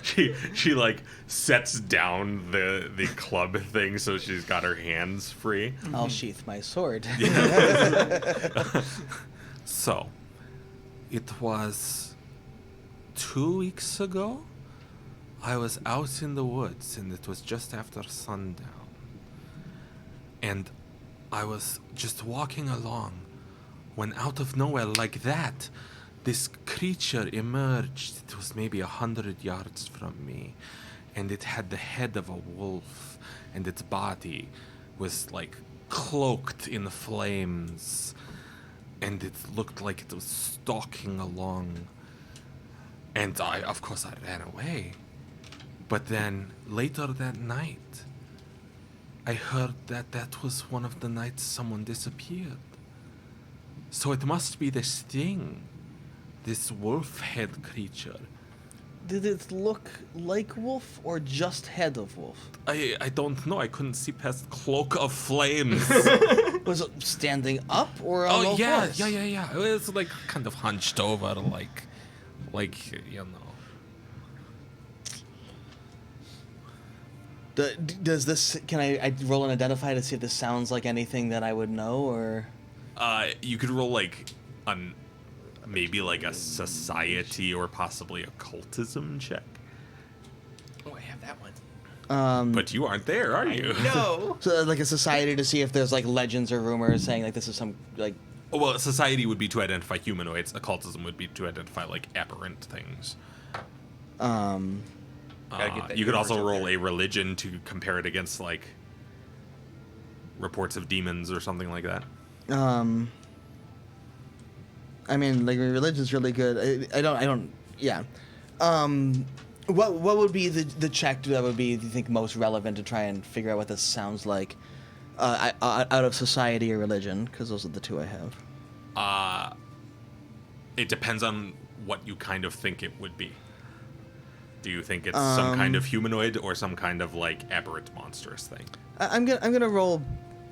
she like sets down the club thing so she's got her hands free. I'll sheath my sword. So it was 2 weeks ago. I was out in the woods and it was just after sundown. And I was just walking along when out of nowhere like that, this creature emerged. It was maybe 100 yards from me, and it had the head of a wolf, and its body was like cloaked in flames, and it looked like it was stalking along. And of course, I ran away. But then later that night, I heard that was one of the nights someone disappeared. So it must be this thing. This wolf head creature. Did it look like wolf or just head of wolf? I don't know. I couldn't see past cloak of flames. Was it standing up or on all yeah, fours? yeah. It was like kind of hunched over, like you know. Does this? Can I roll and identify to see if this sounds like anything that I would know, or? You could roll like maybe like a society or possibly occultism check. Oh, I have that one. But you aren't there, are you? No. So like a society to see if there's like legends or rumors saying like this is some like. Oh, well, society would be to identify humanoids. Occultism would be to identify like aberrant things. Gotta get that You could universe also out roll there. a religion to compare it against like reports of demons or something like that. I mean, like religion's really good. I don't. Yeah. What would be the check that would be, do you think, most relevant to try and figure out what this sounds like, out of society or religion? Because those are the two I have. It depends on what you kind of think it would be. Do you think it's some kind of humanoid or some kind of like aberrant monstrous thing? I'm gonna roll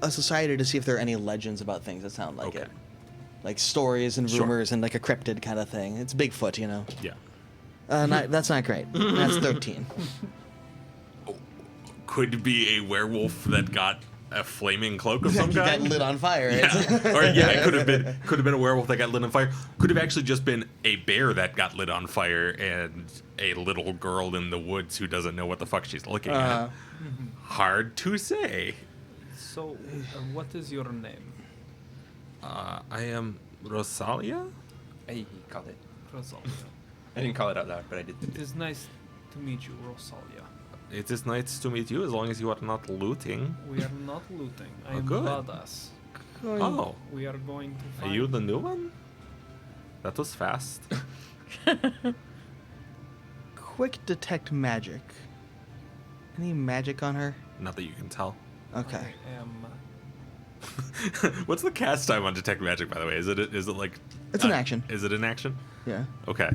a society to see if there are any legends about things that sound like Okay. it, like stories and Sure. rumors and like a cryptid kind of thing. It's Bigfoot, you know. Yeah. That's not great. That's 13. Could be a werewolf that got a flaming cloak of some He got kind. lit on fire. Yeah. Or yeah, it could have been a werewolf that got lit on fire. Could have actually just been a bear that got lit on fire and a little girl in the woods who doesn't know what the fuck she's looking at. Hard to say. So, what is your name? I am Rosalia. I called it. Rosalia. I didn't call it out loud, but I did. It is nice to meet you, Rosalia. It is nice to meet you as long as you are not looting. We are not looting. I Oh, am good. Vadas. Oh, We are going to are find... you the new one? That was fast. Quick detect magic. Any magic on her? Not that you can tell. Okay. I am... What's the cast time on detect magic, by the way? Is it like? It's an action. Is it an action? Yeah. Okay.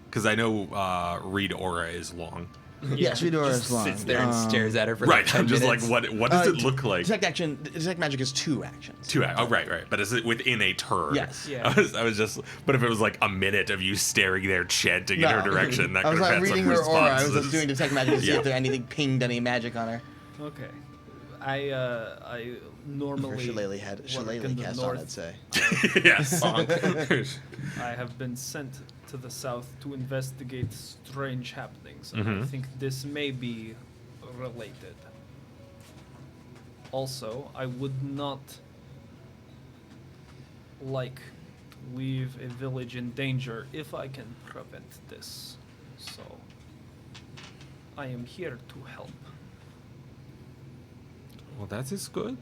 Because I know read aura is long. Yes, we do Just as long. sits there and stares at her for Right. like 10 I'm just minutes. like, what does it look like? Detect magic is 2 actions. Oh, right. But is it within a turn? Yes. Yeah. I was just. But if it was like a minute of you staring there, chanting in her direction, that I could was have not had reading some her aura. I was responses. just doing detect magic to see Yeah. if there anything pinged any magic on her. Okay. I normally Or Shillelagh had work Shillelagh in the cast on, north. I'd say. Yes. I have been sent to the south to investigate strange happenings. And I Mhm. think this may be related. Also, I would not like to leave a village in danger if I can prevent this. So, I am here to help. Well, that is good.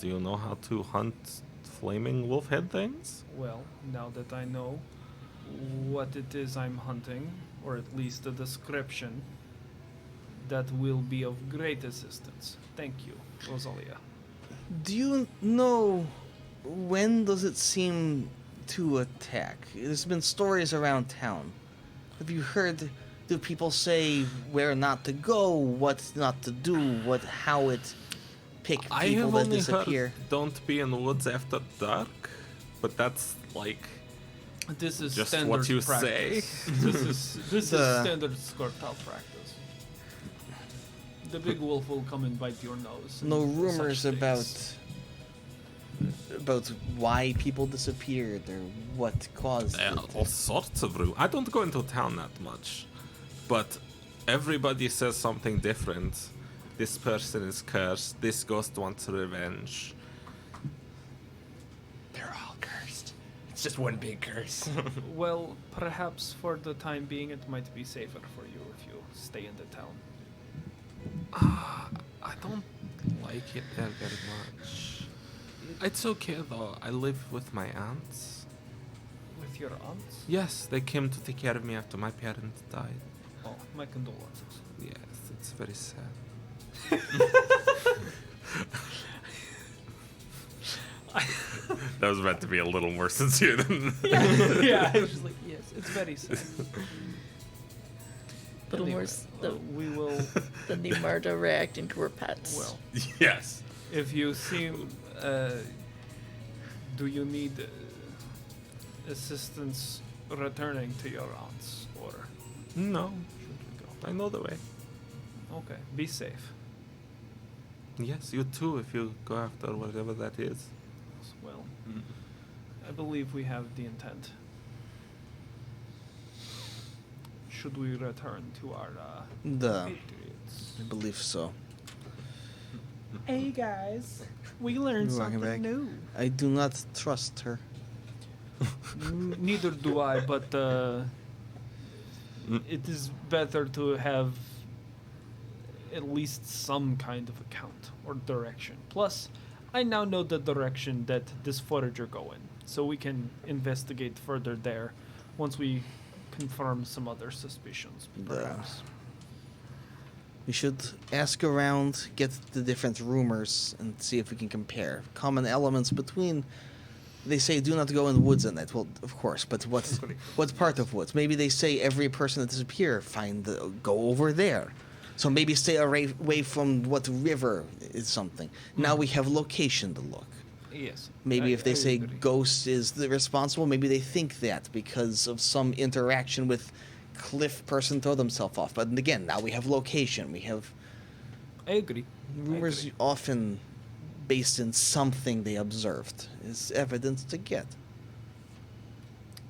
Do you know how to hunt flaming wolf head things? Well, now that I know what it is I'm hunting, or at least the description, that will be of great assistance. Thank you, Rosalia. Do you know when does it seem to attack? There's been stories around town. Have you heard? Do people say where not to go, what not to do, how it pick I people have that only disappear? heard don't be in the woods after dark, but that's like This is Just standard what you practice. say. This is The- standard Skortal practice. The big wolf will come and bite your nose. No and rumors such about things. why people disappeared or what caused it. all sorts of rumors. I don't go into town that much, but everybody says something different. This person is cursed. This ghost wants revenge. They're all cursed. It's just one big curse. Well, perhaps for the time being, it might be safer for you if you stay in the town. I don't like it there very much. It's okay though. I live with my aunts. With your aunts? Yes, they came to take care of me after my parents died. Oh, my condolences. Yes, it's very sad. That was meant to be a little more sincere than. Yeah, I was just like, yes, it's very sad. Little more Anyway, s- we will. than the Marta reacting to her pets. Well, Yes. if you seem, do you need assistance returning to your aunts, or No, should we go? I know the way. Okay, be safe. Yes, you too. If you go after whatever that is. Well, I believe we have the intent. Should we return to our patriots? I believe so. Hey guys, we learned You're walking something back. new. I do not trust her. Neither do I, but it is better to have at least some kind of account or direction. Plus, I now know the direction that this forager go in, so we can investigate further there once we confirm some other suspicions, perhaps. We should ask around, get the different rumors, and see if we can compare common elements between. They say do not go in the woods at night. Well, of course, but what part of woods? Maybe they say every person that disappear, go over there. So maybe stay away from what river is something. Now we have location to look. Yes. Maybe if they I say agree. ghost is the responsible, maybe they think that because of some interaction with cliff person throw themselves off. But again, now we have location. We have I agree. rumors often based in something they observed is evidence to get.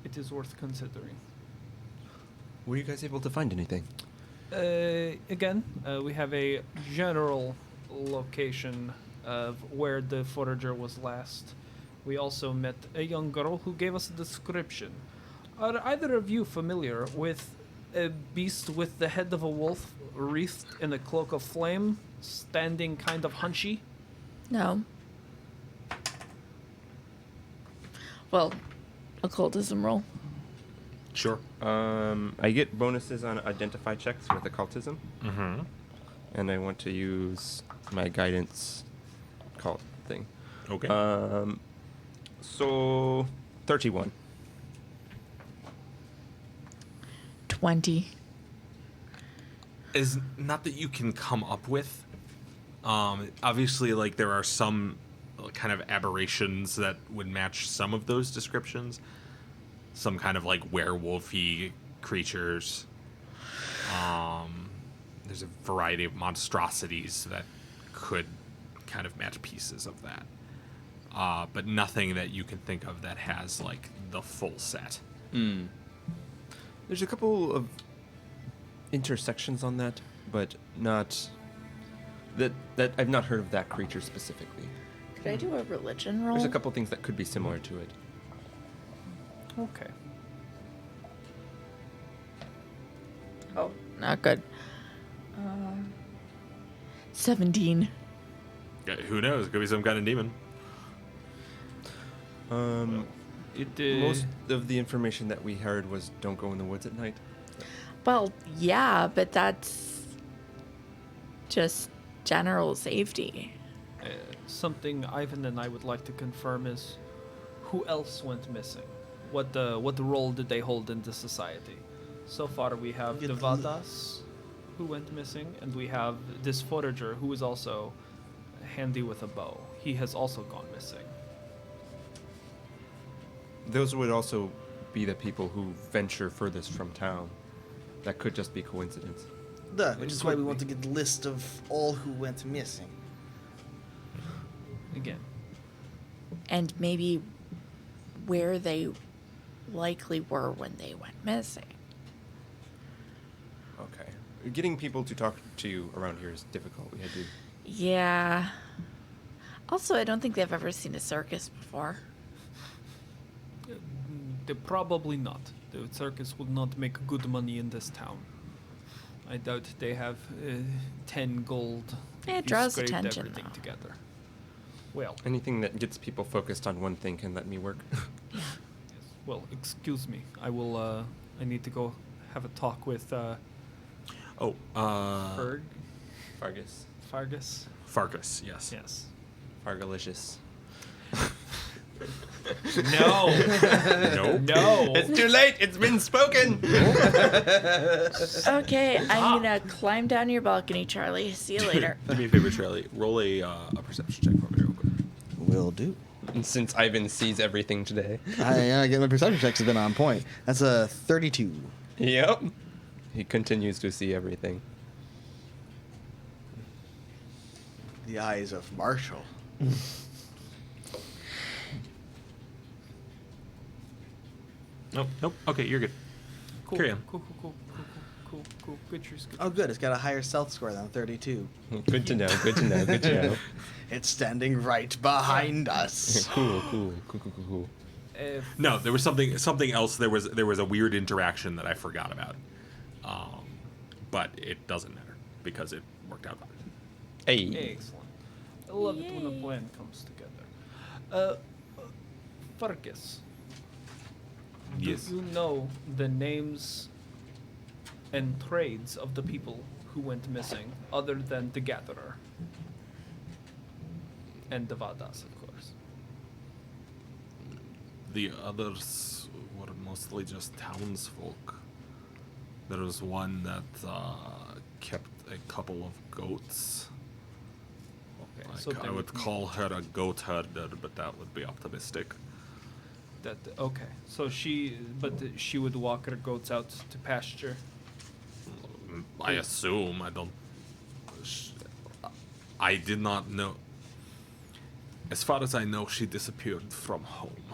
It is worth considering. Were you guys able to find anything? Again, we have a general location of where the forager was last. We also met a young girl who gave us a description. Are either of you familiar with a beast with the head of a wolf wreathed in a cloak of flame, standing kind of hunchy? No. Well, occultism roll. Sure. I get bonuses on identify checks with occultism, Mm-hmm. and I want to use my guidance cult thing. Okay. So 31. 20. Is not that you can come up with. Obviously, like there are some kind of aberrations that would match some of those descriptions. Some kind of like werewolfy creatures. There's a variety of monstrosities that could kind of match pieces of that. But nothing that you can think of that has like the full set. There's a couple of intersections on that, but not that I've not heard of that creature specifically. Could I do a religion roll? There's a couple things that could be similar to it. Okay. Oh, not good. 17. Yeah, who knows? Could be some kind of demon. Most of the information that we heard was don't go in the woods at night. Well, yeah, but that's just general safety. Something Ivan and I would like to confirm is who else went missing? What role did they hold in the society? So far, we have Get the the- Vadas, who went missing, and we have this forager who is also handy with a bow. He has also gone missing. Those would also be the people who venture furthest from town. That could just be coincidence. Which is why we want to get a list of all who went missing. Again, And maybe where they likely were when they went missing. Okay. Getting people to talk to you around here is difficult. We had to. Yeah. Also, I don't think they've ever seen a circus before. probably not. The circus would not make good money in this town. I doubt they have 10 gold. Yeah, it if you draws scraped attention, everything though. together. Well, Anything that gets people focused on one thing can let me work. yes. Well, excuse me. I will. I need to go have a talk with Ferg, Fargus. Fargus. Fargus, yes. Yes. Fargalicious. No. Nope. No. It's too late. It's been spoken. Okay, I'm gonna climb down your balcony, Charlie. See you later. Do me a favor, Charlie. Roll a perception check for me real quick. Will do. And since Ivan sees everything today. I get my perception checks have been on point. That's a 32. Yep. He continues to see everything. The eyes of Marshall. Nope. Nope. Okay, you're good. Cool. Carry on. Cool. Good choice. Good Oh, good. It's got a higher stealth score than 32. Good to know. Good to know. Good to know. It's standing right behind us. Cool. If No, there was something else. There was a weird interaction that I forgot about. But it doesn't matter because it worked out fine. Hey. Excellent. I love it when a plan comes together. Farkas, Yes. do you know the names and trades of the people who went missing, other than the Gatherer? And the Vadas, of course. The others were mostly just townsfolk. There was one that kept a couple of goats. Okay, Like, so I would call her a goat herder, but that would be optimistic. that. Okay, so she would walk her goats out to pasture. I assume. I did not know. As far as I know, she disappeared from home.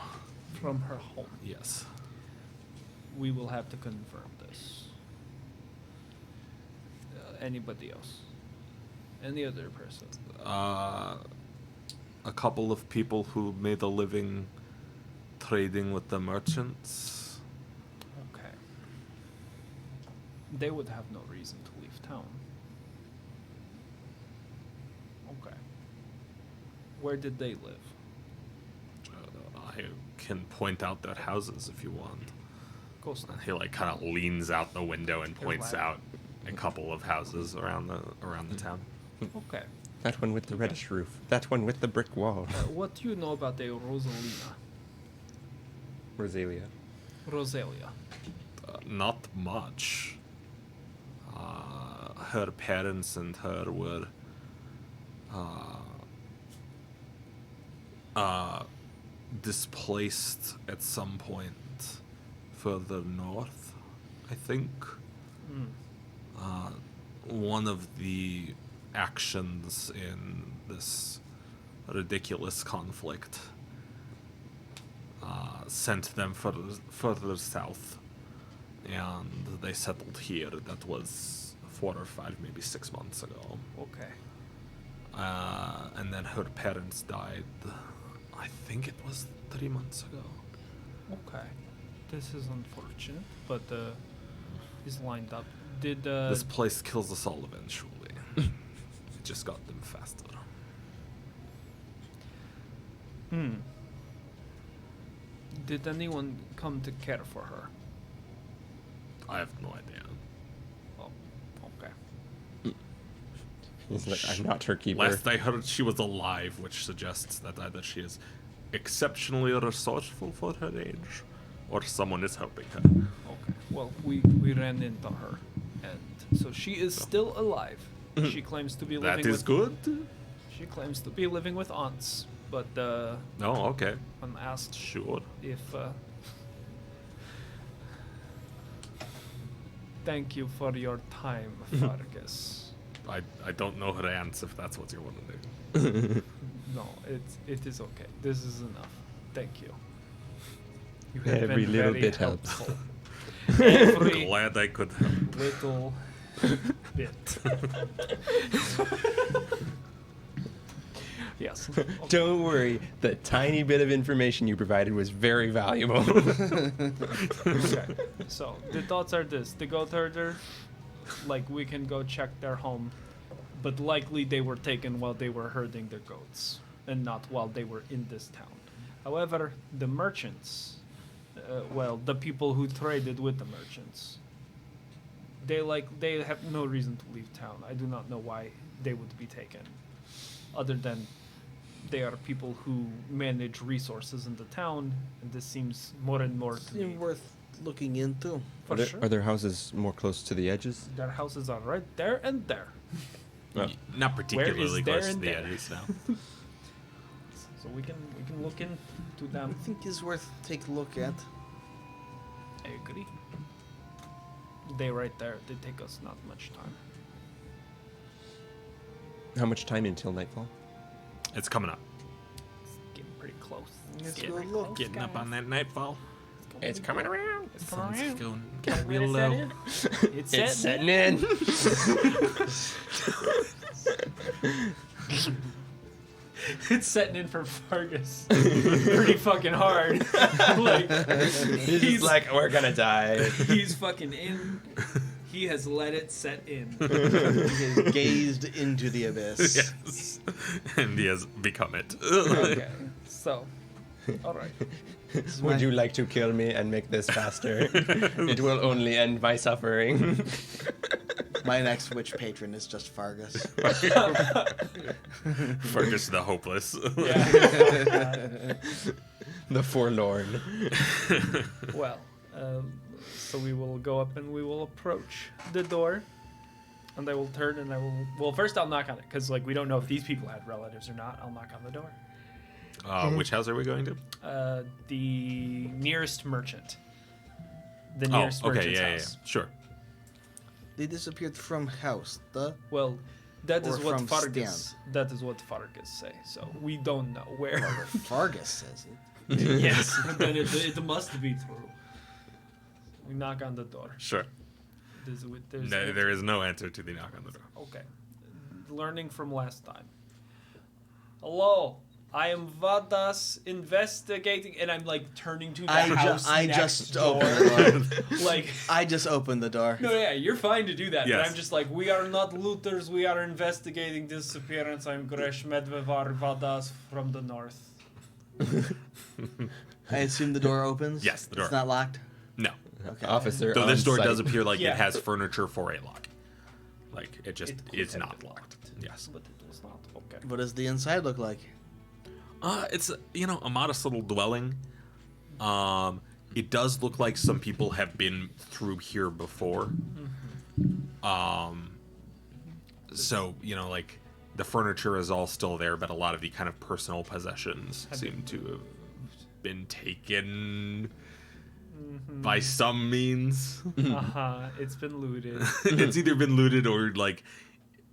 From her home. Yes. We will have to confirm this. Anybody else? Any other person? A couple of people who made a living trading with the merchants. Okay. They would have no reason to leave town. Okay. Where did they live? I can point out their houses if you want. Coast. He like kind of leans out the window and points Right. out a couple of houses around the town. Okay. That one with the reddish roof. That one with the brick wall. What do you know about the Rosalina? Rosalia. Rosalia. Not much. Her parents and her were displaced at some point further north, I think. One of the actions in this ridiculous conflict sent them further south, and they settled here. That was 4 or 5, maybe 6 months ago. Okay. And then her parents died, I think it was 3 months ago. Okay. This is unfortunate, but he's lined up. Did This place kills us all eventually. It just got them faster. Did anyone come to care for her? I have no idea. Oh, okay. He's like, I'm not her keeper. Last I heard, she was alive, which suggests that either she is exceptionally resourceful for her age, or someone is helping her. Okay. Well, we ran into her, and so she is still alive. She claims to be living. That is good. She claims to be living with aunts, but Oh, okay. when asked Sure. if thank you for your time, Farkas. I don't know her answer if that's what you want to do. No, it is okay. This is enough. Thank you. You Every little very bit helps. helpful. Every Glad I could help. little bit. Yes. Don't worry, the tiny bit of information you provided was very valuable. Okay. So the thoughts are this: the goat herder, like we can go check their home, but likely they were taken while they were herding their goats, and not while they were in this town. However, the merchants, the people who traded with the merchants, they have no reason to leave town. I do not know why they would be taken, other than they are people who manage resources in the town, and this seems more and more to me. Seems worth looking into. For Are, sure. are their houses more close to the edges? Their houses are right there and there. Oh. Not particularly there close to and the there? edges now. So we can look into them. I think is worth take a look at. I agree. They right there. They take us not much time. How much time until nightfall? It's coming up. It's getting pretty close. Let's Getting go pretty look. close, Getting up guys. on that nightfall. It's coming around. It's coming Sun's around. going Can we real let low. it in? It's It's setting setting in. in. It's setting in for Fergus. Pretty fucking hard. Like He's just like, we're gonna die. he's fucking in. He has let it set in. He has gazed into the abyss. Yes. And he has become it. Okay, so, all right. Would you like to kill me and make this faster? It will only end my suffering. My next witch patron is just Fargus. Fergus the hopeless. Yeah. The forlorn. Well, so we will go up and we will approach the door, and I will turn and I will. Well, first I'll knock on it because like we don't know if these people had relatives or not. I'll knock on the door. Which house are we going to? The nearest merchant. The nearest merchant's house. Sure. They disappeared from house. Well, that Or is what from Fargus. That is what Fargus say. So we don't know where. Fargus says it. Yes, but then it must be true. We knock on the door. Sure. There's No, there is no answer to the knock on the door. Okay. Learning from last time. Hello, I am Vadas investigating, and I'm like turning to the house I next just door. opened the door. Like, I just opened the door. no, yeah, you're fine to do that. Yes. But I'm just like, we are not looters. We are investigating disappearance. I'm Gresh Medvevar Vadas from the north. I assume the door opens? Yes, the door. It's not locked? No. Okay. Officer. Though this on door site. does appear like Yeah. it has furniture for a lock. Like it just It could is have not been locked. Yes. But it was not. Okay. What does the inside look like? It's been looted. It's either been looted or like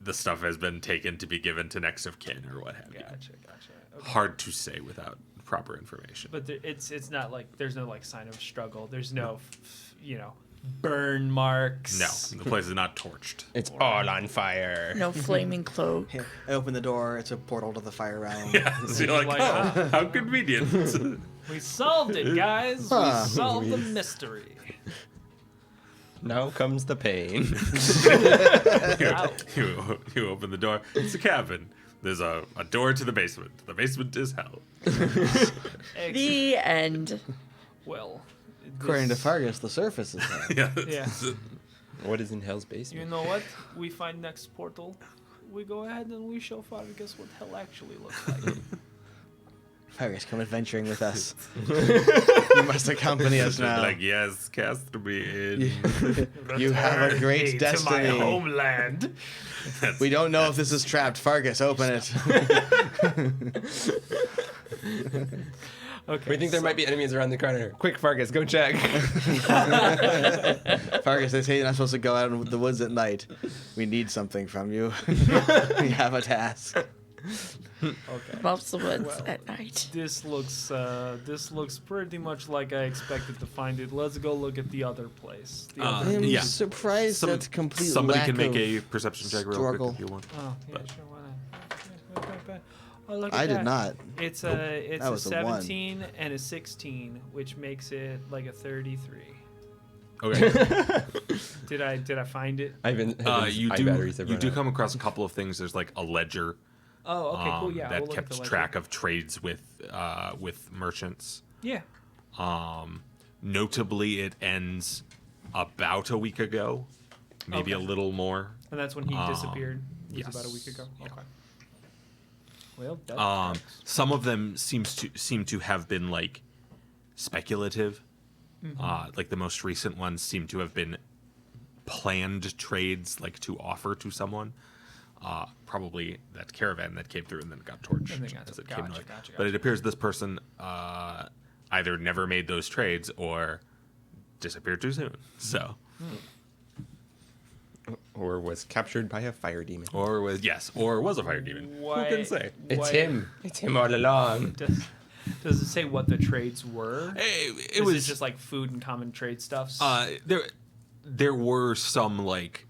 the stuff has been taken to be given to next of kin or what have you. Gotcha. Okay. Hard to say without proper information. But it's not like there's no like sign of struggle. There's no burn marks. No, the place is not torched. It's all on fire. No flaming cloak. Here, I open the door. It's a portal to the fire realm. Yeah, so you're like, Like, oh, how convenient. We solved it, guys. Huh. We solved the mystery. Now comes the pain. Ow. you open the door. It's a cabin. There's a door to the basement. The basement is hell. The end. Well, According to this- Fargus, the surface is hell. Yeah. Yeah. What is in Hell's You basement? know what? We find next portal. We go ahead and we show Fargus what hell actually looks like. Fargus, come adventuring with us. You must accompany us now. Like, yes, cast me in. You have a great Hey, destiny. to my homeland. We don't know if this is trapped. Fargus, open it. Okay. We think there might be enemies around the corner. Quick, Fargus, go check. Fargus, they say you're not supposed to go out in the woods at night. We need something from you. We have a task. Okay. Loves the woods Well, at night. This looks pretty much like I expected to find it. Let's go look at the other place. The other- I'm Yeah. surprised Some- at complete Somebody lack can make of a perception check real struggle. quick if you want. Oh, yeah, But- sure. Why not? Oh, look at I that. did not. It's That a was a one. 17 and a 16, which makes it like a 33. Okay. Did I find it? You eye do batteries have you run do out. come across a couple of things. There's like a ledger Oh, okay, cool. Yeah, that we'll look at the kept ledger. track of trades with merchants. Yeah. Notably, it ends about a week ago, maybe a Okay. little more. And that's when he disappeared. It was yes. about a week ago. Yeah. Okay. Well, that tracks. Some of them seem to have been like speculative. Like the most recent ones seem to have been planned trades, like to offer to someone. Probably that caravan that came through and then got torched And then got- as it came north. gotcha. But it appears this person either never made those trades or disappeared too soon. So, Or was captured by a fire demon. or was a fire demon. Why- Who can say? It's why- him. It's him all along. Does it say what the trades were? It Is was it just like food and common trade stuffs? there were some like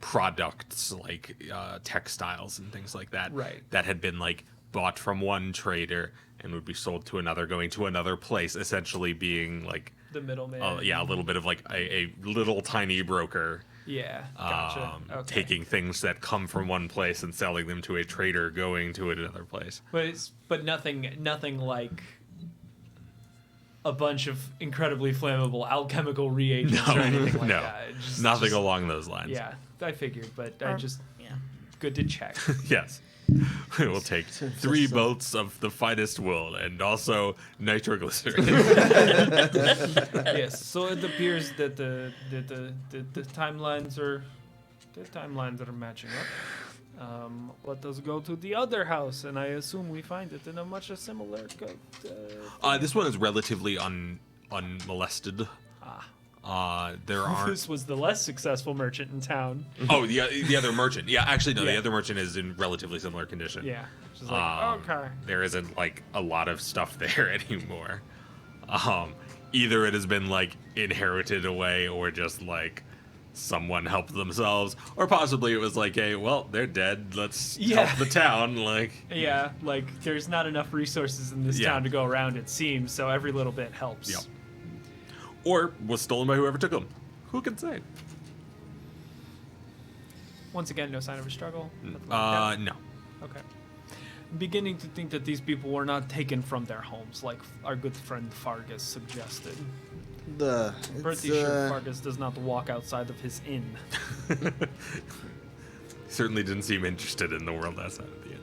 products like textiles and things like that Right. that had been like bought from one trader and would be sold to another, going to another place, essentially being like The middleman. a little bit of like a little tiny broker. Yeah, gotcha. Okay. Taking things that come from one place and selling them to a trader going to another place. But nothing like a bunch of incredibly flammable alchemical reagents or anything like that. Nothing along those lines. Yeah, I figured, but Yeah. good to check. Yes. We will take 3 bolts of the finest wool and also nitroglycerin. Yes, so it appears that the timelines are matching up. Let us go to the other house, and I assume we find it in a much similar. This one is relatively unmolested. There aren't. This was the less successful merchant in town. Oh, the other merchant. Yeah, actually, no. Yeah. The other merchant is in relatively similar condition. Yeah, just like okay. There isn't like a lot of stuff there anymore. Either it has been like inherited away, or just like someone helped themselves, or possibly it was like, hey, well, they're dead. Let's help the town. Like, yeah, like there's not enough resources in this town to go around. It seems so. Every little bit helps. Yep. Or was stolen by whoever took them. Who can say? Once again, no sign of a struggle. No. Okay. I'm beginning to think that these people were not taken from their homes, like our good friend Fargus suggested. Pretty sure Fargus does not walk outside of his inn. Certainly didn't seem interested in the world outside of the inn.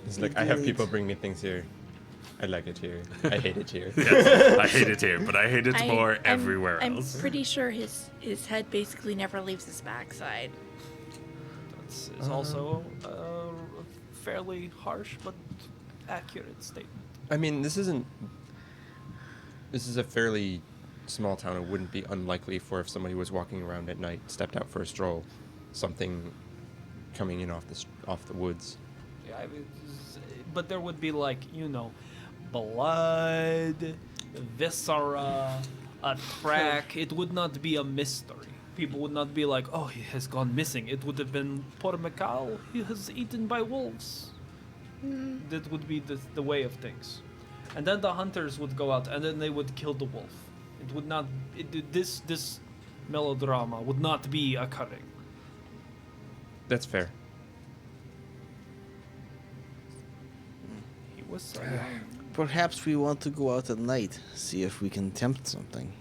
It's like, I have people bring me things here. I like it here. I hate it here. Yes, I hate it here, but I hate it more everywhere else. I'm pretty sure his head basically never leaves his backside. That's also a fairly harsh but accurate statement. I mean, this is a fairly small town. It wouldn't be unlikely for if somebody was walking around at night, stepped out for a stroll, something coming in off the woods. Yeah, but there would be like, blood, viscera, a track. It would not be a mystery. People would not be like, oh, he has gone missing. It would have been, poor Mikal, he was eaten by wolves. That would be the way of things. And then the hunters would go out, and then they would kill the wolf. It would not, this melodrama would not be occurring. That's fair. He was so young. Perhaps we want to go out at night, see if we can tempt something.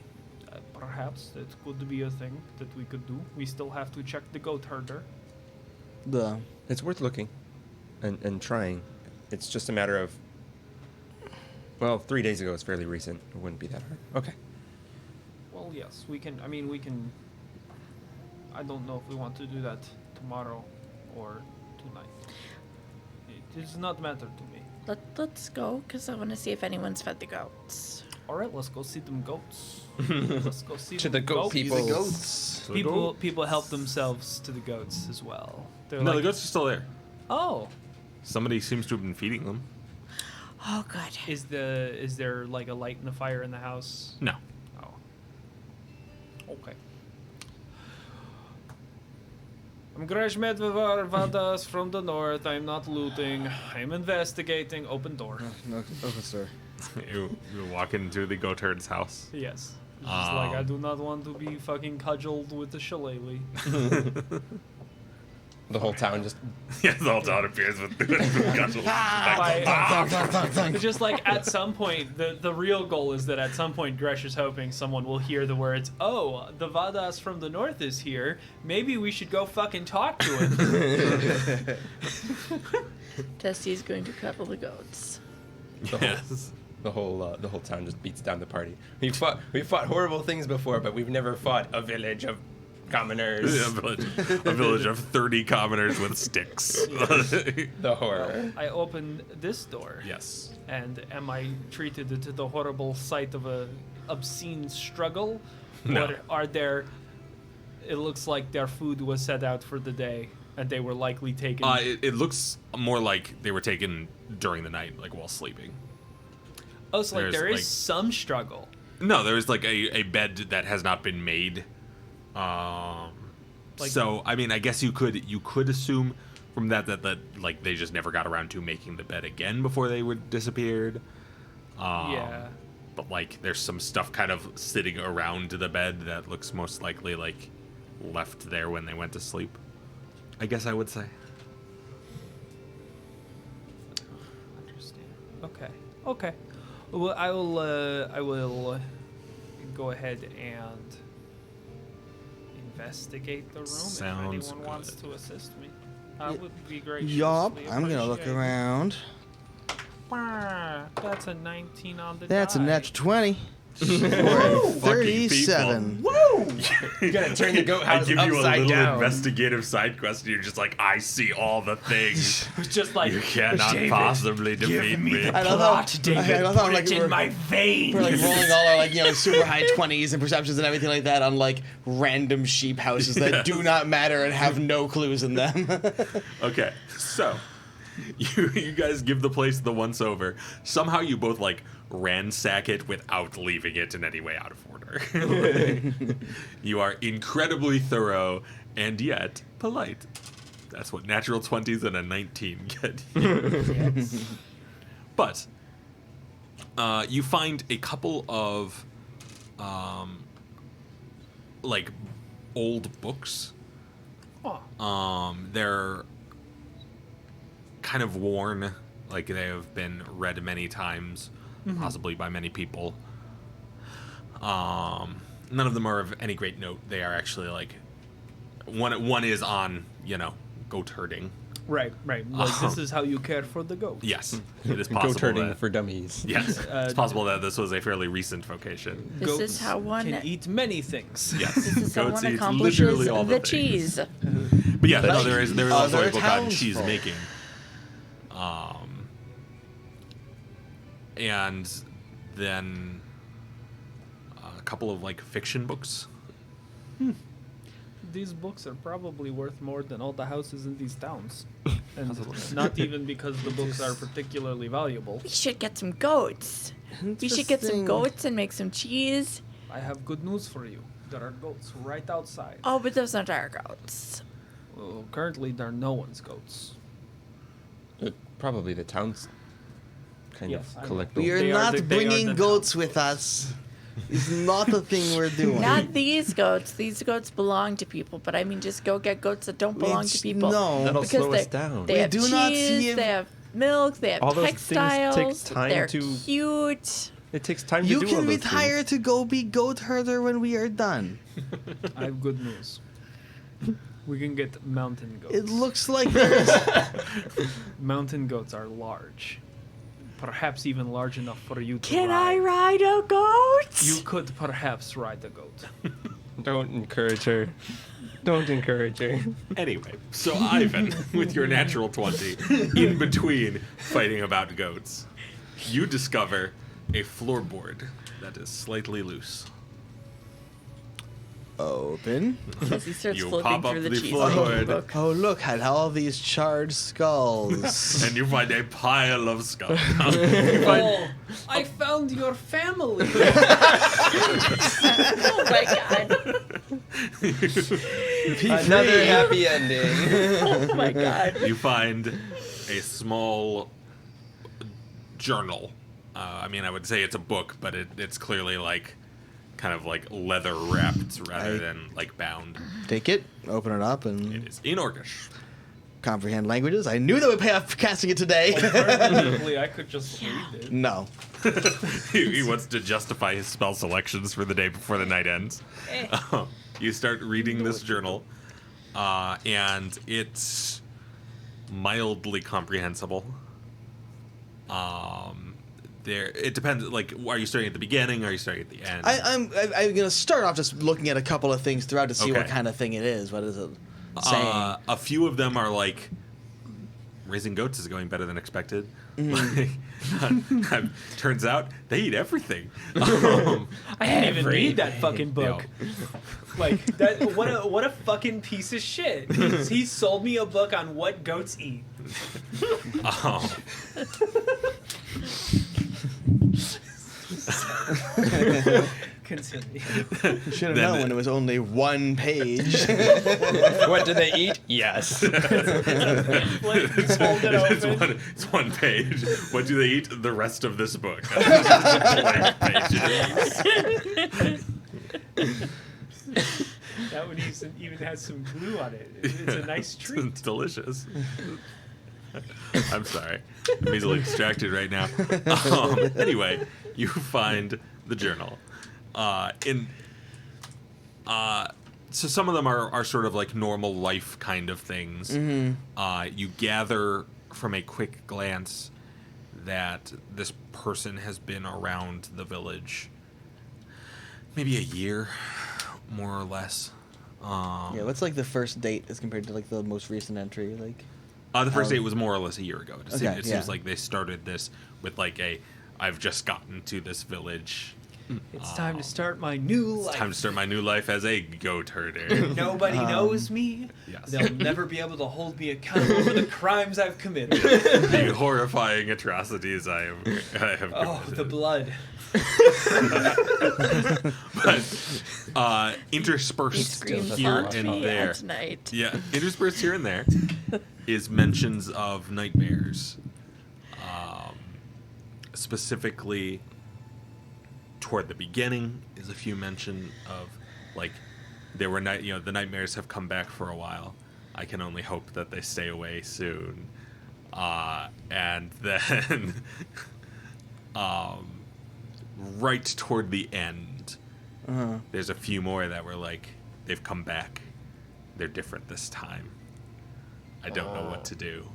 Perhaps that could be a thing that we could do. We still have to check the goat herder. It's worth looking and trying. It's just a matter of, well, 3 days ago is fairly recent. It wouldn't be that hard. Okay. Well, yes, we can. I don't know if we want to do that tomorrow or tonight. It does not matter to me. Let's go, because I want to see if anyone's fed the goats. All right, let's go see them goats. Let's go see To them the goat people. The goats. People help themselves to the goats as well. They're No, like, the goats are still there. oh, Somebody seems to have been feeding them. Oh, good. is there like a light and a fire in the house? No. Oh. Okay. I'm Gresh Medvevadas from the north. I'm not looting. I'm investigating. Open door. No, officer. You walk into the goat herd's house. Yes. It's just like, I do not want to be fucking cudgeled with the shillelagh. The whole town just. Yeah, the whole town appears with It's just like at some point, the real goal is that at some point Gresh is hoping someone will hear the words, oh, the Vadas from the north is here. Maybe we should go fucking talk to him. Testy's going to cuddle the goats. Yes. The whole town just beats down the party. We fought horrible things before, but we've never fought a village of commoners. A village of 30 commoners with sticks. The horror. I open this door. Yes. And am I treated to the horrible sight of a obscene struggle? No. Or are there... It looks like their food was set out for the day, and they were likely taken... It looks more like they were taken during the night, like while sleeping. Oh, so like there's, there is like- some struggle. No, there is like a bed that has not been made. Like- So I mean, I guess you could assume from that like they just never got around to making the bed again before they were disappeared. Yeah. But like there's some stuff kind of sitting around the bed that looks most likely like left there when they went to sleep, I guess I would say. Understand. Okay. Well, I will go ahead and investigate the room Sounds if anyone wants good. to assist me. I would be graciously Yup, I'm gonna look appreciated. around. That's a 19 on the That's a die. natural 20. For a Fucking 37. You're gonna turn the goat I house give you a upside little down. investigative side quest, and you're just like, I see all the things. Just like You cannot David, possibly defeat me. I love how, I love how like, veins. we're like rolling all our like super high 20s and perceptions and everything like that on like random sheep houses that do not matter and have no clues in them. Okay, so you guys give the place the once over. Somehow you both like ransack it without leaving it in any way out of order. You are incredibly thorough and yet polite. That's what natural 20s and a 19 get you. But you find a couple of like old books. Oh, They're kind of worn, like they have been read many times, possibly by many people. None of them are of any great note. They are actually like one is on, goat herding. right. Like, this is how you care for the goat. Yes, it is possible. Goat herding that, for dummies. yes, it's possible that this was a fairly recent vocation. This is Goats how one. can eat many things. Yes, This is how goats one eat accomplishes literally all the things. cheese. But yeah, no, there is also other a book on towns cheese full. making. And then a couple of like fiction books. These books are probably worth more than all the houses in these towns. And not even because the books are particularly valuable. We should get some goats. We should get some Interesting. goats and make some cheese. I have good news for you. There are goats right outside. Oh, but those aren't our goats. Well, currently, they're no one's goats. Probably the town's kind Yes, I of know. collectible. We are They are not the- they are bringing the goats with us. It's not the thing we're doing. Not these goats. These goats belong to people. But I mean, just go get goats that don't belong to people. No. That'll because slow they us down. They We have do cheese. not see if- They have milk. They have All those things take textiles. time They're to- cute. It takes time You to do all can those retire things. to go be goat herder when we are done. I have good news. We can get mountain goats. It looks like there's Mountain goats are large. Perhaps even large enough for you to Can ride. I ride a goat? You could perhaps ride a goat. Don't encourage her. Don't encourage her. Anyway, so Ivan, with your natural 20, in between fighting about goats, you discover a floorboard that is slightly loose. open. As he starts You flipping pop up through the the cheese floorboard. book. Oh, look at all these charred skulls. And you find a pile of skulls. Oh, I found your family. Oh my god. Another happy ending. Oh my god. You find a small journal. I mean, I would say it's a book, but it's clearly like kind of like leather wrapped rather than like bound. Take it, open it up, It and is in Orcish. comprehend languages. I knew that would pay off for casting it today. Alternatively, I could just read it. No. He wants to justify his spell selections for the day before the night ends. You start reading this journal, and it's mildly comprehensible. It depends. Like, are you starting at the beginning? Or are you starting at the end? I'm gonna start off just looking at a couple of things throughout to see what Okay. kind of thing it is. What is it saying? A few of them are like, raising goats is going better than expected. Turns out they eat everything. I didn't even read that fucking book. Yo. Like that. What a fucking piece of shit. He sold me a book on what goats eat. Continue. You should have Then- known when it was only one page. What do they eat? Yes. Just hold it open. It's one page. What do they eat? The rest of this book. Blank pages. That one even has some glue on it. It's a nice treat. It's delicious. I'm sorry. I'm easily distracted right now. Anyway, you find the journal. So some of them are sort of like normal life kind of things. You gather from a quick glance that this person has been around the village maybe a year, more or less. Yeah, what's like the first date as compared to like the most recent entry? Like, The first date was more or less a year ago. It Okay, seems yeah. like they started this with like I've just gotten to this village. It's time to start my new life. Time to start my new life as a goat herder. Nobody knows me. Yes. They'll never be able to hold me accountable for the crimes I've committed. The horrifying atrocities I have Oh, committed. the blood. But interspersed Screams here haunt and me there, at night. yeah, interspersed here and there is mentions of nightmares, specifically toward the beginning is a few mention of like there were the nightmares have come back for a while. I can only hope that they stay away soon, and then right toward the end. There's a few more that were like, they've come back. They're different this time. I don't know what to do.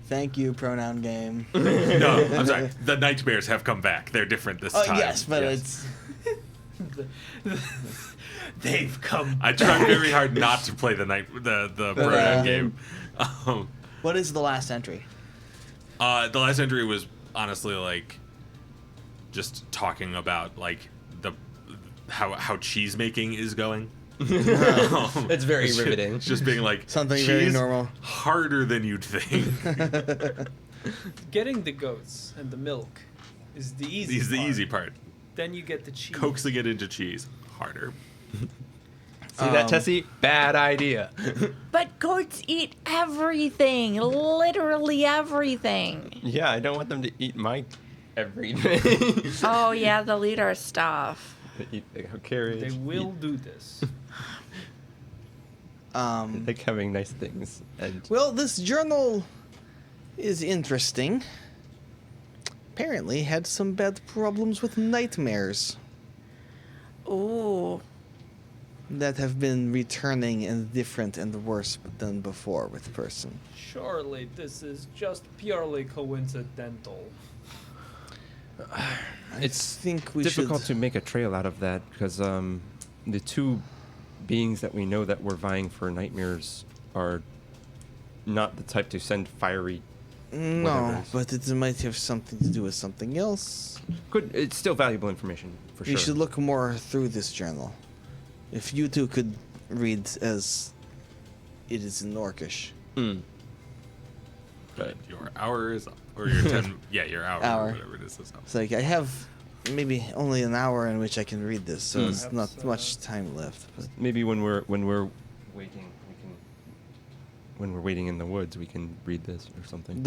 thank you, pronoun game. No, I'm sorry. The nightmares have come back. They're different this Oh time. yes, but Yes. it's They've come. I tried very hard not to play the pronoun game. what is the last entry? The last entry was honestly like just talking about like how cheese making is going. It's very riveting. It's just being like Something cheese very normal. harder than you'd think. Getting the goats and the milk is the easy Is the part. easy part. Then you get the cheese. Coaxing it into cheese harder. See that, Tessie? Bad idea. But goats eat everything, literally everything. Yeah, I don't want them to eat my everything. Oh yeah, they'll eat our stuff. They eat the carriage. They will do this. They like having nice things. And Well, this journal is interesting. Apparently had some bad problems with nightmares Ooh. that have been returning and different and worse than before with person. Surely this is just purely coincidental. it's think we difficult should to make a trail out of that because the two beings that we know that were vying for nightmares are not the type to send fiery. No, whatever. but it might have something to do with something else. It's still valuable information for We sure. should look more through this journal. If you two could read as it is in Orcish. Mm. But your hour is up. Or your 10... Yeah, your hour. Hour. Or whatever it is up. It's like I have maybe only an hour in which I can read this, so it's not Perhaps, much time left. But Maybe when we're waiting, when we're waiting in the woods, we can read this or something.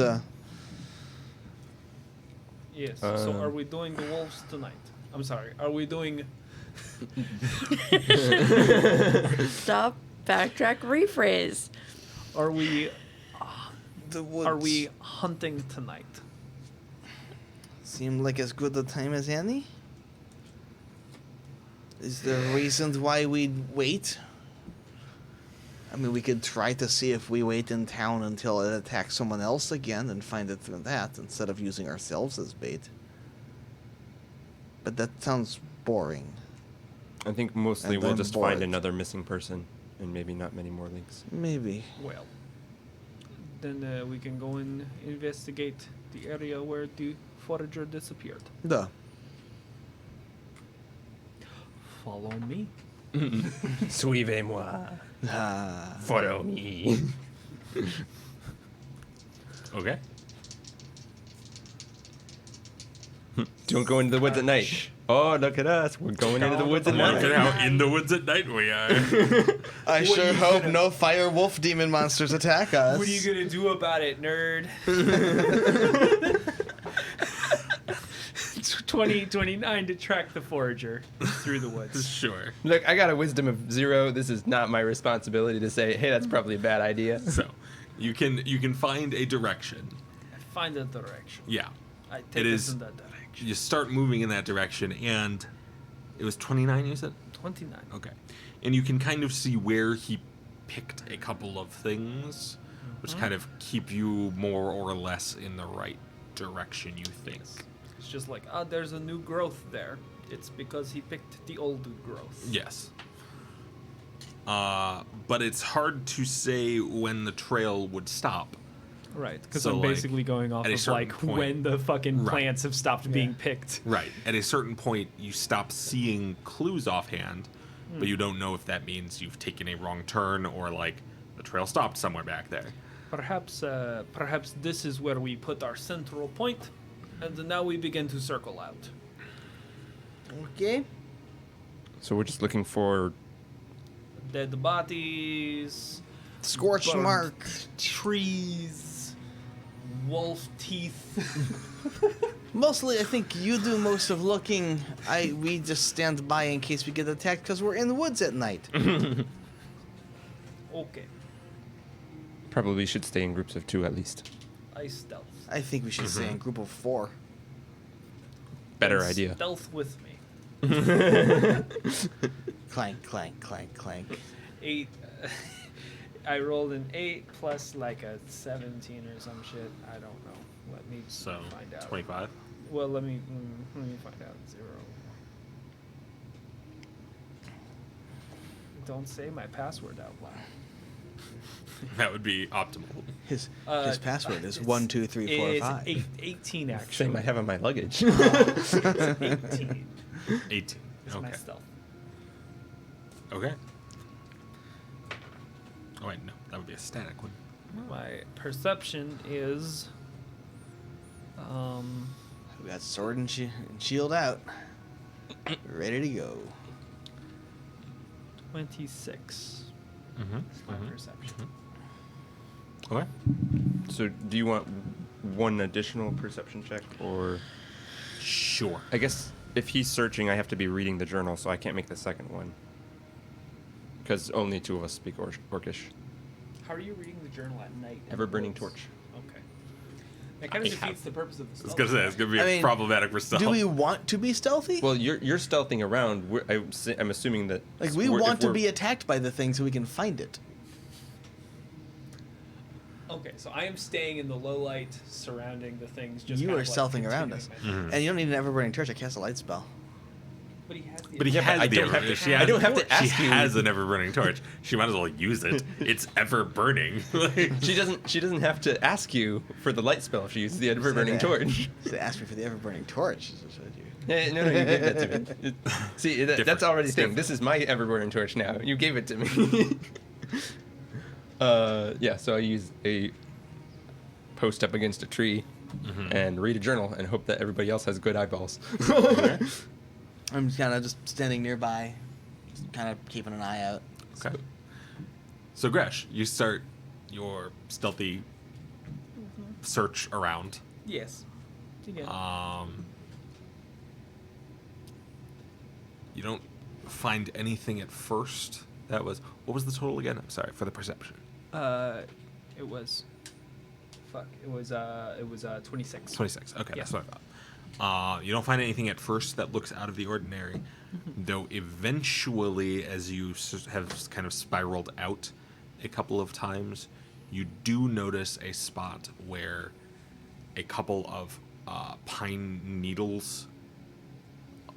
Yes. So are we doing the wolves tonight? I'm sorry. Are we doing? Stop. Backtrack. Rephrase. Are we? the woods Are we hunting tonight? seem like as good a time as any? Is there reasons why we'd wait? I mean, we could try to see if we wait in town until it attacks someone else again and find it through that instead of using ourselves as bait. But that sounds boring. I think mostly And we'll then just board. find another missing person and maybe not many more links. Maybe. Well, then we can go and investigate the area where the forager disappeared. Duh. Follow me. Suivez-moi. Ah. Follow me. Okay. Don't go into the woods at night. Oh, look at us. We're going into the woods at Look at night. how in the woods at night we are. I sure hope no fire wolf demon monsters attack us. What are you gonna do about it, nerd? 29 to track the forager through the woods. Sure. Look, I got a wisdom of 0. This is not my responsibility to say, hey, that's probably a bad idea. So, you can find a direction. Find a direction. Yeah. I It take us is- in that direction. You start moving in that direction, and it was 29, you said? 29. Okay. And you can kind of see where he picked a couple of things, which kind of keep you more or less in the right direction, you think. It's just like, there's a new growth there. It's because he picked the old growth. Yes. But it's hard to say when the trail would stop. Right, because So, I'm like, basically going off at a of certain like point- when the fucking Right. plants have stopped being picked. Right. At a certain point, you stop seeing clues offhand, but you don't know if that means you've taken a wrong turn or, like, the trail stopped somewhere back there. Perhaps this is where we put our central point, and now we begin to circle out. Okay. So we're just looking for... Dead bodies, Scorched burned mark. trees, wolf teeth. Mostly, I think you do most of looking. We just stand by in case we get attacked because we're in the woods at night. Okay, Probably should stay in groups of 2 at least. I stealth. I think we should stay in a group of 4. Better Then idea. Stealth with me. Clank, clank, clank, clank. 8. I rolled an 8 plus like a 17 or some shit. I don't know. Let me So, find out. 25. Well, let me find out. 0. Don't say my password out loud. That would be optimal. His Uh, password is it's- 1, 2, 3, 4, It's 5. 18 actually. Same I have on my luggage. 18 18. is my Okay. stealth. Okay. Oh, wait, no. That would be a static one. My perception is We got sword and shield out. Ready to go. 26. Mm-hmm. Is my perception. Okay. So do you want one additional perception check, or... Sure. I guess if he's searching, I have to be reading the journal, so I can't make the second one. Because only 2 of us speak Orcish. How are you reading the journal at night? in Ever-burning the woods? torch. Okay. That kind of defeats the purpose of the I was stealth. gonna say it's gonna be I mean, problematic for stealth. Do we want to be stealthy? Well, you're stealthing around. I'm assuming that... Like, we we're- want if to we're- be attacked by the thing so we can find it. Okay, so I am staying in the low light surrounding the things. Just You kind are of like stealthing around us. continuing my- And you don't need an ever-burning torch. I cast a light spell. But he has the. But he Yeah, but has I the don't ever- have to- she I has- don't have to ask She you. has an ever burning torch. She might as well use it. It's ever burning. She doesn't have to ask you for the light spell if she uses the ever-burning torch. So they asked me for the ever-burning torch. is what you- No, you gave that to me. See, that's Different. already It's thing. different. This is my ever-burning torch now. You gave it to me. Yeah, so I use a post up against a tree and read a journal and hope that everybody else has good eyeballs. I'm kind of just standing nearby, kind of keeping an eye out. Okay. So Gresh, you start your stealthy search around. Yes. Again. You don't find anything at first. That was what was the total again? I'm sorry for the perception. It was. Fuck. It was 26. 26. Okay, Yeah. that's what I thought. You don't find anything at first that looks out of the ordinary, though eventually, as you have kind of spiraled out a couple of times, you do notice a spot where a couple of pine needles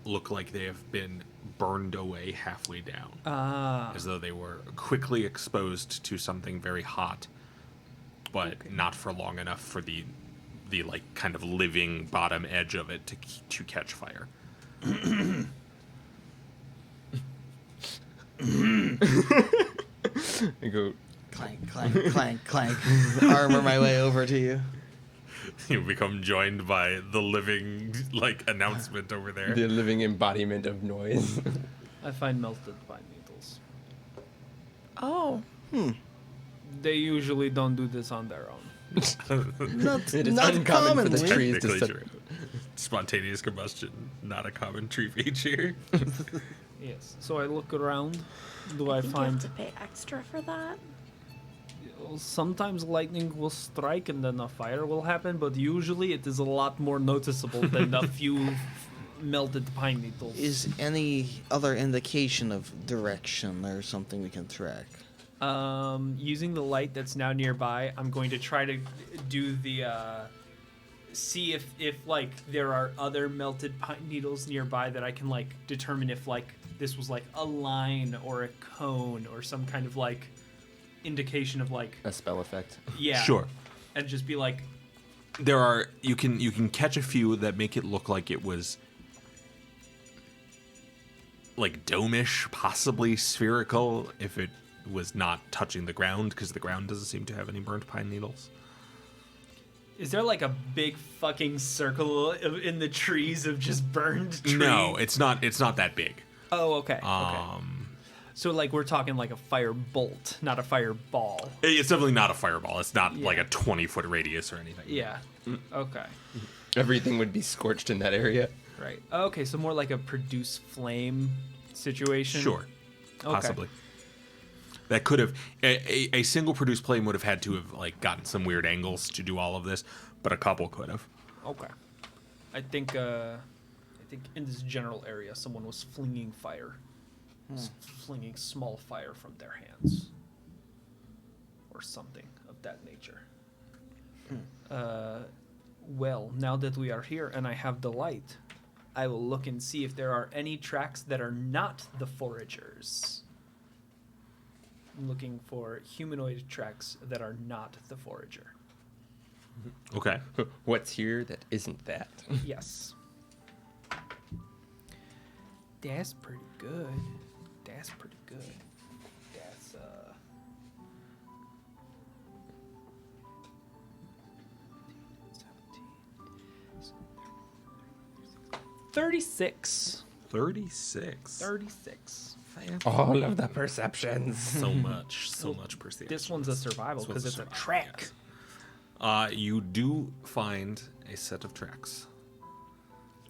look like they have been burned away halfway down, as though they were quickly exposed to something very hot, but not for long enough for the like kind of living bottom edge of it to catch fire. I go, Clank, clank, clank, clank. Armor my way over to you. You become joined by the living announcement over there. The living embodiment of noise. I find melted pine needles. Oh, They usually don't do this on their own. Not, It is not uncommon for the commonly. trees to Technically set. true. Spontaneous combustion, not a common tree feature. Yes. So I look around. Do I think you find have to pay extra for that? sometimes lightning will strike and then a fire will happen, but usually it is a lot more noticeable than a few melted pine needles. Is any other indication of direction or something we can track? Using the light that's now nearby, I'm going to try to do the see if like there are other melted pine needles nearby that I can like determine if like this was like a line or a cone or some kind of like indication of like A spell effect. yeah, Sure. and just be like There are you can catch a few that make it look like it was like dome-ish, possibly spherical, if it was not touching the ground, because the ground doesn't seem to have any burnt pine needles. is there like a big fucking circle in the trees of just burned tree? No, it's not that big. Oh, okay. Okay. So like we're talking like a fire bolt, not a fire ball. It's definitely not a fireball. It's not Yeah. like a 20-foot radius or anything. Yeah. Okay. Everything would be scorched in that area. Right. Okay, so more like a produce flame situation. Sure. Okay. Possibly. That could have a single produced flame would have had to have like gotten some weird angles to do all of this, but a couple could have. Okay. I think in this general area someone was flinging fire. Flinging small fire from their hands. Or something of that nature. Well, now that we are here and I have the light, I will look and see if there are any tracks that are not the foragers. I'm looking for humanoid tracks that are not the forager. Okay. What's here that isn't that? Yes. That's pretty good. That's pretty good. That's 36. 36. 36. All of the perceptions. So much perception. This one's a survival because it's a survival, track. yes. You do find a set of tracks.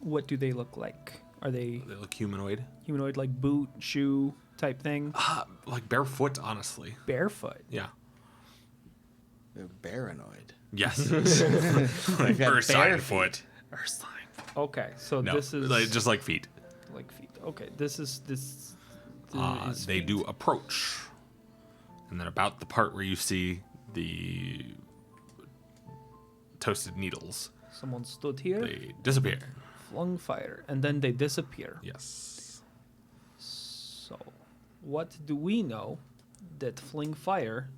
What do they look like? Are they They look humanoid. humanoid, like boot, shoe type thing? Like barefoot, honestly. Barefoot. Yeah. They're baranoid. Yes. We've got Or side foot. Or sign. Okay, so No, this is just like feet. like feet. Okay, this is. is They feet. do approach. And then about the part where you see the toasted needles, Someone stood here, they disappear. flung fire, and then they disappear. Yes. So, what do we know that fling fire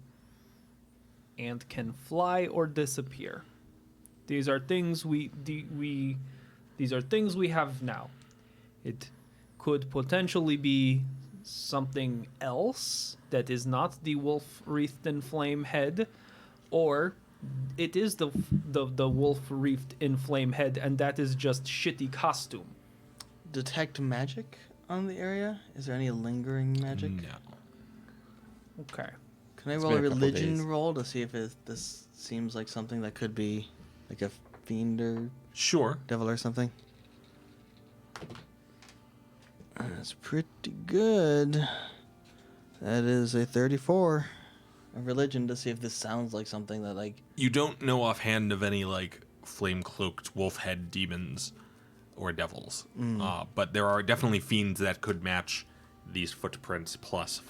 and can fly or disappear? These are things these are things we have now. It could potentially be something else that is not the wolf wreathed in flame head, or it is the wolf wreathed in flame head, and that is just shitty costume. Detect magic on the area? Is there any lingering magic? No. Okay. Can I It's roll a been a couple religion days. roll to see if this seems like something that could be like a fiend or Sure. devil or something? That's pretty good. That is a 34. A religion to see if this sounds like something that like You don't know offhand of any like flame-cloaked wolf head demons or devils, but there are definitely fiends that could match these footprints plus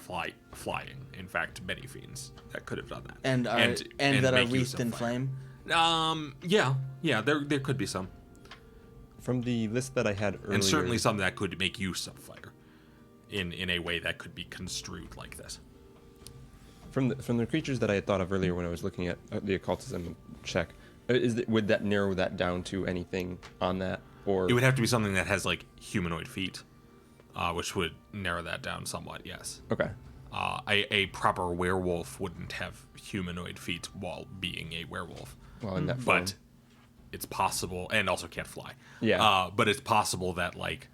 flying. In fact, many fiends that could have done that, and that are make use wreathed of in fire. flame. Yeah. There could be some, From the list that I had earlier. and certainly some that could make use of fire, in a way that could be construed like this. From the creatures that I had thought of earlier when I was looking at the occultism check, would that narrow that down to anything on that, or It would have to be something that has like humanoid feet, which would narrow that down somewhat. Yes. okay? A proper werewolf wouldn't have humanoid feet while being a werewolf. Well, in that form. But it's possible, and also can't fly. Yeah. But it's possible that like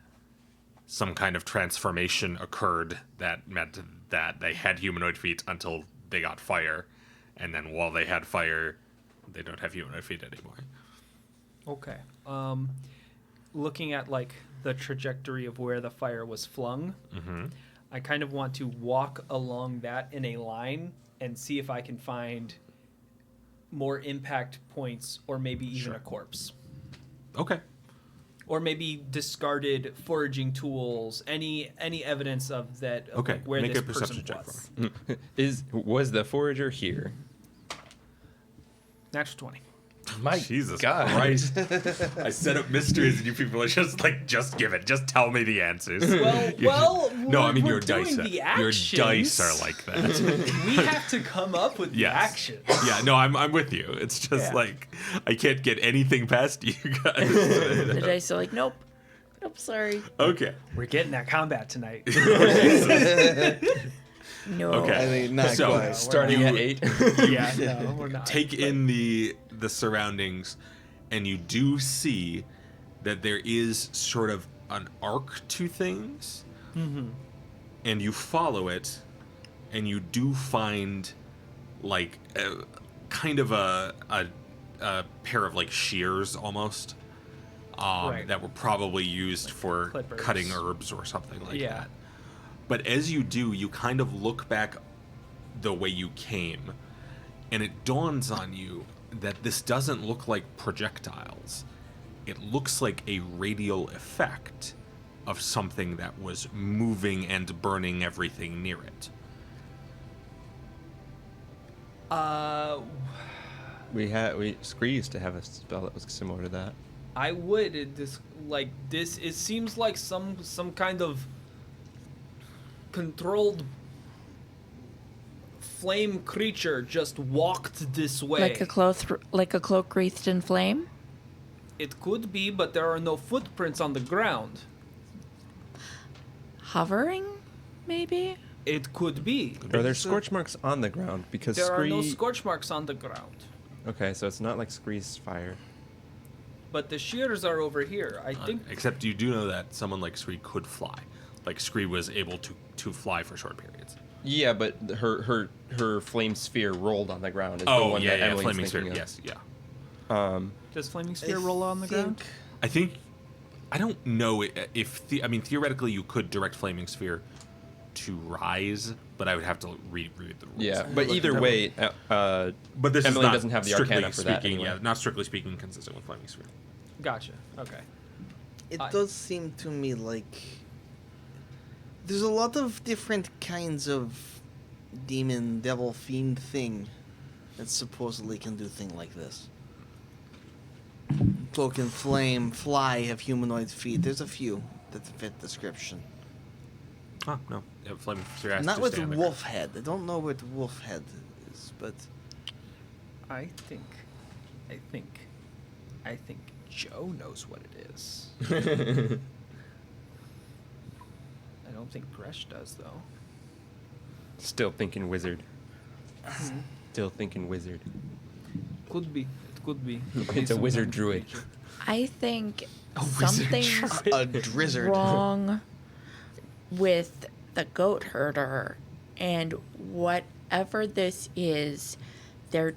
some kind of transformation occurred that meant that they had humanoid feet until they got fire, and then while they had fire, they don't have humanoid feet anymore. Okay. Looking at like the trajectory of where the fire was flung, I kind of want to walk along that in a line and see if I can find more impact points, or maybe even a corpse, Okay. or maybe discarded foraging tools. Any evidence of that? Of Okay, like where make this a perception person check for was. Was the forager here? Natural 20. My Jesus God. Christ. I set up mysteries and you people are just like, just give it. Just tell me the answers. Well, No, I mean we're your dice. doing the Your dice actions. are like that. We have to come up with the Yes. actions. Yeah, no, I'm with you. It's just Yeah. like I can't get anything past you guys. The dice are like, nope. Nope, sorry. Okay. We're getting that combat tonight. No. Okay. I think not So, quite. Starting at 8. Yeah, no, we're not. Take in the surroundings, and you do see that there is sort of an arc to things, and you follow it, and you do find like kind of a pair of like shears almost Right. that were probably used for clippers. cutting herbs or something like Yeah. that. But as you do, you kind of look back the way you came, and it dawns on you that this doesn't look like projectiles. It looks like a radial effect of something that was moving and burning everything near it. Scree used to have a spell that was similar to that. I would it seems like some kind of controlled flame creature just walked this way. Like a cloak wreathed in flame? It could be, but there are no footprints on the ground. Hovering, maybe? It could be. Are there scorch marks on the ground? Because There are Scree... no scorch marks on the ground. Okay, so it's not like Scree's fire. But the shears are over here. I think Except you do know that someone like Scree could fly. Like Scree was able to fly for short periods. Yeah, but her flame sphere rolled on the ground. Is the one that Emily's flaming thinking sphere. of. Yes, yeah. does flaming sphere roll on the ground? I think I don't know if theoretically you could direct flaming sphere to rise, but I would have to read the rules. Yeah, but either way, But this Emily is not doesn't have the strictly arcana for that speaking, anyway. Yeah, not strictly speaking consistent with flaming sphere. Gotcha. Okay. It I- does seem to me like there's a lot of different kinds of demon, devil, fiend thing that supposedly can do thing like this. Cloak and flame, fly, have humanoid feet. There's a few that fit description. Oh no, yeah, flaming sphere has Not to with stay on the wolf head. I don't know what wolf head is, but I think Joe knows what it is. I don't think Gresh does though. still thinking wizard. Still thinking wizard. Could be. It could be. It's a wizard druid. I think wizard something's a drizzard. wrong with the goat herder, and whatever this is, they're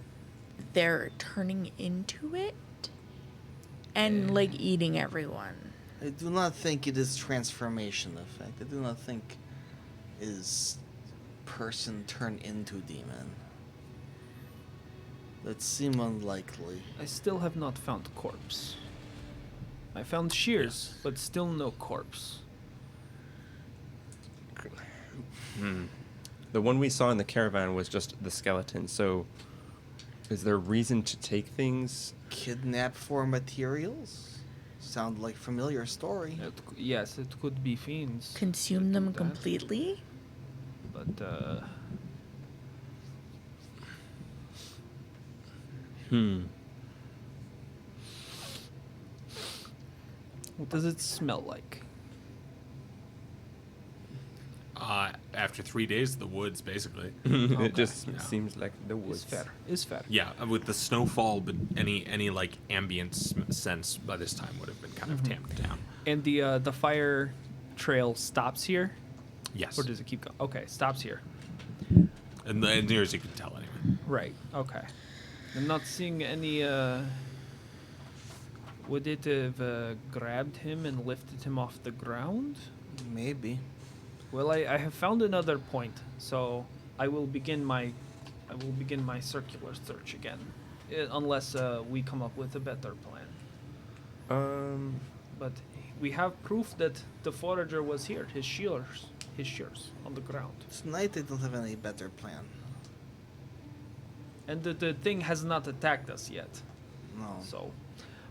turning into it and like eating everyone. I do not think it is transformation effect. I do not think is person turn into demon. That seem unlikely. I still have not found corpse. I found shears, but still no corpse. The one we saw in the caravan was just the skeleton, so is there reason to take things? Kidnap for materials? Sound like familiar story. Yes, it could be fiends. Consume that do them that, completely? But what does it smell like? after 3 days, the woods basically. It just seems like the woods. Is fair. Yeah, with the snowfall, but any like ambient sense by this time would have been kind of tamped down. And the fire trail stops here, Yes, or does it keep going? Okay, stops here. and near as you can tell anyway. Right. Okay. I'm not seeing any. Would it have grabbed him and lifted him off the ground? Maybe. Well, I have found another point, so I will begin my circular search again, unless we come up with a better plan. But we have proof that the forager was here. His shears on the ground, Tonight I don't have any better plan. and the thing has not attacked us yet. No. So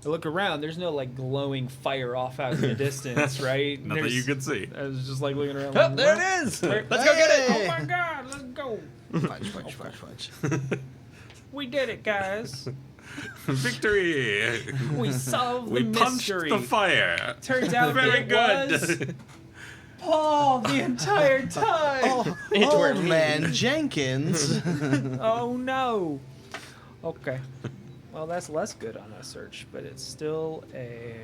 I look around. There's no like glowing fire off out in the distance, right? Not that you can see. I was just like looking around. Oh, like, there "What? it is! Where- Let's go get it! Oh my God! Let's go! Fudge, fudge, fudge, fudge. We did it, guys! Victory! We solved the We punched mystery. the fire. Turns out Very it good. was Paul the entire time. Oh, It were old me. man Jenkins. Oh no. Okay. Well, that's less good on a search, but it's still a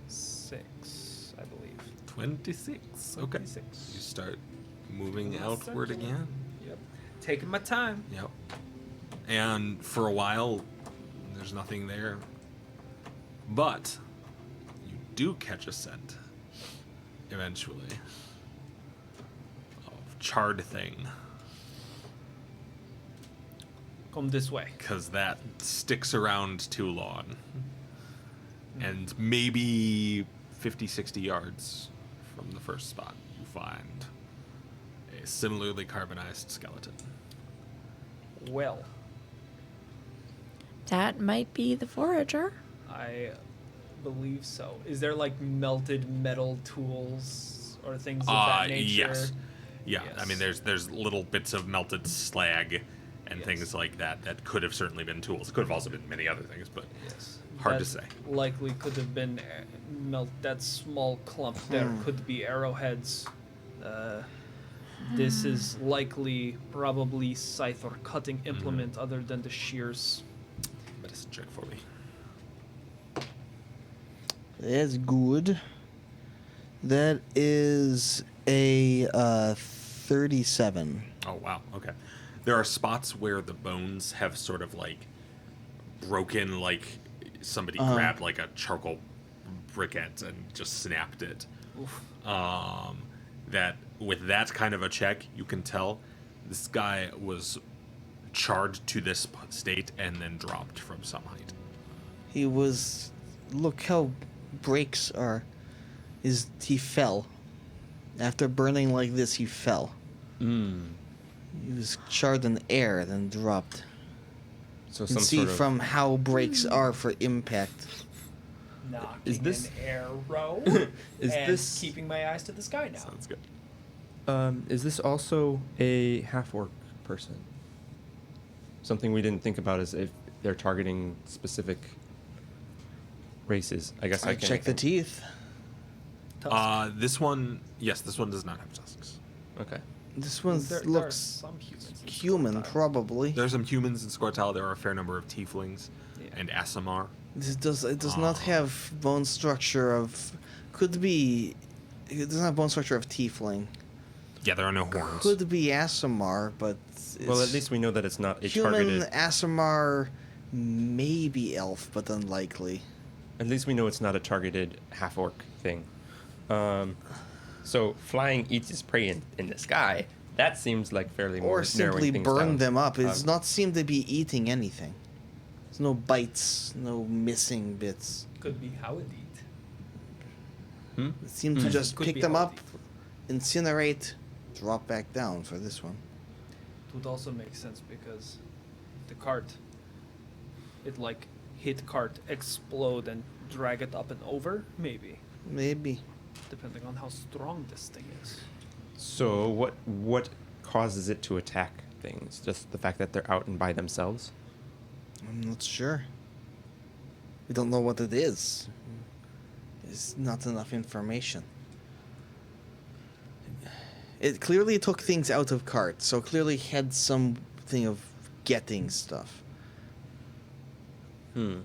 26, I believe. 26. Okay. 26. You start moving Not outward circular. again. Yep. Taking my time. Yep. And for a while, there's nothing there. But you do catch a scent eventually of charred thing. Come this way. Because that sticks around too long. And maybe 50, 60 yards from the first spot, you find a similarly carbonized skeleton. Well, That might be the forager. I believe so. Is there like melted metal tools or things of that nature? Yes. Yeah, I mean, Yes. there's little bits of melted slag and Yes. things like that that could have certainly been tools. It could have also been many other things, but Yes. hard to That say. Likely could have been that small clump there could be arrowheads. This is likely probably scythe or cutting implement other than the shears. Medicine check for me. That's good. That is a 37. Oh, wow. Okay. There are spots where the bones have sort of like broken, like somebody grabbed like a charcoal briquette and just snapped it. That with that kind of a check, you can tell this guy was charred to this state and then dropped from some height. He was. Look how breaks are. He fell. After burning like this, he fell. He was charred in air, then dropped. So You can some see sort of from how breaks are for impact. Knocking Is this- an arrow Is and this- keeping my eyes to the sky now. Sounds good. Is this also a half-orc person? Something we didn't think about is if they're targeting specific races. I guess I I can check the teeth. Tusk. This one, yes, this one does not have tusks. Okay. This one There are looks some humans in human, Scortile. probably. There are some humans in Scortile. There are a fair number of tieflings Yeah. and Asimar. It does not have bone structure of. Could be. It does not have bone structure of tiefling. Yeah, there are no horns. Could be Asimar, but. Well, at it's least we know that it's not a human targeted. Asimar, maybe elf, but unlikely. At least we know it's not a targeted half-orc thing. So flying eats its prey in the sky. That seems like fairly more Or simply narrowing things burn down. them up. It does Um, not seem to be eating anything. There's no bites, no missing bits. Could be how it eat. It seems to just Could pick be them how up, it incinerate, drop back down for this one. It would also make sense because the cart, it like hit cart, explode and drag it up and over, maybe, Maybe. depending on how strong this thing is. So what causes it to attack things? Just the fact that they're out and by themselves? I'm not sure. We don't know what it is. is not enough information. It clearly took things out of carts, so clearly had something of getting stuff. And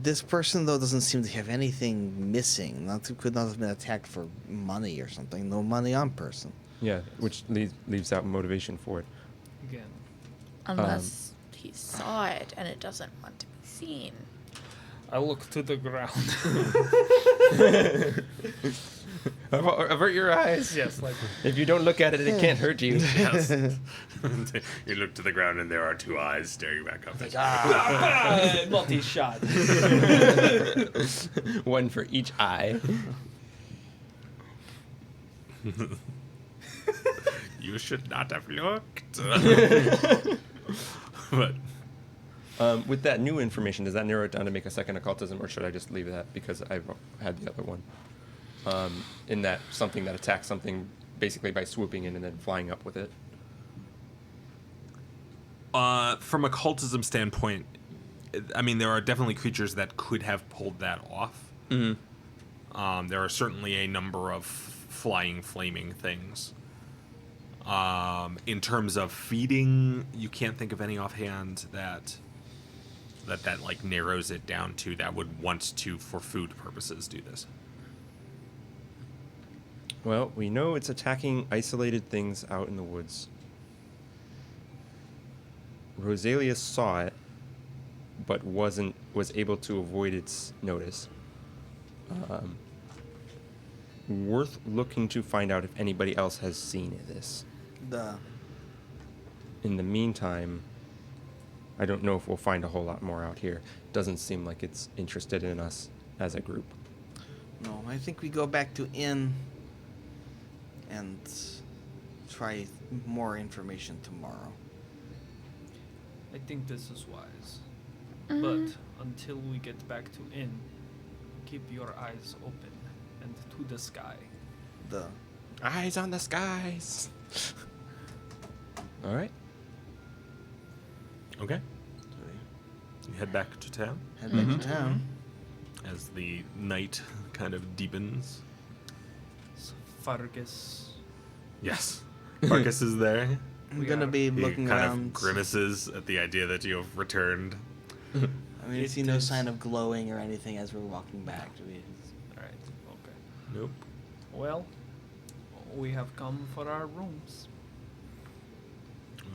this person though doesn't seem to have anything missing. Could not have been attacked for money or something. No money on person. Yeah, which leaves out motivation for it. Again, Unless he saw it and it doesn't want to be seen. I look to the ground. Avert your eyes. Yes, like If you don't look at it, it can't hurt you. Yes. You look to the ground and there are two eyes staring back up. multi-shot. One for each eye. You should not have looked. But With that new information, does that narrow it down to make a second occultism, or should I just leave that because I've had the other one? In that something that attacks something basically by swooping in and then flying up with it. from a cultism standpoint, I mean, there are definitely creatures that could have pulled that off. Mm-hmm. There are certainly a number of flying, flaming things. In terms of feeding, you can't think of any offhand that like narrows it down to that would want to, for food purposes, do this. Well, we know it's attacking isolated things out in the woods. Rosalia saw it, but was able to avoid its notice. Worth looking to find out if anybody else has seen this. In the meantime, I don't know if we'll find a whole lot more out here. Doesn't seem like it's interested in us as a group. No, I think we go back to inn and try more information tomorrow. I think this is wise. But until we get back to inn, keep your eyes open and to the sky. The Eyes on the skies. All right. Okay. You head back to town head back to town. as the night kind of deepens. Fargus. Yes. Marcus is there. I'm We gonna are- be He looking kind around. of grimaces at the idea that you have returned. I mean, I see no It sign of glowing or anything as we're walking back. Do we? Alright, okay. Nope. Well, we have come for our rooms.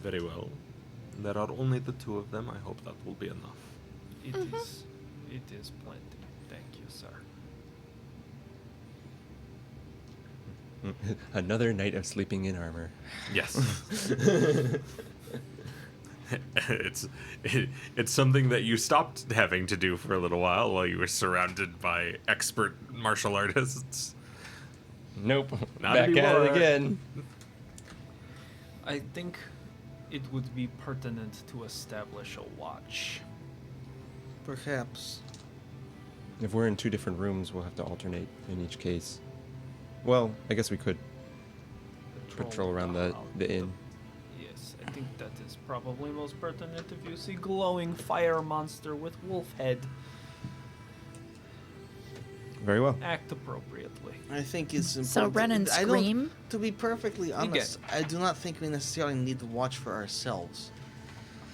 Very well. There are only the two of them. I hope that will be enough. It is plenty. Thank you, sir. Another night of sleeping in armor. Yes. It's something that you stopped having to do for a little while you were surrounded by expert martial artists. Nope. Not Back at anymore. it again. I think it would be pertinent to establish a watch. Perhaps. If we're in two different rooms, we'll have to alternate in each case. Well, I guess we could patrol around the inn. Yes, I think that is probably most pertinent if you see glowing fire monster with wolf head. Very well. Act appropriately. I think it's important. So run and I don't- scream? To be perfectly honest, I do not think we necessarily need to watch for ourselves.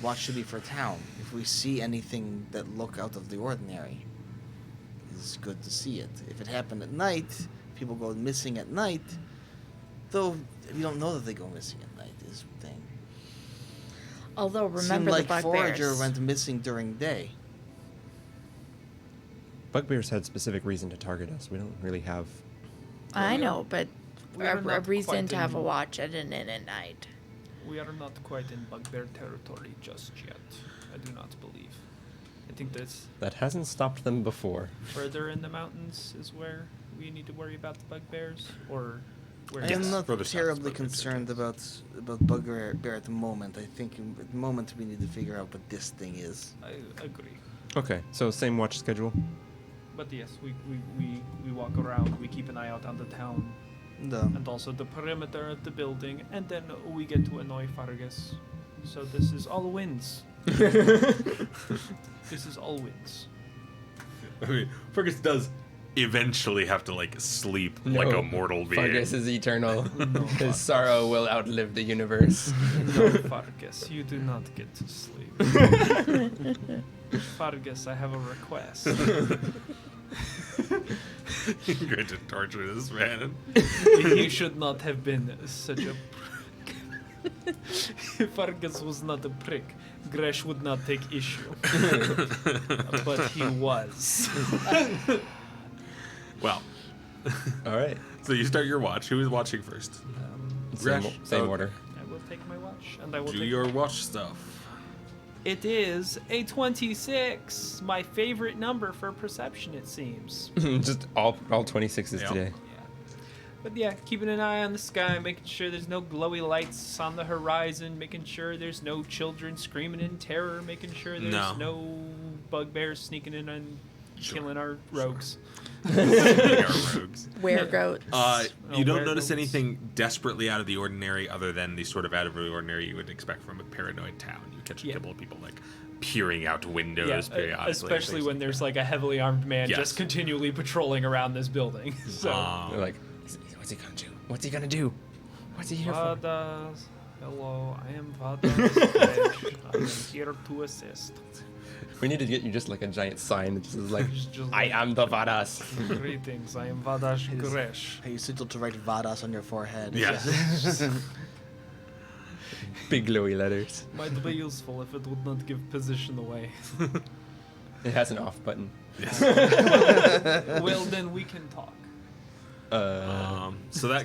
Watch should be for town. If we see anything that look out of the ordinary, it's good to see it. If it happened at night, people go missing at night. Though we don't know that they go missing at night. Is the thing. Although Seemed remember like the Forager bugbears. went missing during day. Bugbears had specific reason to target us. We don't really have. I know, but we are a not reason quite to have a in- watch at an inn at night. We are not quite in bugbear territory just yet. I do not believe. I think that's That hasn't stopped them before. further in the mountains is where we need to worry about the bugbears, or where? I Yes, am not further south is terribly Bugbear concerned about bugbear at the moment. I think at the moment we need to figure out what this thing is. I agree. Okay, so same watch schedule. But yes, we walk around. We keep an eye out on the town and also the perimeter of the building, and then we get to annoy Fargus. So this is all wins. This is all wins. I mean, Fergus does eventually have to like sleep like a mortal being. Fargus is eternal. His sorrow will outlive the universe. No, Fargus, you do not get to sleep. Fargus, I have a request. You're going to torture this man. You should not have been such a prick. If Fargus was not a prick, Gresh would not take issue. But he was. Well, All right. so you start your watch. Who is watching first? Same, Gresh. same Okay. order. I will take my watch, and I will Do take... your watch stuff. It is a 26, my favorite number for perception, it seems. Just all 26s Yeah. today. Yeah. But yeah, keeping an eye on the sky, making sure there's no glowy lights on the horizon, making sure there's no children screaming in terror, making sure there's no bugbears sneaking in and killing our rogues. Rogues. Weregoats. You don't werewolves. notice anything desperately out of the ordinary other than the sort of out of the ordinary you would expect from a paranoid town. You catch a couple of people like peering out windows periodically. Especially when there's like a heavily armed man Yes. just continually patrolling around this building. So, They're like, what's he gonna do? What's he gonna do? What's he here for? Vadas, hello, I am Vadas. I am here to assist. We need to get you just like a giant sign that just is like, Just I like- am the Vadas. Greetings, I am Vadas Gresh. Hey, you sigil to write Vadas on your forehead. Yes. Big glowy letters. Might be useful if it would not give position away. It has an off button. Well, then we can talk. So that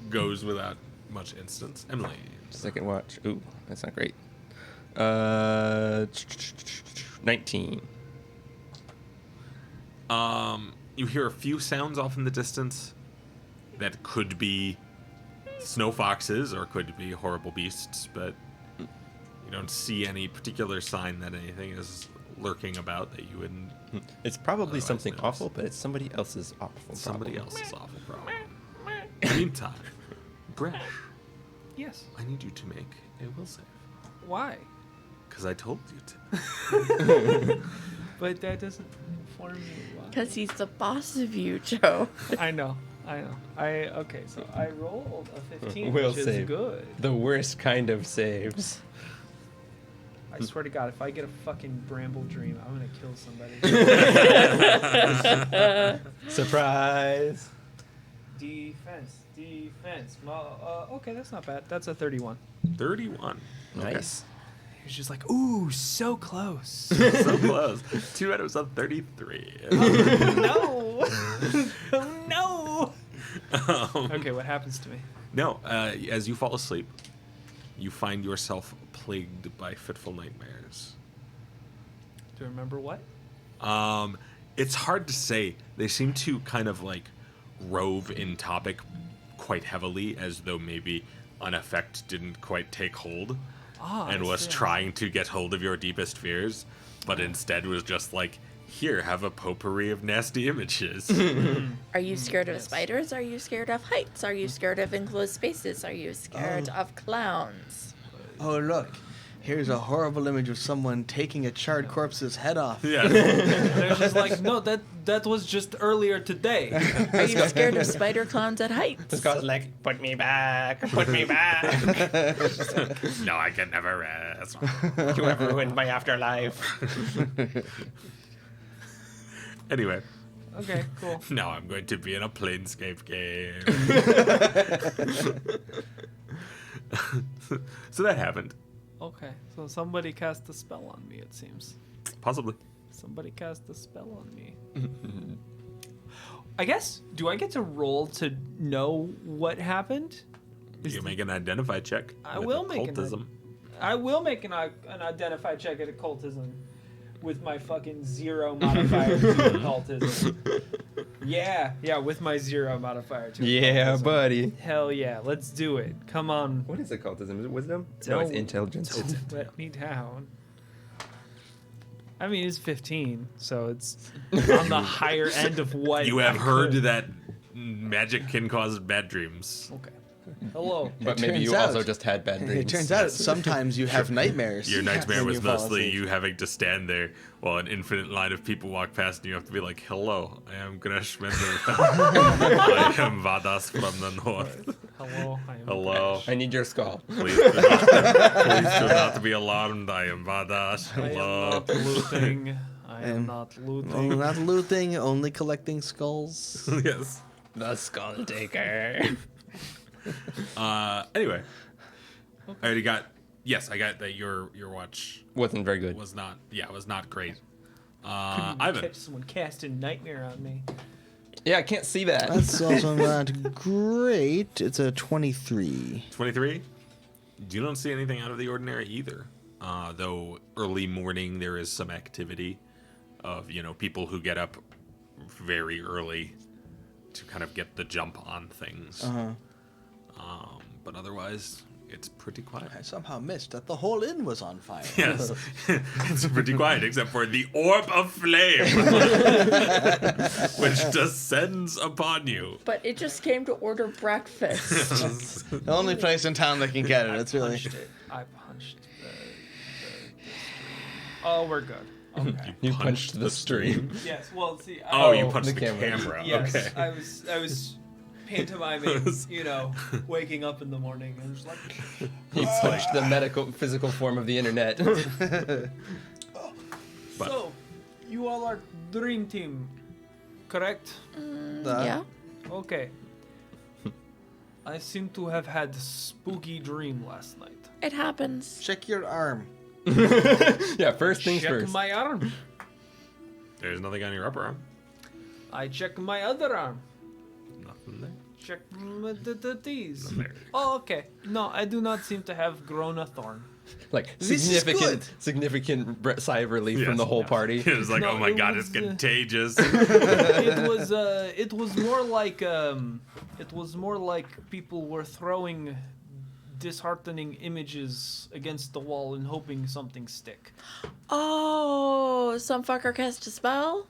goes without much instance. Emily. Second watch. Ooh, that's not great. 19. You hear a few sounds off in the distance that could be snow foxes or could be horrible beasts, but you don't see any particular sign that anything is lurking about that you wouldn't. It's probably Otherwise something notice. awful, but it's somebody else's awful Somebody problem. else's awful problem. In the meantime, Gresh, Yes. I need you to make a will save. Why? Because I told you to. But that doesn't inform me why. Because he's the boss of you, Joe. I know. Okay, so I rolled a 15, Will which is save. good. The worst kind of saves. I swear to God, if I get a fucking bramble dream, I'm gonna kill somebody. Surprise! Defense. Okay, that's not bad. That's a 31. 31. Nice. He was just like, ooh, so close. So close. 2 out of some 33. No. Oh, no. Um, Okay, what happens to me? No, as you fall asleep, you find yourself plagued by fitful nightmares. Do you remember what? It's hard to say. They seem to kind of like rove in topic quite heavily, as though maybe an effect didn't quite take hold and I was see. trying to get hold of your deepest fears, but instead was just like, here, have a potpourri of nasty images. Are you scared of spiders? Are you scared of heights? Are you scared of enclosed spaces? Are you scared of clowns? Oh, look. Here's a horrible image of someone taking a charred corpse's head off. Yeah. They're just like, no, that was just earlier today. Are you scared of spider clowns at heights? This guy's like, put me back, put me back. No, I can never rest. You have ruined my afterlife. Anyway, Okay, cool. now I'm going to be in a Planescape game. So that happened. Okay, so somebody cast a spell on me, it seems. Possibly. Somebody cast a spell on me. I guess, do I get to roll to know what happened? Is You the- make an identify check. I with will make an occultism. I will make an identify check at occultism with my fucking 0 modifier to occultism. Yeah, with my 0 modifier to Yeah, occultism. buddy. Hell yeah, let's do it. Come on, What is occultism? Is it wisdom? No, it's Don't- intelligence. let me down. I mean, it's 15, so it's on the higher end of what You have I heard could. that magic can cause bad dreams. Okay. Hello. But maybe turns you also out- just had bad dreams. It turns out sometimes you have nightmares. Your nightmare when was you fall mostly asleep. you having to stand there while an infinite line of people walk past and you have to be like, hello, I am Gresh Mendel. I am Vadas from the north. Hello. I am Hello. I need your skull. Please do not be alarmed. I am Vadas. I am Hello. not looting. I am And- not Oh, looting. not looting, only collecting skulls. Yes. The skull taker. Anyway. I already got. Yes, I got that your watch Wasn't very good. was not great. Couldn't Ivan. catch someone casting nightmare on me. Yeah, I can't see that. That's also not great. It's a 23. 23. You don't see anything out of the ordinary either. Though early morning there is some activity of people who get up very early to kind of get the jump on things. But otherwise, it's pretty quiet. I somehow missed that the whole inn was on fire. Yes, it's pretty quiet except for the orb of flame, which descends upon you. But it just came to order breakfast. The only place in town that can get it. It's really. Punched it. I punched the Oh, we're good. Okay. You punched the stream. Yes. Well, see. Oh, you Oh, punched the the camera. camera. Yes. Okay. I was pantomiming, waking up in the morning and just like. He punched the physical form of the internet. But- So, you all are dream team, correct? Yeah. Okay. I seem to have had spooky dream last night. It happens. Check your arm. Yeah, first things Check first. my arm. There's nothing on your upper arm. I check my other arm. Nothing there. Check these. Nothing there. Oh, okay. No, I do not seem to have grown a thorn. Like This is significant sigh of relief from the whole party. It was like, No, oh my it god, was, it's contagious. It was more like people were throwing disheartening images against the wall and hoping something stick. Oh, some fucker cast a spell?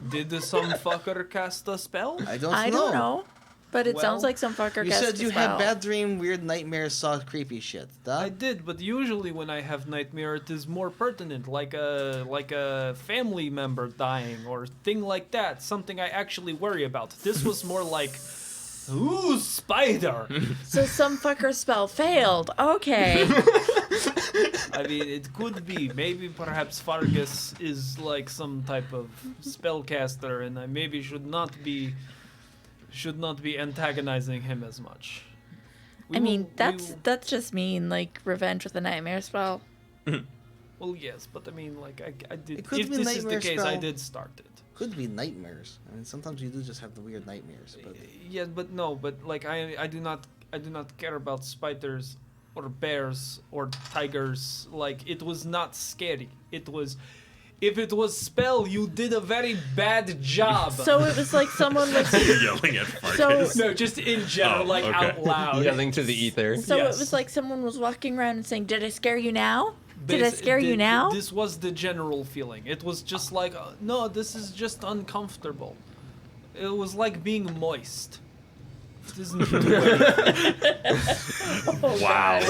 Did some fucker cast a spell? I don't I know. don't know. But it sounds Well, like some fucker You cast said a you spell. had bad dream, weird nightmares, saw creepy shit. I Duh? did, but usually when I have nightmare, it is more pertinent, like a family member dying or thing like that. Something I actually worry about. This was more like, ooh, spider. So some fucker spell failed. Okay. I mean, it could be. Maybe perhaps Fargus is like some type of spellcaster, and I maybe should not be antagonizing him as much. I mean, that's just mean, like revenge with a nightmare spell. Well, yes, but I mean, like I did. It could If be this is the nightmare case, I spell. did start it. Could be nightmares. I mean, sometimes you do just have the weird nightmares. But Yeah, but no, but like I do not care about spiders or bears or tigers. Like it was not scary. It was. If it was spell, you did a very bad job. So it was like someone was. Yelling at Farkas. No, just in general, Oh, like okay. out loud. Yelling to the ether. So Yes. it was like someone was walking around and saying, "Did I scare you now? Did I Basi- scare you thi- now?" This was the general feeling. It was just like, no, this is just uncomfortable. It was like being moist. It doesn't do anything. Wow.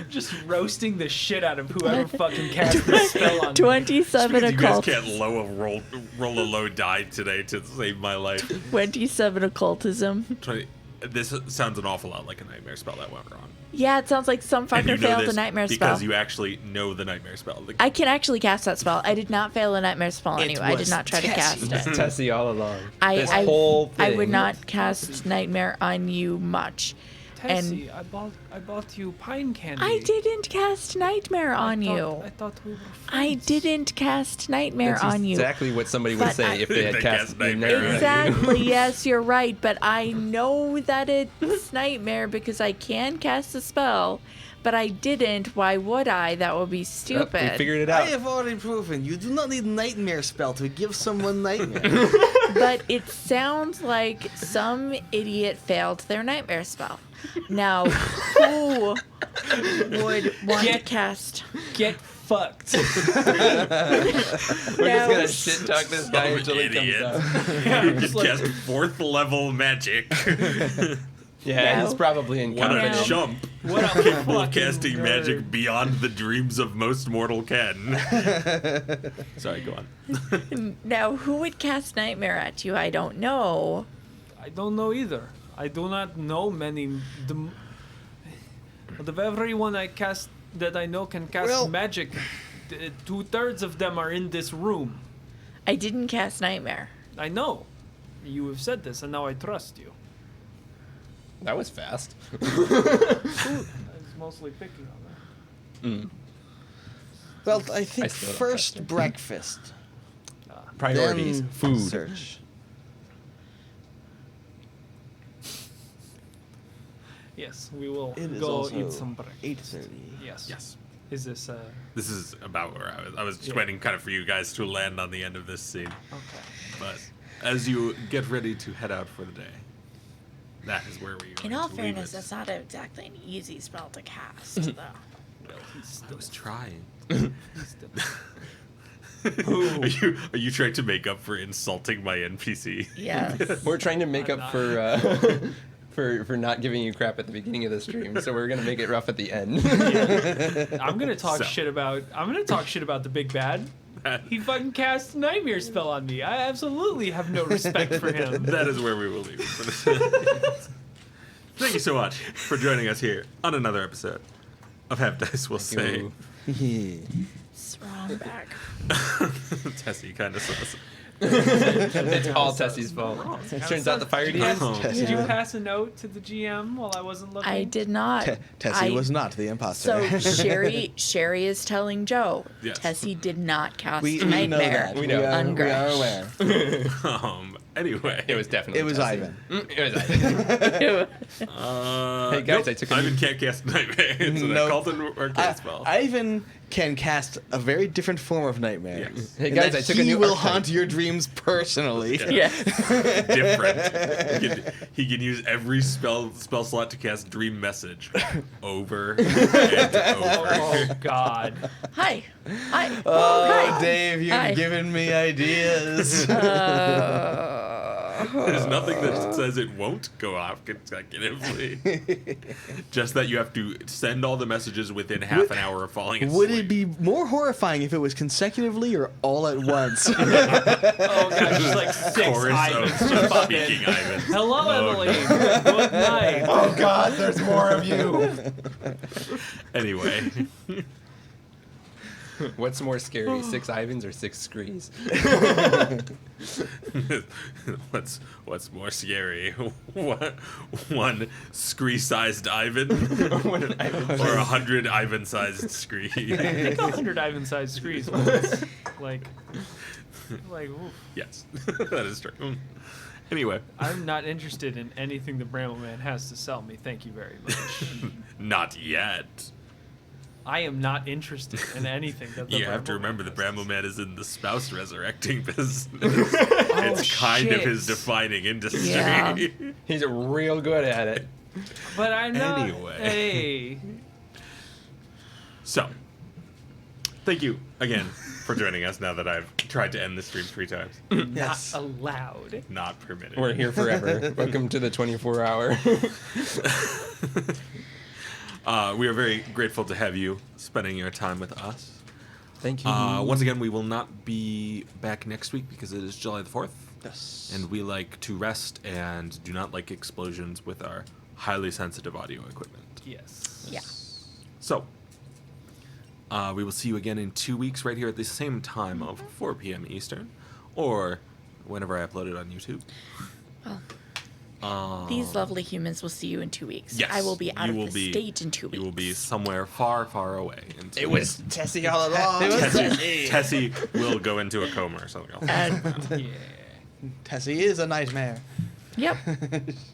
Just roasting the shit out of whoever fucking cast this spell on me. 27 You guys occult. can't roll a low die today to save my life. 27 occultism. 20, this sounds an awful lot like a nightmare spell that went wrong. Yeah, it sounds like some And you fucker know failed this a nightmare because spell. you actually know the nightmare spell. Like, I can actually cast that spell. I did not fail a nightmare spell It anyway. I did was not try to cast It's it. Tessie all along. This I whole I thing. would not cast nightmare on you much. Tessie, I bought you pine candy. I didn't cast nightmare on you. I thought we were I friends. didn't cast nightmare That's on you. exactly what somebody would But say I- if they had They cast cast the nightmare nightmare on you. Exactly, yes, you're right, but I know that it's nightmare because I can cast a spell, but I didn't. Why would I? That would be Yep, stupid. we figured it I out. have already proven you do not need nightmare spell to give someone nightmare. But it sounds like some idiot failed their nightmare spell. Now, who would want to Get- cast? Get fucked. We're just gonna shit talk this guy until he comes Idiot. out. You can cast 4th level magic. Yeah, No. he's probably What a incompetent. chump. What a Capable of fucking casting nerd. magic beyond the dreams of most mortal can. Sorry, go on. Now, who would cast Nightmare at you? I don't know. I don't know either. I do not know many. Of everyone that I know can cast Well- magic, 2/3 of them are in this room. I didn't cast Nightmare. I know. You have said this, and now I trust you. That was fast. I was mostly picking on that. Well, I think still don't first trust him. breakfast, Priorities. then Food. search. Yes, we will It is go also eat some breakfast. 8:30. Yes. Yes. Is this This is about where I was. I was just Yeah. waiting kind of for you guys to land on the end of this scene. okay? But as you get ready to head out for the day, that is where we are. In all to leave fairness, it. that's not exactly an easy spell to cast, though. Well, he's I still, was trying. he's still. Are you trying to make up for insulting my NPC? Yes. We're trying to make I'm up not. for for not giving you crap at the beginning of the stream, so we're gonna make it rough at the end. I'm gonna talk So. shit about. I'm gonna talk shit about the big bad. He fucking cast Nightmare spell on me. I absolutely have no respect for him. That is where we will leave it. Thank you so much for joining us here on another episode of Have Dice Will Say. You- Strong back. Tessie kind of says. It's all Tessie's fault. It turns out the fire Did demon. you pass a note to the GM while I wasn't looking? I did not. Tessie I- was not the imposter. So Sherry is telling Joe. Yes. Tessie did not cast we know Nightmare. that. We know. on We are Gretch. aware. Anyway. It was definitely. It was Tessie. Ivan. It was Ivan. Hey, guys, nope, I took a Ivan new- can't cast Nightmare. It's an Nope. occult and arcane spell. Ivan can cast a very different form of nightmare. Yes. Hey And guys, that I took he a new will archetype. haunt your dreams personally. Yeah. Different. He can use every spell slot to cast Dream Message over and over. Oh God. Hi. Hi. Oh, Hi. Dave, you've Hi. given me ideas. There's nothing that says it won't go off consecutively. Just that you have to send all the messages within half an hour of falling asleep. Would it be more horrifying if it was consecutively or all at once? Oh God. Just like 6 Chorus Ivans. of Just fucking- speaking Ivan? Hello, Oh, Emily. Good night. Oh God, there's more of you. Anyway, What's more scary, 6 Ivans or 6 Screes? what's more scary? One scree-sized Ivan, One Ivan. or 100 Ivan-sized scree? I think 100 Ivan-sized screes was like, oof. Yes, that is true. Anyway, I'm not interested in anything the Brambleman has to sell me. Thank you very much. not yet. I am not interested in anything that the You have to Brambleman remember the has to sell. Brambleman is in the spouse resurrecting business. Oh, It's kind of shit. his defining industry. Yeah. He's real good at it. But I'm not. Anyway. Hey. So, thank you again for joining us now that I've tried to end the stream 3 times. Yes. Not allowed. Not permitted. We're here forever. Welcome to the 24-hour. We are very grateful to have you spending your time with us. Thank you. Once again, we will not be back next week because it is July the 4th. Yes. And we like to rest and do not like explosions with our highly sensitive audio equipment. Yes. Yeah. So, we will see you again in 2 weeks right here at the same time of 4 p.m. Eastern, or whenever I upload it on YouTube. Well, these lovely humans will see you in 2 weeks. Yes, I will be out you of will the be- state in 2 weeks. You will be somewhere far, far away. In 2 it weeks. was Tessie all along. It was Tessie, Tessie will go into a coma or something else. And, Yeah. Tessie is a nightmare. yep.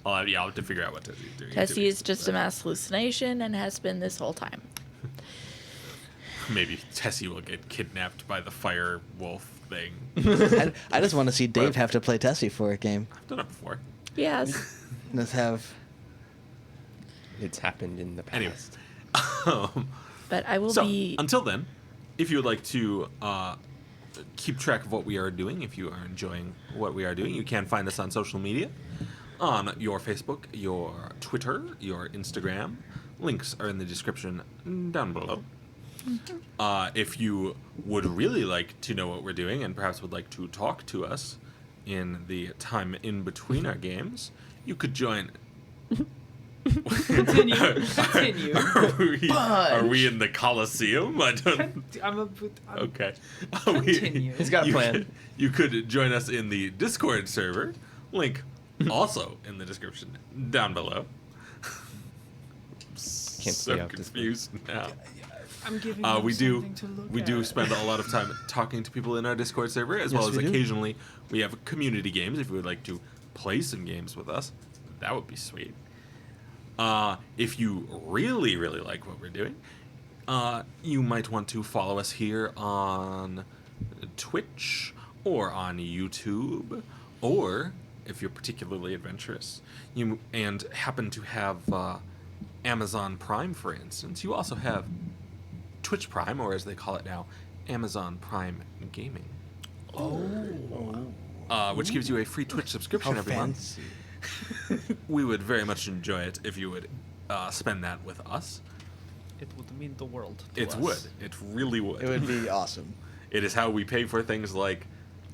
I'll have to figure out what Tessie's doing. in 2 Tessie weeks. is just a mass hallucination and has been this whole time. Maybe Tessie will get kidnapped by the fire wolf thing. I just want to see Dave have to play Tessie for a game. I've done it before. Yes. Let's have. It's happened in the past. Anyway. But I will So, be. until then, if you would like to keep track of what we are doing, if you are enjoying what we are doing, you can find us on social media, on your Facebook, your Twitter, your Instagram. Links are in the description down below. If you would really like to know what we're doing and perhaps would like to talk to us in the time in between our games, you could join. Continue. Continue. Are we in the Coliseum? I don't. Okay. Continue. He's got a plan. You could join us in the Discord server. Link also in the description down below. Can't So play out this confused now. I'm giving We do something to look we at. do spend a lot of time talking to people in our Discord server, as well as we do. occasionally we have community games. If you would like to play some games with us, that would be sweet. If you really, really like what we're doing, you might want to follow us here on Twitch or on YouTube, or if you're particularly adventurous, and happen to have Amazon Prime, for instance, you also have Twitch Prime, or as they call it now, Amazon Prime Gaming. Which gives you a free Twitch subscription How every month. fancy. We would very much enjoy it if you would spend that with us. It would mean the world to It us. would. It really would. It would be awesome. It is how we pay for things like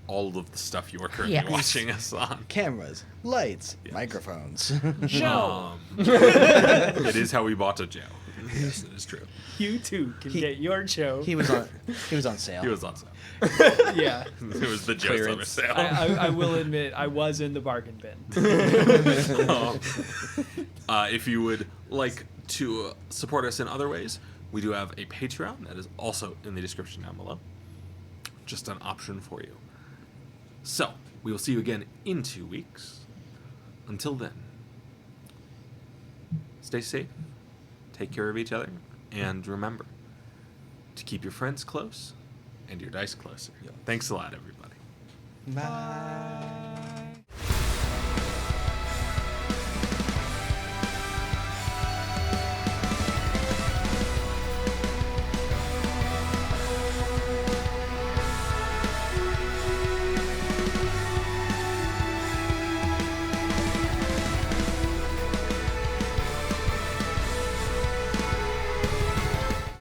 all of the stuff you are currently Yes. watching us on. Cameras, lights, Yes. microphones. Joe, It is how we bought a Joe. Yes, it is true. you too can He- get your Joe. he was on sale. He was on sale. Yeah. It was the Joe summer Clearance. sale. I will admit, I was in the bargain bin. If you would like to support us in other ways, we do have a Patreon that is also in the description down below. Just an option for you. So, we will see you again in 2 weeks. Until then, stay safe, take care of each other, and remember to keep your friends close and your dice closer. Thanks a lot, everybody. Bye.